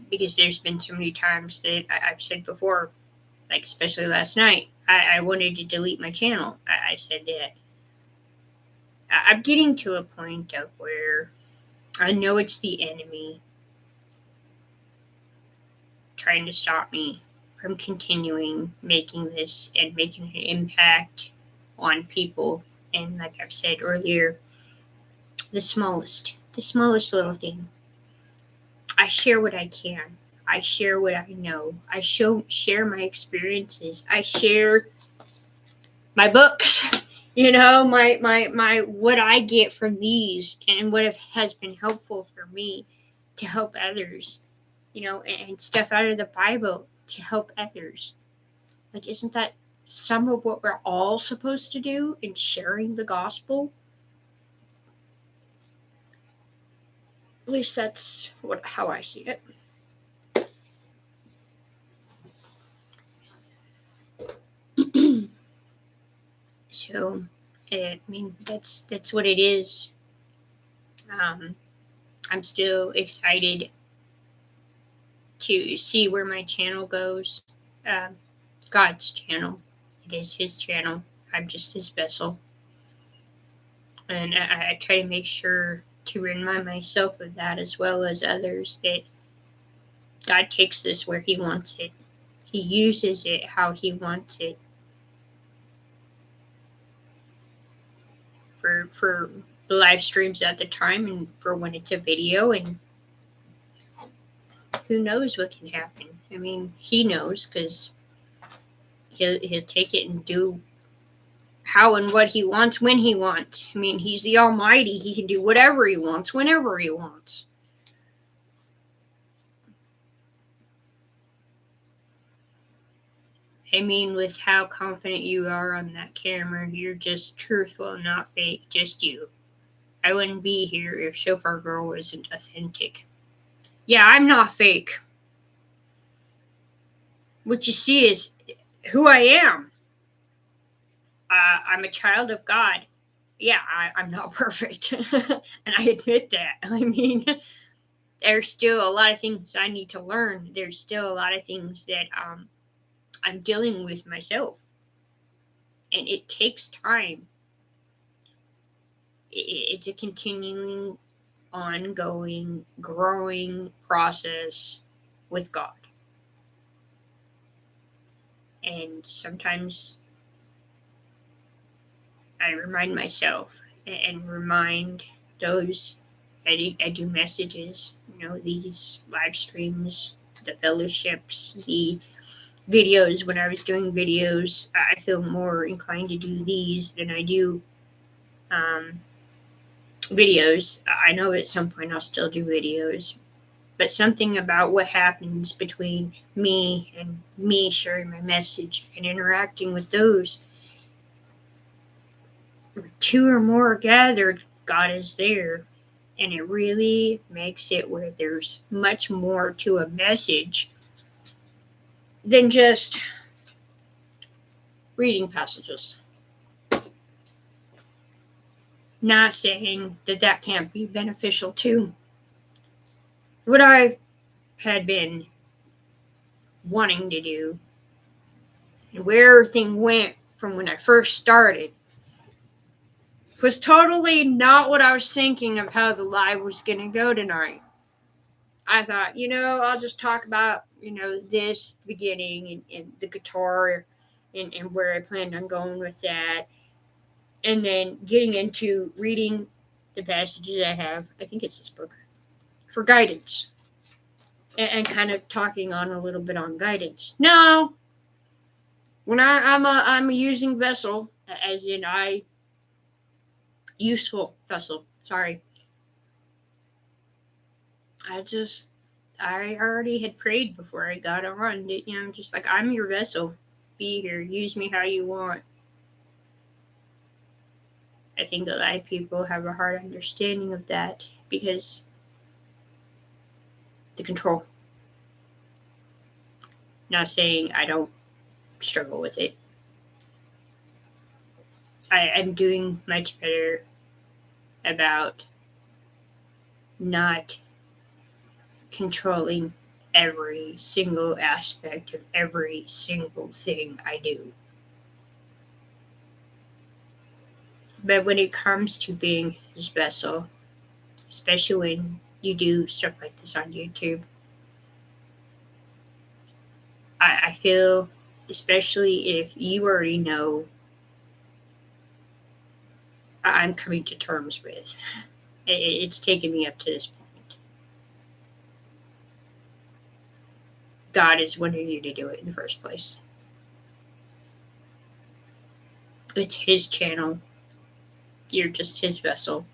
Because there's been so many times that I've said before, like especially last night, I wanted to delete my channel. I said that I'm getting to a point of where I know it's the enemy trying to stop me from continuing making this and making an impact on people. And like I've said earlier, the smallest little thing. I share what I can. I share what I know. I share my experiences. I share my books, my what I get from these and what has been helpful for me to help others, and stuff out of the Bible to help others. Like, isn't that some of what we're all supposed to do in sharing the gospel? At least that's how I see it. So, I mean, that's what it is. I'm still excited to see where my channel goes. God's channel. It is His channel. I'm just His vessel. And I try to make sure to remind myself of that, as well as others, that God takes this where He wants it. He uses it how He wants it. For the live streams at the time, and for when it's a video, and who knows what can happen. I mean, He knows, because he'll take it and do how and what He wants when He wants. I mean, He's the Almighty. He can do whatever He wants whenever He wants. I mean, with how confident you are on that camera, you're just truthful, not fake, just you. I wouldn't be here if Shofar Girl wasn't authentic. Yeah, I'm not fake. What you see is who I am. I'm a child of God. Yeah, I'm not perfect. And I admit that. I mean, there's still a lot of things I need to learn. There's still a lot of things that I'm dealing with myself. And it takes time. It's a continuing, ongoing, growing process with God. And sometimes I remind myself and remind those I do messages, these live streams, the fellowships, the videos. When I was doing videos, I feel more inclined to do these than I do videos. I know at some point I'll still do videos, but something about what happens between me and me sharing my message and interacting with those, two or more are gathered, God is there. And it really makes it where there's much more to a message than just reading passages. Not saying that can't be beneficial too. What I had been wanting to do, and where everything went from when I first started, was totally not what I was thinking of how the live was going to go tonight. I thought, I'll just talk about, this, the beginning, and the guitar, and where I planned on going with that. And then getting into reading the passages I have. I think it's this book. for guidance. And kind of talking on a little bit on guidance. No, when I'm a using vessel, as in useful vessel. Sorry. I already had prayed before I got on. I'm just like, I'm your vessel. Be here. Use me how you want. I think a lot of people have a hard understanding of that because the control. Not saying I don't struggle with it. I'm doing much better about not controlling every single aspect of every single thing I do. But when it comes to being his vessel, especially when you do stuff like this on YouTube, I feel, especially if you already know, I'm coming to terms with. It's taken me up to this point. God is wanting you to do it in the first place. It's his channel. You're just his vessel.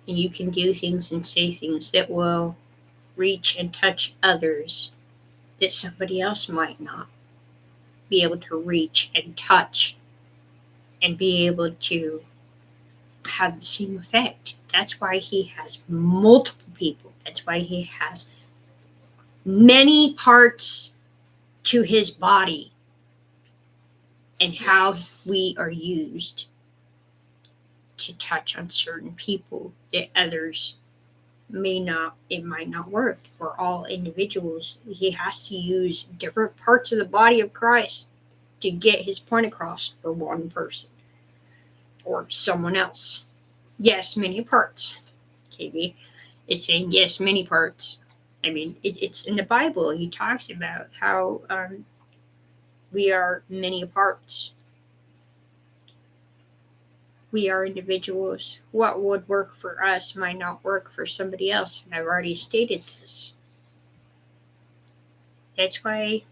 And you can do things and say things that will reach and touch others that somebody else might not be able to reach and touch and be able to have the same effect. That's why he has multiple people. That's why he has many parts to his body and how we are used to touch on certain people that others it might not work for all individuals. He has to use different parts of the body of Christ to get his point across for one person or someone else. Yes, many parts. KB is saying yes, many parts. I mean, it's in the Bible. He talks about how we are many parts. We are individuals. What would work for us might not work for somebody else. And I've already stated this. That's why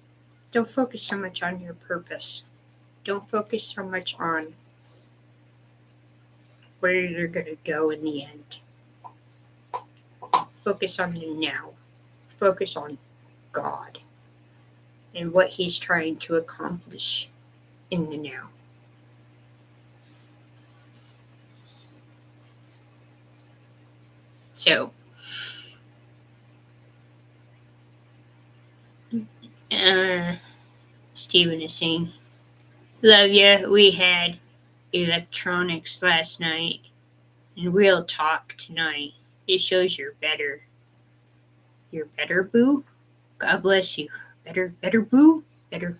don't focus so much on your purpose. Don't focus so much on where you're going to go in the end. Focus on the now. Focus on God and what he's trying to accomplish in the now. So, Stephen is saying, love ya. We had electronics last night and real talk tonight. It shows you're better. You're better, boo? God bless you. Better, boo? Better.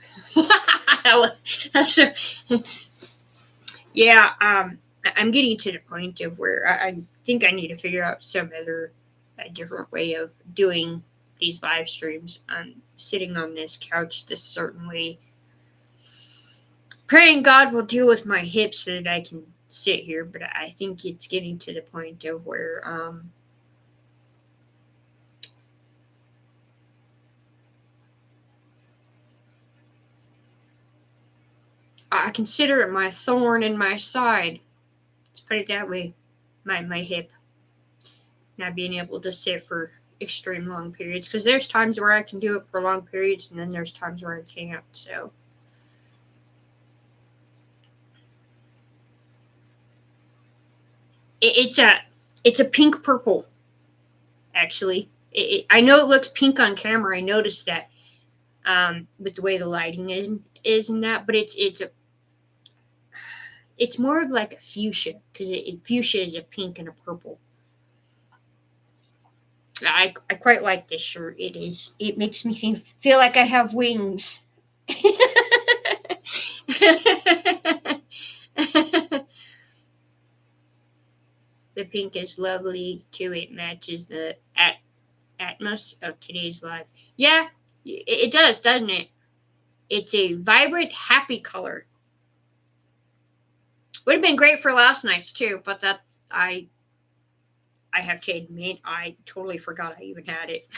Yeah, I'm getting to the point of where I think I need to figure out some other different way of doing these live streams. I'm sitting on this couch this certain way, praying God will deal with my hips so that I can sit here. But I think it's getting to the point of where I consider it my thorn in my side. Let's put it that way. My hip. Not being able to sit for extreme long periods. Because there's times where I can do it for long periods, and then there's times where I can't. So it's a pink purple. Actually, I know it looks pink on camera. I noticed that with the way the lighting is and that, but it's more of like a fuchsia because fuchsia is a pink and a purple. I quite like this shirt. It makes me feel like I have wings. The pink is lovely too. It matches the atmos of today's live. Yeah, it does, doesn't it? It's a vibrant, happy color. Would have been great for last night's too, but that I I have to admit, I totally forgot I even had it.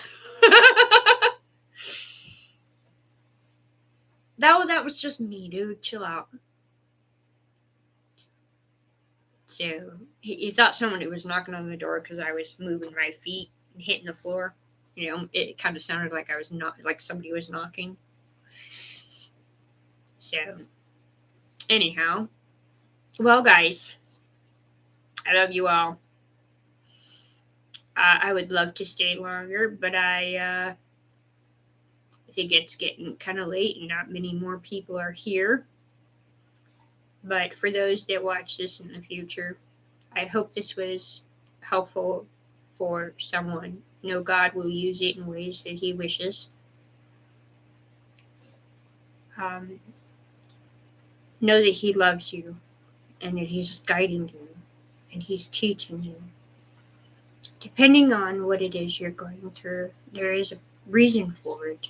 that was just me, dude. Chill out. So he thought someone was knocking on the door because I was moving my feet and hitting the floor. It kind of sounded like I was not like somebody was knocking. So anyhow, well, guys, I love you all. I would love to stay longer, but I think it's getting kind of late and not many more people are here. But for those that watch this in the future, I hope this was helpful for someone. God will use it in ways that He wishes. Know that He loves you and that He's guiding you and He's teaching you. Depending on what it is you're going through, there is a reason for it.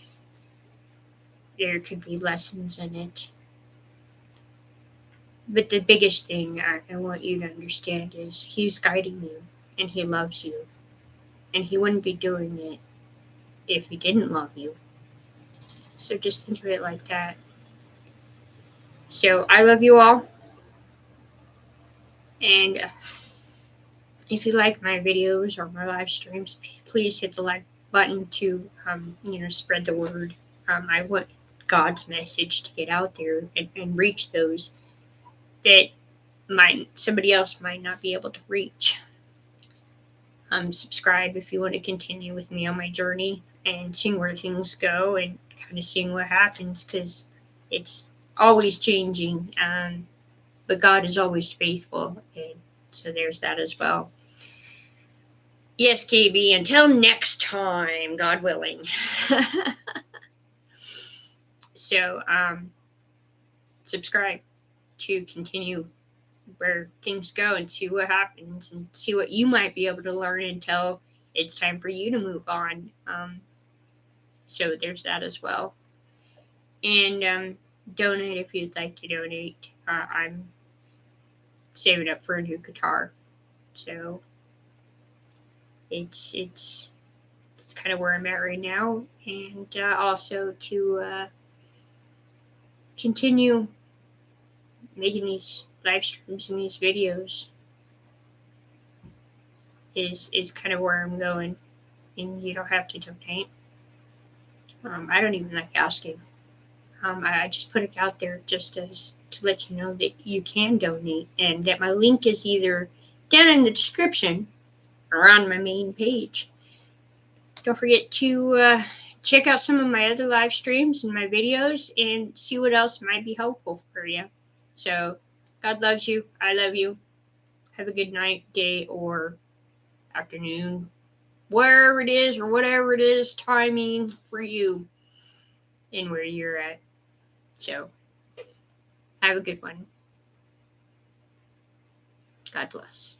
There could be lessons in it. But the biggest thing I want you to understand is He's guiding you and He loves you. And He wouldn't be doing it if He didn't love you. So just think of it like that. So I love you all. And if you like my videos or my live streams, please hit the like button to spread the word. I want God's message to get out there and reach those that somebody else might not be able to reach. Subscribe if you want to continue with me on my journey and seeing where things go and kind of seeing what happens, because it's always changing. But God is always faithful, and so there's that as well. Yes, KB, until next time, God willing. So, subscribe to continue where things go and see what happens and see what you might be able to learn until it's time for you to move on. So there's that as well. And donate if you'd like to donate. I'm saving up for a new guitar. So it's kind of where I'm at right now, and also to continue making these live streams and these videos is kind of where I'm going. And you don't have to donate. I don't even like asking. I just put it out there just as to let you know that you can donate, and that my link is either down in the description or on my main page. Don't forget to check out some of my other live streams and my videos and see what else might be helpful for you. So, God loves you. I love you. Have a good night, day, or afternoon, wherever it is or whatever it is, timing for you and where you're at. So, have a good one. God bless.